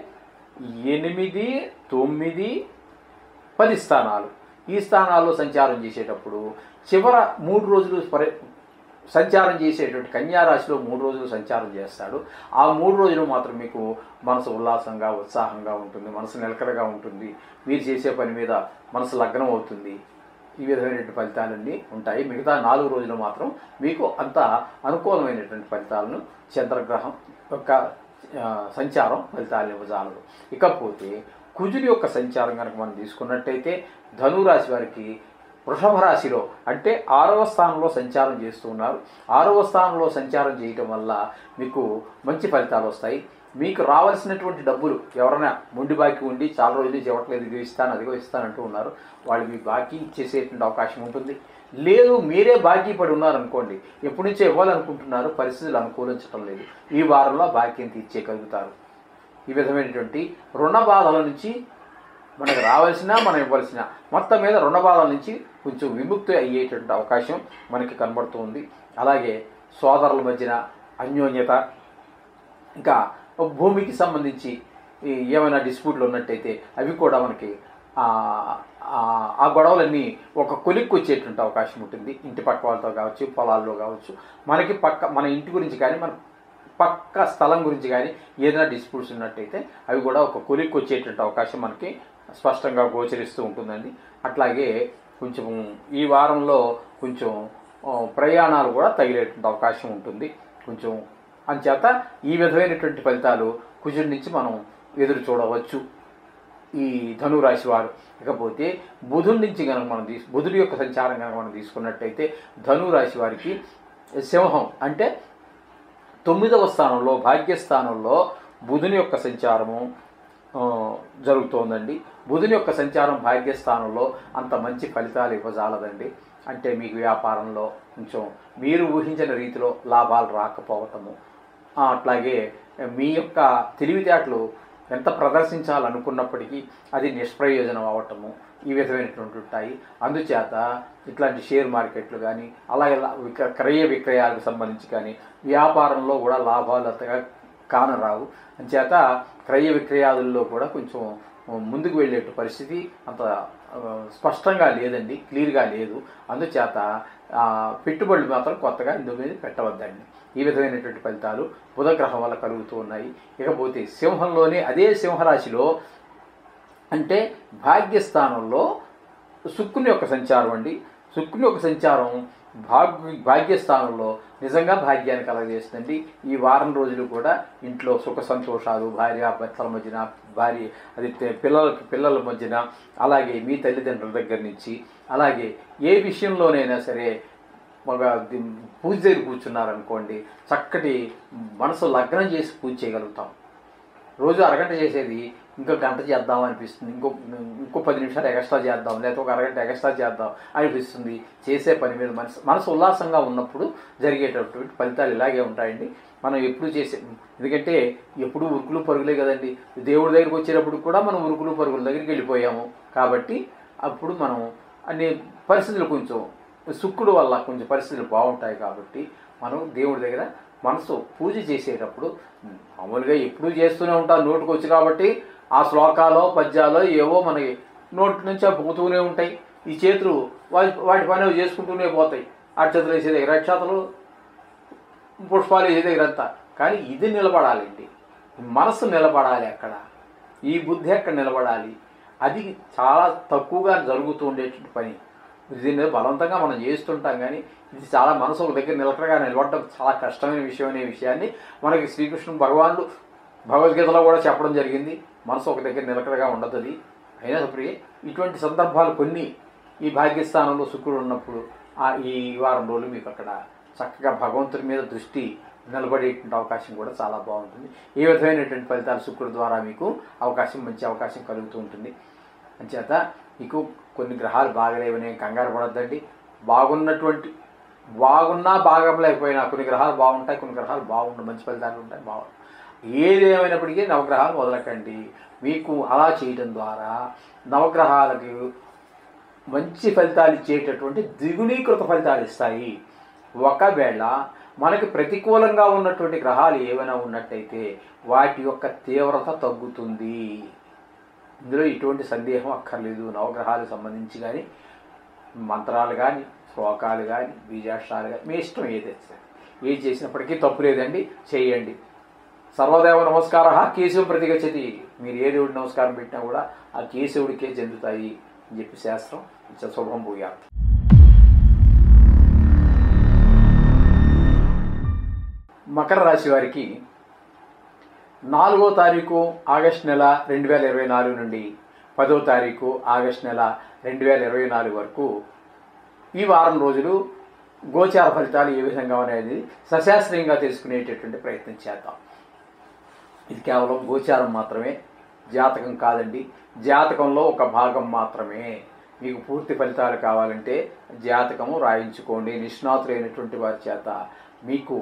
8, 9, 10 స్థానాలు ఈ స్థానాల్లో సంచారం చేసేటప్పుడు చివర 3 రోజులు సంచారం చేసేటువంటి కన్యారాశిలో 3 రోజులు సంచారం చేస్తాడు. ఆ 3 రోజులు మాత్రం మీకు మనసు ఉల్లాసంగా, ఉత్సాహంగా ఉంటుంది, మనసు నిలకడగా ఉంటుంది, మీరు చేసే పని మీద మనసు లగ్నం అవుతుంది. ఈ విధమైనటువంటి ఫలితాలన్నీ ఉంటాయి. మిగతా 4 రోజులు మాత్రం మీకు అంత అనుకూలమైనటువంటి ఫలితాలను చంద్రగ్రహం యొక్క సంచారం ఫలితాలను ఇవ్వజాలదు. ఇకపోతే కుజుడి యొక్క సంచారం కనుక మనం తీసుకున్నట్టయితే ధనురాశి వారికి వృషభ రాశిలో అంటే 6వ స్థానంలో సంచారం చేస్తూ ఉన్నారు. 6వ స్థానంలో సంచారం చేయటం వల్ల మీకు మంచి ఫలితాలు వస్తాయి. మీకు రావాల్సినటువంటి డబ్బులు ఎవరైనా మొండి బాకీ ఉండి చాలా రోజులు నుంచి ఇవ్వట్లేదు, ఇదిగో ఇస్తాను అదిగో ఇస్తానంటూ ఉన్నారు, వాళ్ళు మీ బాకీ ఇచ్చేసేటువంటి అవకాశం ఉంటుంది. లేదు మీరే బాకీ పడి ఉన్నారనుకోండి, ఎప్పటి నుంచో ఇవ్వాలనుకుంటున్నారు, పరిస్థితులు అనుకూలించడం లేదు, ఈ వారంలో బాకీని తీర్చేయగలుగుతారు. ఈ విధమైనటువంటి రుణ బాధల నుంచి మనకు రావాల్సిన మనం ఇవ్వాల్సిన మొత్తం మీద రుణ బాధల నుంచి కొంచెం విముక్తి అయ్యేటువంటి అవకాశం మనకి కనబడుతుంది. అలాగే సోదరుల మధ్యన అన్యోన్యత, ఇంకా భూమికి సంబంధించి ఏమైనా డిస్ప్యూట్లు ఉన్నట్టయితే అవి కూడా మనకి ఆ గొడవలన్నీ ఒక కొలిక్కి వచ్చేటువంటి అవకాశం ఉంటుంది. ఇంటి పక్క వాళ్ళతో కావచ్చు, పొలాల్లో కావచ్చు, మన ఇంటి గురించి కానీ మన పక్క స్థలం గురించి కానీ ఏదైనా డిస్ప్యూట్స్ ఉన్నట్టయితే అవి కూడా ఒక కొలిక్కి వచ్చేటువంటి అవకాశం మనకి స్పష్టంగా గోచరిస్తూ ఉంటుందండి. అట్లాగే కొంచెం ఈ వారంలో కొంచెం ప్రయాణాలు కూడా తగిలేటువంటి అవకాశం ఉంటుంది కొంచెం. అంచేత ఈ విధమైనటువంటి ఫలితాలు కుజుడి నుంచి మనం ఎదురు చూడవచ్చు ఈ ధనురాశి వారు. ఇకపోతే బుధుడి నుంచి కనుక మనం బుధుడి యొక్క సంచారం కనుక మనం తీసుకున్నట్టయితే ధనురాశి వారికి సింహం అంటే 9వ స్థానంలో భాగ్యస్థానంలో బుధుని యొక్క సంచారము జరుగుతోందండి. బుధుని యొక్క సంచారం భాగ్యస్థానంలో అంత మంచి ఫలితాలు ఇవ్వజాలదండి. అంటే మీకు వ్యాపారంలో కొంచెం మీరు ఊహించిన రీతిలో లాభాలు రాకపోవటము, అట్లాగే మీ యొక్క తెలివితేటలు ఎంత ప్రదర్శించాలనుకున్నప్పటికీ అది నిష్ప్రయోజనం అవ్వటము, ఈ విధమైనటువంటి ఉంటాయి. అందుచేత ఇట్లాంటి షేర్ మార్కెట్లు కానీ అలాగే క్రయ విక్రయాలకు సంబంధించి కానీ వ్యాపారంలో కూడా లాభాలు అంతగా కానరావు. అంచేత క్రయ విక్రయాదుల్లో కూడా కొంచెం ముందుకు వెళ్ళే పరిస్థితి అంత స్పష్టంగా లేదండి, క్లియర్గా లేదు. అందుచేత పెట్టుబడులు మాత్రం కొత్తగా ఇందులో మీద పెట్టవద్దండి. ఈ విధమైనటువంటి ఫలితాలు బుధగ్రహం వల్ల కలుగుతూ ఉన్నాయి. ఇకపోతే సింహంలోనే అదే సింహరాశిలో అంటే భాగ్యస్థానంలో శుక్రుని యొక్క సంచారం అండి. శుక్రుని యొక్క సంచారం భాగ్యస్థానంలో నిజంగా భాగ్యాన్ని కలగజేస్తుందండి. ఈ వారం రోజులు కూడా ఇంట్లో సుఖ సంతోషాలు, భార్య భర్తల మధ్యన, పిల్లల మధ్యన, అలాగే మీ తల్లిదండ్రుల దగ్గర నుంచి, అలాగే ఏ విషయంలోనైనా సరే ఒక పూజ దగ్గర కూర్చున్నారనుకోండి, చక్కటి మనసు లగ్నం చేసి పూజ చేయగలుగుతాం. రోజు అరగంట చేసేది ఇంకో గంట చేద్దాం అనిపిస్తుంది, ఇంకో 10 నిమిషాలు ఎక్స్ట్రా చేద్దాం, లేకపోతే ఒక అరగంట ఎక్స్ట్రా చేద్దాం అనిపిస్తుంది. చేసే పని మీద మనసు ఉల్లాసంగా ఉన్నప్పుడు జరిగేటటువంటి ఫలితాలు ఇలాగే ఉంటాయండి. మనం ఎప్పుడు ఎందుకంటే ఎప్పుడు ఉరుకులు పరుగులే కదండి. దేవుడి దగ్గరికి వచ్చేటప్పుడు కూడా మనం ఉరుకులు పరుగుల దగ్గరికి వెళ్ళిపోయాము. కాబట్టి అప్పుడు మనం అన్ని పరిస్థితులు కొంచెం శుక్రుడు వల్ల కొంచెం పరిస్థితులు బాగుంటాయి. కాబట్టి మనం దేవుడి దగ్గర మనసు పూజ చేసేటప్పుడు మామూలుగా ఎప్పుడూ చేస్తూనే ఉంటాం, నోటుకు వచ్చి కాబట్టి ఆ శ్లోకాలో పద్యాలో ఏవో మనకి నోటి నుంచి పోతూనే ఉంటాయి. ఈ చేతులు వాటి పని చేసుకుంటూనే పోతాయి. అక్షతలు వేసే దగ్గర అక్షతలు, పుష్పాలు వేసే దగ్గర అంతా. కానీ ఇది నిలబడాలండి, మనసు నిలబడాలి. అక్కడ ఈ బుద్ధి అక్కడ నిలబడాలి. అది చాలా తక్కువగా జరుగుతూ ఉండేటువంటి పని. దీన్ని బలవంతంగా మనం చేస్తుంటాం, కానీ ఇది చాలా మనసు ఒక దగ్గర నిలకడగా నిలబడటం చాలా కష్టమైన విషయం అనే విషయాన్ని మనకి శ్రీకృష్ణుడు భగవానుడు భగవద్గీతలో కూడా చెప్పడం జరిగింది. మనసు ఒక దగ్గర నిలకడగా ఉండదు. అయినా సరే ఇటువంటి సందర్భాలు కొన్ని ఈ భాగ్యస్థానంలో శుక్రుడు ఉన్నప్పుడు ఈ వారం రోజులు మీకు అక్కడ చక్కగా భగవంతుడి మీద దృష్టి నిలబడేటువంటి అవకాశం కూడా చాలా బాగుంటుంది. ఏ విధమైనటువంటి ఫలితాలు శుక్రుడు ద్వారా మీకు మంచి అవకాశం కలుగుతూ ఉంటుంది. అంచేత మీకు కొన్ని గ్రహాలు బాగలేవనే కంగారు పడద్దండి. బాగున్నా బాగలేకపోయినా కొన్ని గ్రహాలు బాగుంటాయి, కొన్ని గ్రహాలు మంచి ఫలితాలు ఉంటాయి. ఏదేమైనప్పటికీ నవగ్రహాలు వదలకండి. మీకు అలా చేయడం ద్వారా నవగ్రహాలకు మంచి ఫలితాలు ఇచ్చేటటువంటి ద్విగుణీకృత ఫలితాలు ఇస్తాయి. ఒకవేళ మనకి ప్రతికూలంగా ఉన్నటువంటి గ్రహాలు ఏమైనా ఉన్నట్టయితే వాటి యొక్క తీవ్రత తగ్గుతుంది. ఇందులో ఎటువంటి సందేహం అక్కర్లేదు. నవగ్రహాలకు సంబంధించి కానీ మంత్రాలు కానీ శ్లోకాలు కానీ బీజాక్షరాలు కానీ మీ ఇష్టం ఏది చేసినప్పటికీ తప్పు లేదండి, చేయండి. సర్వదేవ నమస్కార కేశవం ప్రతిగచ్చతి. మీరు ఏ దేవుడి నమస్కారం పెట్టినా కూడా ఆ కేశవుడికే చెందుతాయి అని చెప్పి శాస్త్రం. శుభం భూయాత్. మకర రాశి వారికి 4వ తారీఖు ఆగస్టు నెల 2024 నుండి 10వ తారీఖు ఆగస్టు నెల 2024 వరకు ఈ వారం రోజులు గోచార ఫలితాలు ఏ విధంగా ఉన్నాయనేది సశాస్త్రీయంగా తెలుసుకునేటటువంటి ప్రయత్నం చేద్దాం. ఇది కేవలం గోచారం మాత్రమే, జాతకం కాదండి. జాతకంలో ఒక భాగం మాత్రమే. మీకు పూర్తి ఫలితాలు కావాలంటే జాతకము రాయించుకోండి నిష్ణాతులైనటువంటి వారి చేత. మీకు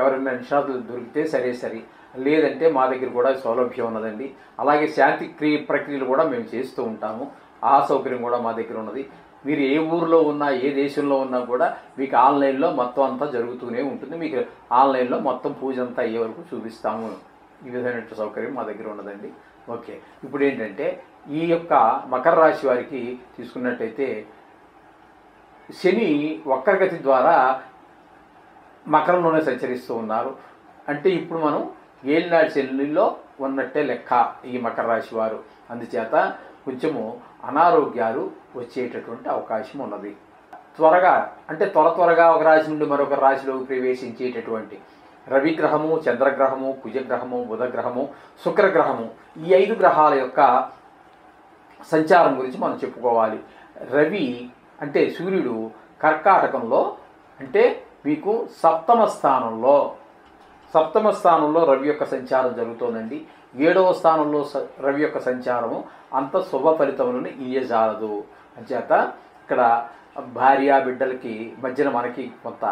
ఎవరైనా నిష్ణాతులు దొరికితే సరే, లేదంటే మా దగ్గర కూడా సౌలభ్యం ఉన్నదండి. అలాగే శాంతి ప్రక్రియలు కూడా మేము చేస్తూ ఉంటాము. ఆ సౌకర్యం కూడా మా దగ్గర ఉన్నది. మీరు ఏ ఊరిలో ఉన్నా ఏ దేశంలో ఉన్నా కూడా మీకు ఆన్లైన్లో మొత్తం అంతా జరుగుతూనే ఉంటుంది. మీకు ఆన్లైన్లో మొత్తం పూజ అంతా అయ్యే వరకు చూపిస్తాము. ఈ విధమైన సౌకర్యం మా దగ్గర ఉన్నదండి. ఓకే, ఇప్పుడు ఏంటంటే ఈ యొక్క మకర రాశి వారికి తీసుకున్నట్టయితే శని వక్రగతి ద్వారా మకరంలోనే సంచరిస్తూ ఉన్నారు. అంటే ఇప్పుడు మనం ఏలినాటి శనిలో ఉన్నట్టే లెక్క ఈ మకర రాశి వారు. అందుచేత కొంచెము అనారోగ్యాలు వచ్చేటటువంటి అవకాశం ఉన్నది. త్వరగా ఒక రాశి నుండి మరొక రాశిలోకి ప్రవేశించేటటువంటి రవిగ్రహము, చంద్రగ్రహము, కుజగ్రహము, బుధగ్రహము, శుక్రగ్రహము, ఈ 5 గ్రహాల యొక్క సంచారం గురించి మనం చెప్పుకోవాలి. రవి అంటే సూర్యుడు కర్కాటకంలో, అంటే మీకు సప్తమ స్థానంలో రవి యొక్క సంచారం జరుగుతోందండి. 7వ స్థానంలో రవి యొక్క సంచారము అంత శుభ ఫలితములను ఇయ్యజాలదు. అంచేత ఇక్కడ భార్య బిడ్డలకి మధ్యన మనకి కొంత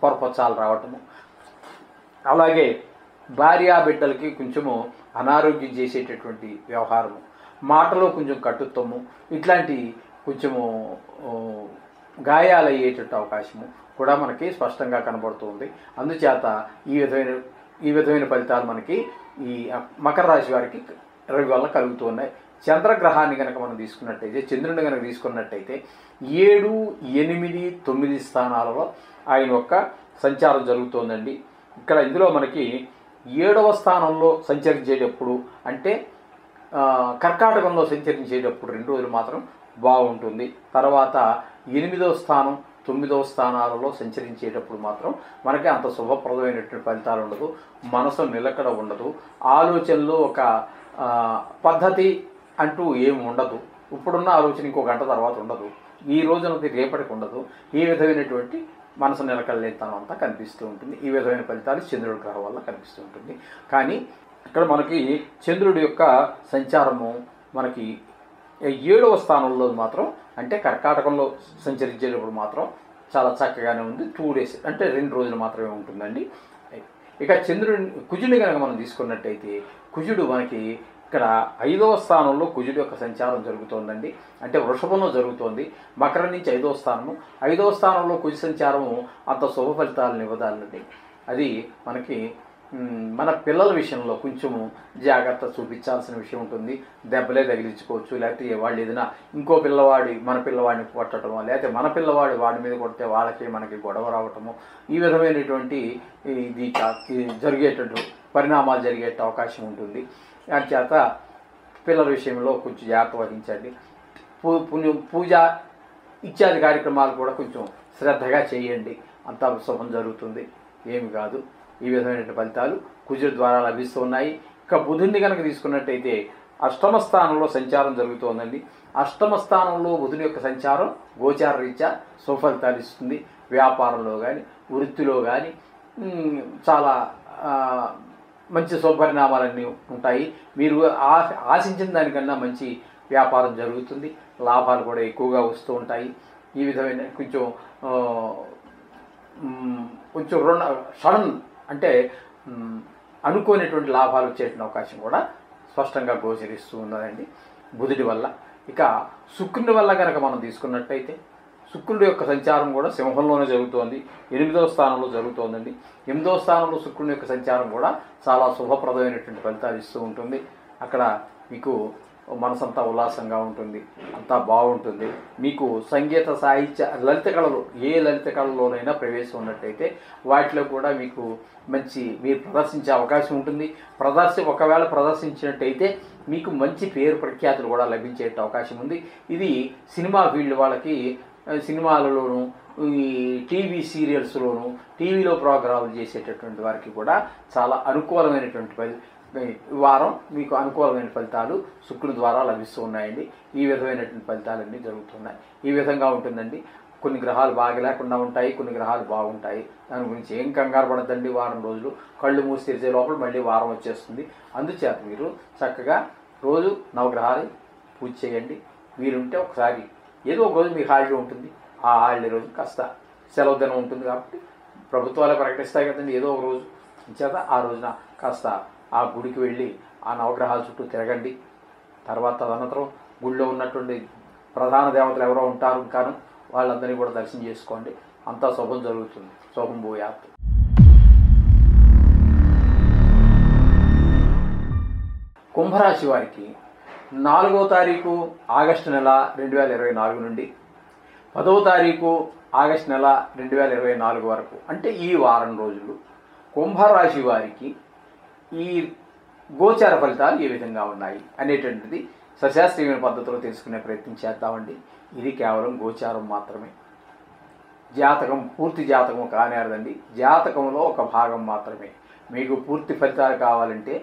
పొరపచ్చాలు రావటము, అలాగే భార్యా బిడ్డలకి కొంచెము అనారోగ్యం చేసేటటువంటి వ్యవహారము, మాటలో కొంచెం కట్టుత్వము, ఇట్లాంటి కొంచెము గాయాలయ్యేటట్టు అవకాశము కూడా మనకి స్పష్టంగా కనబడుతుంది. అందుచేత ఈ విధమైన ఫలితాలు మనకి ఈ మకర రాశి వారికి రవి వల్ల కలుగుతూ ఉన్నాయి. చంద్రగ్రహాన్ని కనుక మనం తీసుకున్నట్టయితే, చంద్రుడిని కనుక తీసుకున్నట్టయితే 7, 8, 9 స్థానాలలో ఆయన యొక్క సంచారం జరుగుతోందండి. ఇందులో మనకి 7వ స్థానంలో సంచరించేటప్పుడు, అంటే కర్కాటకంలో సంచరించేటప్పుడు 2 రోజులు మాత్రం బాగుంటుంది. తర్వాత 8వ స్థానం, 9వ స్థానాలలో సంచరించేటప్పుడు మాత్రం మనకి అంత శుభప్రదమైనటువంటి ఫలితాలు ఉండదు. మనసు నిలకడ ఉండదు. ఆలోచనలో ఒక పద్ధతి అంటూ ఏమి ఉండదు. ఇప్పుడున్న ఆలోచన ఇంకో గంట తర్వాత ఉండదు. ఈ రోజునది రేపటికి ఉండదు. ఈ విధమైనటువంటి మనసు నిలకడలేనితనం అంతా కనిపిస్తూ ఉంటుంది. ఈ విధమైన ఫలితాలు చంద్రుడి గ్రహం వల్ల కనిపిస్తూ ఉంటుంది. కానీ ఇక్కడ మనకి చంద్రుడి యొక్క సంచారము మనకి 7వ స్థానంలో మాత్రం, అంటే కర్కాటకంలో సంచరించేటప్పుడు మాత్రం చాలా చక్కగానే ఉంది. 2 డేస్, అంటే 2 రోజులు మాత్రమే ఉంటుందండి. ఇక కుజుడిని కనుక మనం తీసుకున్నట్టయితే, కుజుడు మనకి ఇక్కడ 5వ స్థానంలో కుజుడి యొక్క సంచారం జరుగుతోందండి. అంటే వృషభంలో జరుగుతోంది. మకరం నుంచి 5వ స్థానము. 5వ స్థానంలో కుజ సంచారము అంత శుభ ఫలితాలను ఇవ్వదాలండి. అది మనకి మన పిల్లల విషయంలో కొంచెము జాగ్రత్త చూపించాల్సిన విషయం ఉంటుంది. దెబ్బలే తగిలించుకోవచ్చు, లేకపోతే వాళ్ళు ఏదైనా ఇంకో మన పిల్లవాడిని కొట్టడమో, లేకపోతే మన పిల్లవాడు వాడి మీద కొడితే వాళ్ళకి మనకి గొడవ రావటము, ఈ విధమైనటువంటి ఇది జరిగేటట్టు పరిణామాలు జరిగే అవకాశం ఉంటుంది. చేత పిల్లల విషయంలో కొంచెం జాగ్రత్త వహించండి. పూజ ఇత్యాది కార్యక్రమాలు కూడా కొంచెం శ్రద్ధగా చేయండి. అంతా శుభం జరుగుతుంది, ఏమి కాదు. ఈ విధమైన ఫలితాలు కుజుడి ద్వారా లభిస్తున్నాయి. ఇక బుధుడిని కనుక తీసుకున్నట్టయితే 8వ స్థానంలో సంచారం జరుగుతోందండి. 8వ స్థానంలో బుధుని యొక్క సంచారం గోచార రీత్యా సుఫలితాలు ఇస్తుంది. వ్యాపారంలో కానీ వృత్తిలో కానీ చాలా మంచి శుభపరిణామాలన్నీ ఉంటాయి. మీరు ఆశించిన దానికన్నా మంచి వ్యాపారం జరుగుతుంది. లాభాలు కూడా ఎక్కువగా వస్తూ ఉంటాయి. ఈ విధమైన కొంచెం సడన్, అంటే అనుకోనేటువంటి లాభాలు వచ్చేటువంటి అవకాశం కూడా స్పష్టంగా గోచరిస్తూ ఉన్నదండి బుధుడి వల్ల. ఇక శుక్రుని వల్ల కనుక మనం తీసుకున్నట్టయితే శుక్రుడి యొక్క సంచారం కూడా సింహంలోనే జరుగుతోంది, 8వ స్థానంలో జరుగుతోందండి. 8వ స్థానంలో శుక్రుని యొక్క సంచారం కూడా చాలా శుభప్రదమైనటువంటి ఫలితాలు ఇస్తూ ఉంటుంది. అక్కడ మీకు మనసంతా ఉల్లాసంగా ఉంటుంది, అంతా బాగుంటుంది. మీకు సంగీత సాహిత్య లలిత కళలు ఏ లలిత కళలోనైనా ప్రవేశం ఉన్నట్టయితే వాటిలో కూడా మీకు మంచి మీరు ప్రదర్శించే అవకాశం ఉంటుంది. ఒకవేళ ప్రదర్శించినట్టయితే మీకు మంచి పేరు ప్రఖ్యాతులు కూడా లభించే అవకాశం ఉంది. ఇది సినిమా ఫీల్డ్ వాళ్ళకి సినిమాలలోనూ ఈ టీవీ సీరియల్స్లోనూ టీవీలో ప్రోగ్రాములు చేసేటటువంటి వారికి కూడా చాలా అనుకూలమైనటువంటి వారం మీకు అనుకూలమైన ఫలితాలు శుక్రుడి ద్వారా లభిస్తూ ఉన్నాయండి. ఈ విధమైనటువంటి ఫలితాలన్నీ జరుగుతున్నాయి. ఈ విధంగా ఉంటుందండి. కొన్ని గ్రహాలు బాగా లేకుండా ఉంటాయి, కొన్ని గ్రహాలు బాగుంటాయి. దాని గురించి ఏం కంగారు పడద్దండి. వారం రోజులు కళ్ళు మూసి తెరిచే లోపల మళ్ళీ వారం వచ్చేస్తుంది. అందుచేత మీరు చక్కగా రోజు నవగ్రహాలు పూజ చేయండి. వీలుంటే ఒకసారి ఏదో ఒక రోజు మీకు హాలిడే ఉంటుంది. ఆ హాలిడే రోజు కాస్త సెలవు దినం ఉంటుంది కాబట్టి ప్రభుత్వాలే ప్రకటిస్తాయి కదండి ఏదో ఒక రోజు. చేత ఆ రోజున కాస్త ఆ గుడికి వెళ్ళి ఆ నవగ్రహాల చుట్టూ తిరగండి. తర్వాత తదనంతరం గుడిలో ఉన్నటువంటి ప్రధాన దేవతలు ఎవరో ఉంటారు కాను వాళ్ళందరినీ కూడా దర్శనం చేసుకోండి. అంతా శుభం జరుగుతుంది. శుభం భూయాత్. కుంభరాశి వారికి 4వ తారీఖు ఆగస్టు నెల 2024 నుండి 10వ తారీఖు ఆగస్టు నెల 2024 వరకు అంటే ఈ వారం రోజులు కుంభరాశి వారికి ఈ గోచార ఫలితాలు ఏ విధంగా ఉన్నాయి అనేటువంటిది సశాస్త్రీయమైన పద్ధతిలో తెలుసుకునే ప్రయత్నం చేద్దామండి. ఇది కేవలం గోచారం మాత్రమే. జాతకం పూర్తి జాతకం కానేరదండి. జాతకంలో ఒక భాగం మాత్రమే. మీకు పూర్తి ఫలితాలు కావాలంటే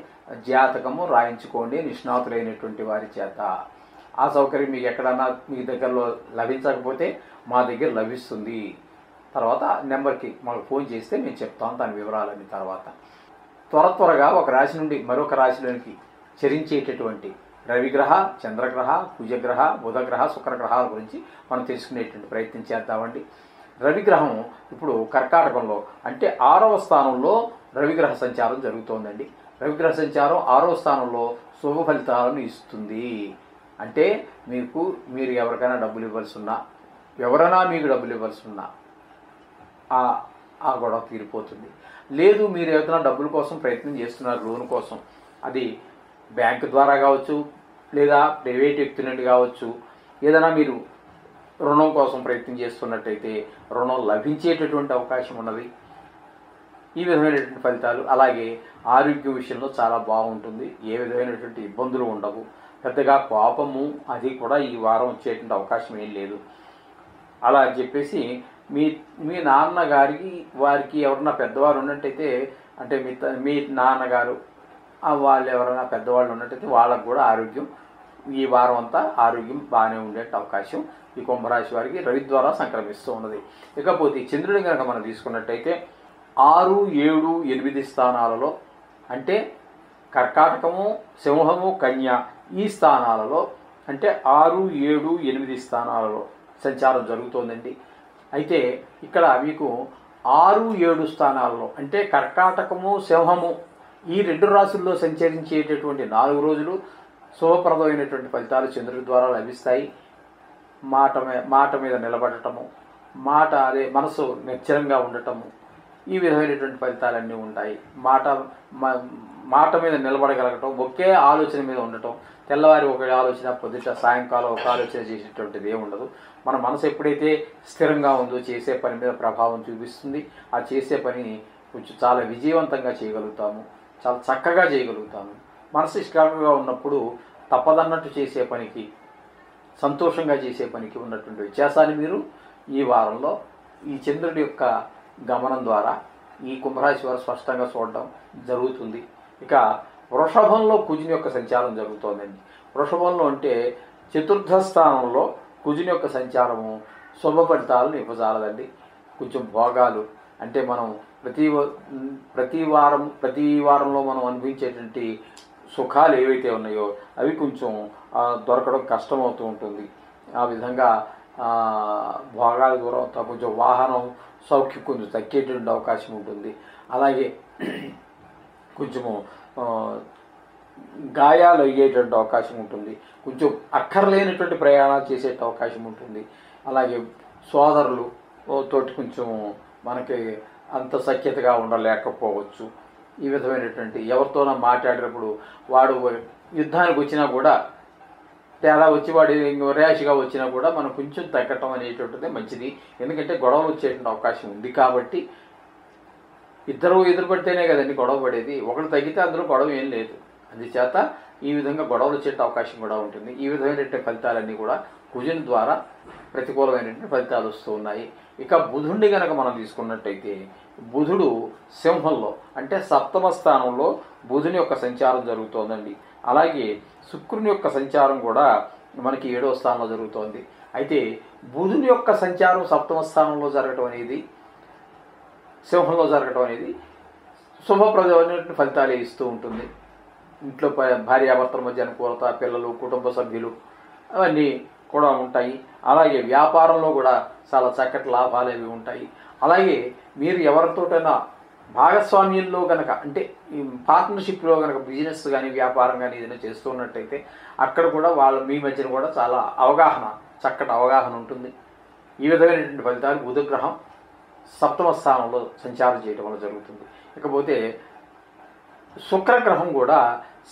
జాతకము రాయించుకోండి నిష్ణాతులైనటువంటి వారి చేత. ఆ సౌకర్యం మీకు ఎక్కడన్నా మీ దగ్గరలో లభించకపోతే మా దగ్గర లభిస్తుంది. తర్వాత నెంబర్కి మాకు ఫోన్ చేస్తే మేము చెప్తాం దాని వివరాలన్నీ. తర్వాత త్వరగా ఒక రాశి నుండి మరొక రాశిలోనికి చరించేటటువంటి రవిగ్రహ, చంద్రగ్రహ, కుజగ్రహ, బుధగ్రహ, శుక్రగ్రహాల గురించి మనం తెలుసుకునేటువంటి ప్రయత్నం చేద్దామండి. రవిగ్రహం ఇప్పుడు కర్కాటకంలో అంటే 6వ స్థానంలో రవిగ్రహ సంచారం జరుగుతోందండి. రవిగ్రహ సంచారం 6వ స్థానంలో శుభ ఫలితాలను ఇస్తుంది. అంటే మీరు ఎవరికైనా డబ్బులు ఇవ్వాల్సి ఉన్నా, ఎవరైనా మీకు డబ్బులు ఇవ్వాల్సి ఉన్నా ఆ గొడవ తీరిపోతుంది. లేదు మీరు ఏదైనా డబ్బుల కోసం ప్రయత్నం చేస్తున్నారు, లోన్ కోసం, అది బ్యాంకు ద్వారా కావచ్చు లేదా ప్రైవేట్ వ్యక్తి నుండి కావచ్చు, ఏదైనా మీరు రుణం కోసం ప్రయత్నం చేస్తున్నట్టయితే రుణం లభించేటటువంటి అవకాశం ఉన్నది. ఈ విధమైనటువంటి ఫలితాలు. అలాగే ఆరోగ్య విషయంలో చాలా బాగుంటుంది. ఏ విధమైనటువంటి ఇబ్బందులు ఉండవు. పెద్దగా కోపము అది కూడా ఈ వారం వచ్చేటువంటి అవకాశం ఏం లేదు. అలా అని చెప్పేసి మీ నాన్నగారికి వారికి ఎవరన్నా పెద్దవారు ఉన్నట్టయితే అంటే మీ నాన్నగారు వాళ్ళు ఎవరైనా పెద్దవాళ్ళు ఉన్నట్టయితే వాళ్ళకు కూడా ఆరోగ్యం ఈ వారం అంతా ఆరోగ్యం బాగానే ఉండే అవకాశం ఈ కుంభరాశి వారికి రవి ద్వారా సంక్రమిస్తూ ఉన్నది. ఇకపోతే చంద్రుడిని కనుక మనం తీసుకున్నట్టయితే 6, 7, 8 స్థానాలలో అంటే కర్కాటకము, సింహము, కన్య ఈ స్థానాలలో అంటే 6, 7, 8 స్థానాలలో సంచారం జరుగుతోందండి. అయితే ఇక్కడ మీకు 6, 7 స్థానాలలో అంటే కర్కాటకము, సింహము ఈ 2 రాశుల్లో సంచరించేటటువంటి 4 రోజులు శుభప్రదమైనటువంటి ఫలితాలు చంద్రుడి ద్వారా లభిస్తాయి. మాట మీద నిలబడటము, మనసు నిశ్చలంగా ఉండటము, ఈ విధమైనటువంటి ఫలితాలన్నీ ఉంటాయి. మాట మీద నిలబడగలగటం, ఒకే ఆలోచన మీద ఉండటం, తెల్లవారి ఒక ఆలోచన, పొద్దుట సాయంకాలం ఒక ఆలోచన చేసేటటువంటిది ఏమి ఉండదు. మన మనసు ఎప్పుడైతే స్థిరంగా ఉందో చేసే పని మీద ప్రభావం చూపిస్తుంది. ఆ చేసే పని కొంచెం చాలా విజయవంతంగా చేయగలుగుతాము, చాలా చక్కగా చేయగలుగుతాము. మనసు ఇష్టంగా ఉన్నప్పుడు తప్పదన్నట్టు చేసే పనికి, సంతోషంగా చేసే పనికి ఉన్నటువంటి వ్యత్యాసాన్ని మీరు ఈ వారంలో ఈ చంద్రుడి యొక్క గమనం ద్వారా ఈ కుంభరాశి వారు స్పష్టంగా చూడడం జరుగుతుంది. ఇక వృషభంలో కుజుని యొక్క సంచారం జరుగుతోందండి. వృషభంలో అంటే 4వ స్థానంలో కుజుని యొక్క సంచారము శుభ ఫలితాలను ఇవ్వజాలదండి. కొంచెం భోగాలు అంటే మనం ప్రతి వారంలో మనం అనుభవించేటువంటి సుఖాలు ఏవైతే ఉన్నాయో అవి కొంచెం దొరకడం కష్టమవుతూ ఉంటుంది. ఆ విధంగా భోగాల దూరం కొంచెం వాహనం సౌఖ్యం కొంచెం తగ్గేటువంటి అవకాశం ఉంటుంది. అలాగే కొంచెము ఆ, గాయాలు అయ్యేటువంటి అవకాశం ఉంటుంది, కొంచెం అక్కర్లేనటువంటి ప్రయాణాలు చేసే అవకాశం ఉంటుంది. అలాగే సోదరులు తోటి కొంచెం మనకి అంత సఖ్యతగా ఉండలేకపోవచ్చు. ఈ విధమైనటువంటి ఎవరితోనో మాట్లాడేటప్పుడు వాడు యుద్ధానికి వచ్చినా కూడా తేడా వచ్చి వాడు ర్యాష్గా వచ్చినా కూడా మనం కొంచెం తగ్గటం అనేటువంటిది మంచిది. ఎందుకంటే గొడవలు వచ్చేటువంటి అవకాశం ఉంది కాబట్టి ఇద్దరు ఎదురుపడితేనే కదండి గొడవ పడేది. ఒకటి తగ్గితే అందులో గొడవ ఏం లేదు. అందుచేత ఈ విధంగా గొడవలు వచ్చే అవకాశం కూడా ఉంటుంది. ఈ విధమైనటువంటి ఫలితాలన్నీ కూడా కుజుని ద్వారా ప్రతికూలమైనటువంటి ఫలితాలు వస్తూ ఉన్నాయి. ఇక బుధుడిని కనుక మనం తీసుకున్నట్టయితే బుధుడు సింహంలో అంటే సప్తమ స్థానంలో బుధుని యొక్క సంచారం జరుగుతోందండి. అలాగే శుక్రుని యొక్క సంచారం కూడా మనకి 7వ స్థానంలో జరుగుతోంది. అయితే బుధుని యొక్క సంచారం సప్తమ స్థానంలో జరగటం అనేది, సింహంలో జరగటం అనేది శుభప్రదమైనటువంటి ఫలితాలే ఇస్తూ ఉంటుంది. ఇంట్లో భార్యాభర్తల మధ్య అనుకూలత, పిల్లలు, కుటుంబ సభ్యులు అవన్నీ కూడా ఉంటాయి. అలాగే వ్యాపారంలో కూడా చాలా చక్కటి లాభాలు అవి ఉంటాయి. అలాగే మీరు ఎవరితోటైనా భాగస్వామ్యంలో కనుక అంటే ఈ పార్ట్నర్షిప్లో కనుక బిజినెస్ కానీ వ్యాపారం కానీ ఏదైనా చేస్తున్నట్టయితే అక్కడ కూడా మీ మధ్యన కూడా చాలా చక్కటి అవగాహన ఉంటుంది. ఈ విధమైనటువంటి ఫలితాలు బుధగ్రహం సప్తమ స్థానంలో సంచారం చేయడం వల్ల జరుగుతుంది. ఇకపోతే శుక్రగ్రహం కూడా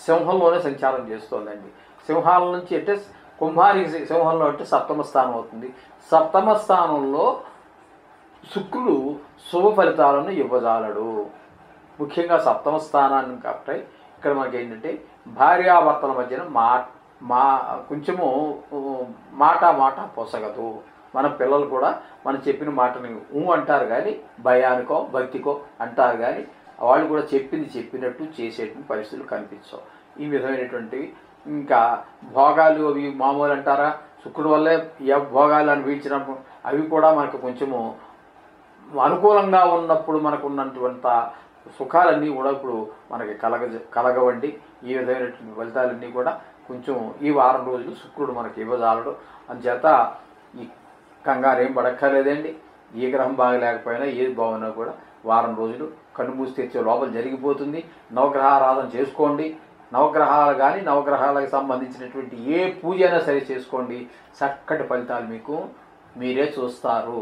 సింహంలోనే సంచారం చేస్తోందండి. సింహాల నుంచి అంటే కుంభానికి సింహంలో అంటే సప్తమ స్థానం అవుతుంది. సప్తమ స్థానంలో శుక్రుడు శుభ ఫలితాలను ఇవ్వజాలడు. ముఖ్యంగా సప్తమ స్థానాన్ని కాబట్టి ఇక్కడ మనకి ఏంటంటే భార్యాభర్తల మధ్యన కొంచెము మాట పొసగదు. మన పిల్లలు కూడా మనం చెప్పిన మాటని అంటారు కానీ భయానికో భక్తికో అంటారు కానీ వాళ్ళు కూడా చెప్పినట్టు చేసేటువంటి పరిస్థితులు కనిపించవు. ఈ విధమైనటువంటివి ఇంకా భోగాలు అవి మామూలు అంటారా, శుక్రుడు వల్లే భోగాలు అనిపించినప్పుడు అవి కూడా మనకు కొంచెము అనుకూలంగా ఉన్నప్పుడు మనకు ఉన్నటువంటి సుఖాలన్నీ కూడా ఇప్పుడు మనకి కలగవండి. ఈ విధమైనటువంటి ఫలితాలన్నీ కూడా కొంచెం ఈ వారం రోజులు శుక్రుడు మనకి ఇవ్వజాలడు. అందుచేత ఈ కంగారు ఏం పడక్కర్లేదండి. ఏ గ్రహం బాగలేకపోయినా ఏది బాగున్నా కూడా వారం రోజులు కన్ను మూసి తెచ్చే లోపల జరిగిపోతుంది. నవగ్రహారాధన చేసుకోండి. నవగ్రహాలు కానీ నవగ్రహాలకు సంబంధించినటువంటి ఏ పూజ అయినా సరే చేసుకోండి. చక్కటి ఫలితాలు మీకు మీరే చూస్తారు.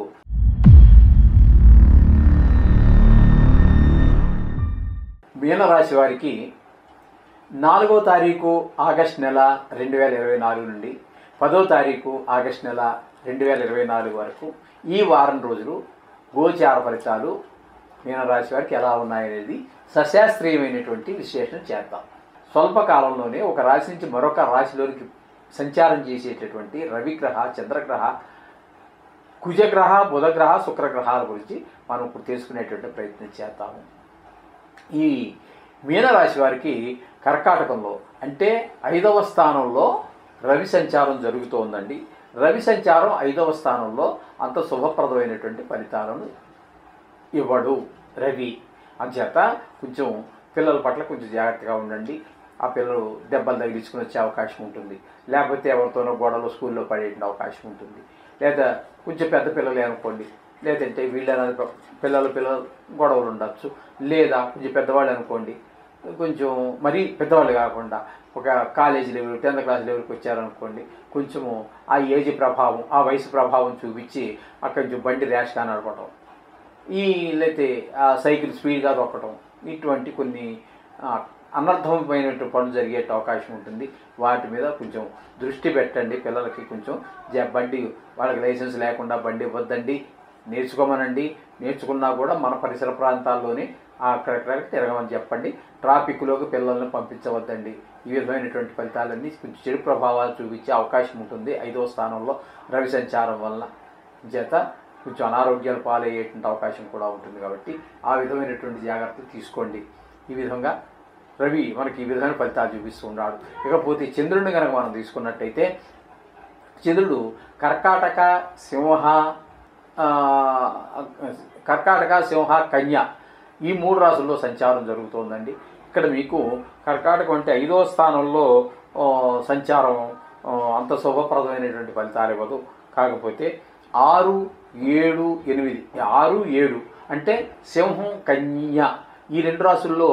మీనరాశి వారికి 4వ తారీఖు ఆగస్టు నెల 2024 నుండి 10వ తారీఖు ఆగస్టు నెల 2024 వరకు ఈ వారం రోజులు గోచార ఫలితాలు మీనరాశి వారికి ఎలా ఉన్నాయనేది సశాస్త్రీయమైనటువంటి విశ్లేషణ చేద్దాం. స్వల్పకాలంలోనే ఒక రాశి నుంచి మరొక రాశిలోనికి సంచారం చేసేటటువంటి రవిగ్రహ, చంద్రగ్రహ, కుజగ్రహ, బుధగ్రహ, శుక్రగ్రహాల గురించి మనం ఇప్పుడు తెలుసుకునేటువంటి ప్రయత్నం చేద్దాము. ఈ మీనరాశి వారికి కర్కాటకంలో అంటే 5వ స్థానంలో రవి సంచారం జరుగుతోందండి. రవి సంచారం 5వ స్థానంలో అంత శుభప్రదమైనటువంటి ఫలితాలను ఇవ్వడు రవి. అంచేత కొంచెం పిల్లల పట్ల కొంచెం జాగ్రత్తగా ఉండండి. ఆ పిల్లలు దెబ్బలు తగిలించుకుని వచ్చే అవకాశం ఉంటుంది. లేకపోతే ఎవరితోనో గొడవలు స్కూల్లో పడే అవకాశం ఉంటుంది. లేదా కొంచెం పెద్ద పిల్లలే అనుకోండి, లేదంటే పిల్లలు గొడవలు ఉండొచ్చు. లేదా కొంచెం పెద్దవాళ్ళు అనుకోండి, కొంచెం మరీ పెద్దవాళ్ళు కాకుండా ఒక కాలేజీ లెవెల్ 10th క్లాస్ లెవెల్కి వచ్చారనుకోండి, కొంచెము ఆ ఏజ్ ప్రభావం, ఆ వయసు ప్రభావం చూపించి అక్కడి నుంచి బండి ర్యాష్గా నడపడం, లేకపోతే ఆ సైకిల్ స్పీడ్గా తొక్కడం, ఇటువంటి కొన్ని అనర్థమైనటువంటి పనులు జరిగే అవకాశం ఉంటుంది. వాటి మీద కొంచెం దృష్టి పెట్టండి. పిల్లలకి కొంచెం బండి వాళ్ళకి లైసెన్స్ లేకుండా బండి ఇవ్వద్దండి, నేర్చుకోమనండి. నేర్చుకున్నా కూడా మన పరిసర ప్రాంతాల్లోనే అక్కడక్కడ తిరగమని చెప్పండి. ట్రాఫిక్లోకి పిల్లల్ని పంపించవద్దండి. ఈ విధమైనటువంటి ఫలితాలన్నీ కొంచెం చెడు ప్రభావాలు చూపించే అవకాశం ఉంటుంది 5వ స్థానంలో రవి సంచారం వల్ల. చేత కొంచెం అనారోగ్యాలు పాలయ్యేటువంటి అవకాశం కూడా ఉంటుంది. కాబట్టి ఆ విధమైనటువంటి జాగ్రత్తలు తీసుకోండి. ఈ విధంగా రవి మనకి ఈ విధమైన ఫలితాలు చూపిస్తూ ఉన్నాడు. ఇకపోతే చంద్రుడిని కనుక మనం తీసుకున్నట్టయితే చంద్రుడు కర్కాటక, సింహ, కన్య ఈ 3 రాశుల్లో సంచారం జరుగుతోందండి. ఇక్కడ మీకు కర్కాటకం అంటే 5వ స్థానంలో సంచారం అంత శుభప్రదమైనటువంటి ఫలితాలు ఇవ్వదు. కాకపోతే 6, 7, 8 6, 7 అంటే సింహం, కన్య ఈ 2 రాశుల్లో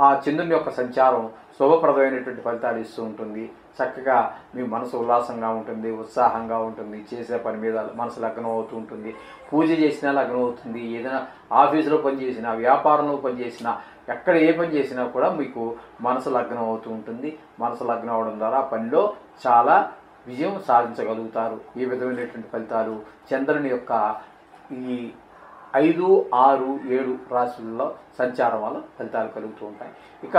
ఆ చంద్రుని యొక్క సంచారం శుభప్రదమైనటువంటి ఫలితాలు ఇస్తూ ఉంటుంది. చక్కగా మీ మనసు ఉల్లాసంగా ఉంటుంది, ఉత్సాహంగా ఉంటుంది, చేసే పని మీద మనసు లగ్నం అవుతూ ఉంటుంది, పూజ చేసినా లగ్నం అవుతుంది, ఏదైనా ఆఫీసులో పని చేసినా, వ్యాపారంలో పని చేసినా, ఎక్కడ ఏ పని చేసినా కూడా మీకు మనసు లగ్నం అవుతూ ఉంటుంది. మనసు లగ్నం అవడం ద్వారా పనిలో చాలా విజయం సాధించగలుగుతారు. ఈ విధమైనటువంటి ఫలితాలు చంద్రుని యొక్క ఈ 5, 6, 7 రాశుల్లో సంచారం వల్ల ఫలితాలు కలుగుతూ ఉంటాయి. ఇక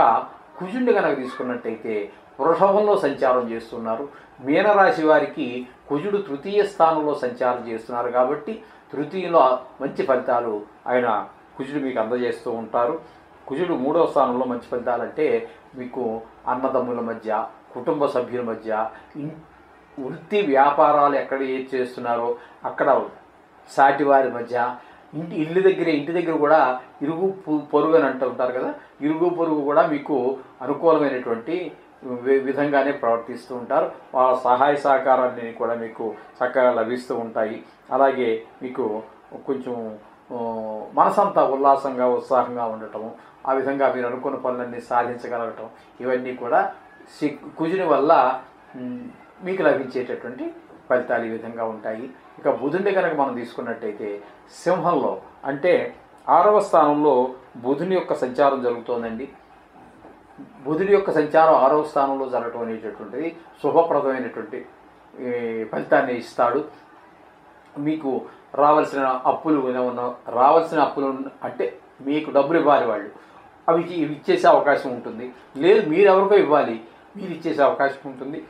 కుజుడిని కనుక తీసుకున్నట్టయితే వృషభంలో సంచారం చేస్తున్నారు. మీనరాశి వారికి కుజుడు తృతీయ స్థానంలో సంచారం చేస్తున్నారు కాబట్టి తృతీయలో మంచి ఫలితాలు ఆయన కుజుడు మీకు అందజేస్తూ ఉంటారు. కుజుడు 3వ స్థానంలో మంచి ఫలితాలు అంటే మీకు అన్నదమ్ముల మధ్య, కుటుంబ సభ్యుల మధ్య, వృత్తి వ్యాపారాలు ఎక్కడ ఏది చేస్తున్నారో అక్కడ సాటివారి మధ్య, ఇంటి దగ్గర కూడా ఇరుగు పొరుగు అని అంటూ ఉంటారు కదా, ఇరుగు పొరుగు కూడా మీకు అనుకూలమైనటువంటి విధంగానే ప్రవర్తిస్తూ ఉంటారు. వాళ్ళ సహాయ సహకారాన్ని కూడా మీకు చక్కగా లభిస్తూ ఉంటాయి. అలాగే మీకు కొంచెం మనసంతా ఉల్లాసంగా ఉత్సాహంగా ఉండటము, ఆ విధంగా మీరు అనుకున్న పనులన్నీ సాధించగలగటం, ఇవన్నీ కూడా కుజుని వల్ల మీకు లభించేటటువంటి ఫలితాలు ఈ విధంగా ఉంటాయి. ఇక బుధుడిని కనుక మనం తీసుకున్నట్టయితే సింహంలో అంటే 6వ స్థానంలో బుధుని యొక్క సంచారం జరుగుతోందండి. బుధుడి యొక్క సంచారం 6వ స్థానంలో జరగటం అనేటటువంటిది శుభప్రదమైనటువంటి ఫలితాన్ని ఇస్తాడు. మీకు రావాల్సిన అప్పులు అంటే మీకు డబ్బులు ఇవ్వాలి వాళ్ళు, అవి ఇచ్చేసే అవకాశం ఉంటుంది. లేదు మీరు ఎవరికో ఇవ్వాలి, మీరు ఇచ్చేసే అవకాశం ఉంటుంది.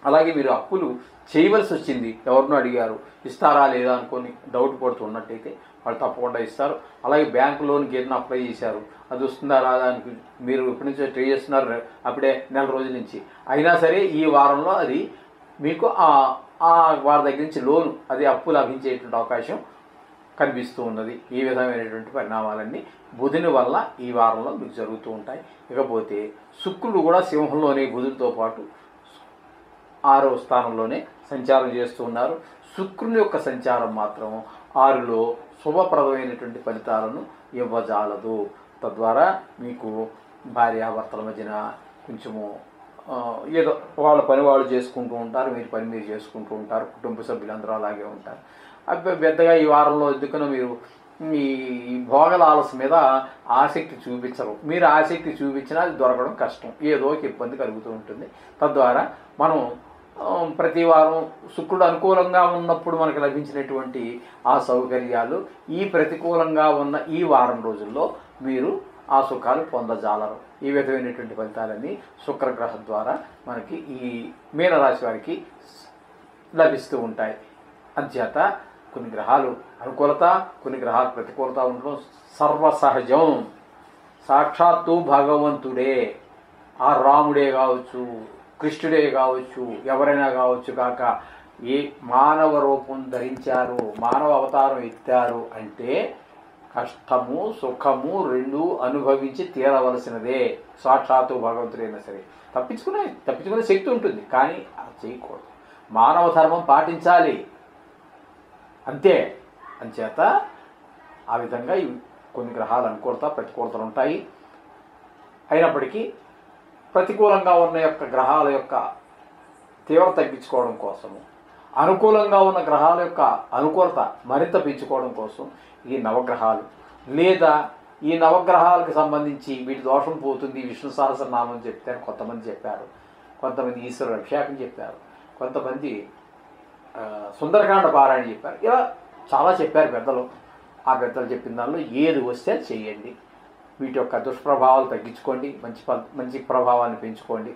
అలాగే మీరు అప్పులు చేయవలసి వచ్చింది, ఎవరినో అడిగారు, ఇస్తారా లేదా అనుకొని డౌట్ పడుతూ ఉన్నట్టయితే వాళ్ళు తప్పకుండా ఇస్తారు. అలాగే బ్యాంకు లోన్కి ఏదైనా అప్లై చేశారు, అది వస్తుందా రాదా అని మీరు ఇప్పటి నుంచో ట్రై చేస్తున్నారు, అప్పుడే నెల రోజుల నుంచి, అయినా సరే ఈ వారంలో అది మీకు వారి దగ్గర నుంచి లోను అది అప్పు లభించేటువంటి అవకాశం కనిపిస్తూ ఉన్నది. ఈ విధమైనటువంటి పరిణామాలన్నీ బుధుని వల్ల ఈ వారంలో మీకు జరుగుతూ ఉంటాయి. ఇకపోతే శుక్రుడు కూడా సింహంలోనే బుధుడితో పాటు 6వ స్థానంలోనే సంచారం చేస్తూ ఉన్నారు. శుక్రుని యొక్క సంచారం మాత్రం 6లో శుభప్రదమైనటువంటి ఫలితాలను ఇవ్వజాలదు. తద్వారా మీకు భార్యాభర్తల మధ్యన కొంచెము ఏదో వాళ్ళ పని వాళ్ళు చేసుకుంటూ ఉంటారు, మీరు పని మీరు చేసుకుంటూ ఉంటారు, కుటుంబ సభ్యులందరూ అలాగే ఉంటారు. పెద్దగా ఈ వారంలో ఎందుకనో మీరు ఈ భోగల ఆలస్యం మీద ఆసక్తి చూపించరు. మీరు ఆసక్తి చూపించినా అది దొరకడం కష్టం, ఏదో ఒక ఇబ్బంది కలుగుతూ ఉంటుంది. తద్వారా మనం ప్రతి వారం శుక్రుడు అనుకూలంగా ఉన్నప్పుడు మనకు లభించినటువంటి ఆ సౌకర్యాలు ఈ ప్రతికూలంగా ఉన్న ఈ వారం రోజుల్లో మీరు ఆ సుఖాలు పొందజాలరు. ఈ విధమైనటువంటి ఫలితాలన్నీ శుక్రగ్రహం ద్వారా మనకి ఈ మీనరాశి వారికి లభిస్తూ ఉంటాయి. అంచేత కొన్ని గ్రహాలు అనుకూలత, కొన్ని గ్రహాలు ప్రతికూలత ఉండడం సర్వసహజం. సాక్షాత్తు భగవంతుడే, ఆ రాముడే కావచ్చు, కృష్ణుడే కావచ్చు, ఎవరైనా కావచ్చు కాక ఏ మానవ రూపం ధరించారు, మానవ అవతారం ఎత్తారు అంటే కష్టము సుఖము రెండూ అనుభవించి తీరవలసినదే. సాక్షాత్తు భగవంతుడైనా సరే తప్పించుకునే శక్తి ఉంటుంది, కానీ అది చేయకూడదు. మానవ ధర్మం పాటించాలి అంతే. అంచేత ఆ విధంగా కొన్ని గ్రహాలు అనుకూలత ప్రతికూలతలు ఉంటాయి. అయినప్పటికీ ప్రతికూలంగా ఉన్న యొక్క గ్రహాల యొక్క తీవ్రత తగ్గించుకోవడం కోసము, అనుకూలంగా ఉన్న గ్రహాల యొక్క అనుకూలత మరింత పెంచుకోవడం కోసం ఈ నవగ్రహాలు లేదా ఈ నవగ్రహాలకు సంబంధించి వీటి దోషం పోతుంది, విష్ణు సహస్రనామం చెప్తే కొంతమంది చెప్పారు, కొంతమంది ఈశ్వరుడు అభిషేకం చెప్పారు, కొంతమంది సుందరకాండ పారాయణ చెప్పారు, ఇలా చాలా చెప్పారు పెద్దలు. ఆ పెద్దలు చెప్పిన దానిలో ఏది వస్తే చేయండి. వీటి యొక్క దుష్ప్రభావాలు తగ్గించుకోండి, మంచి ప్రభావాన్ని పెంచుకోండి.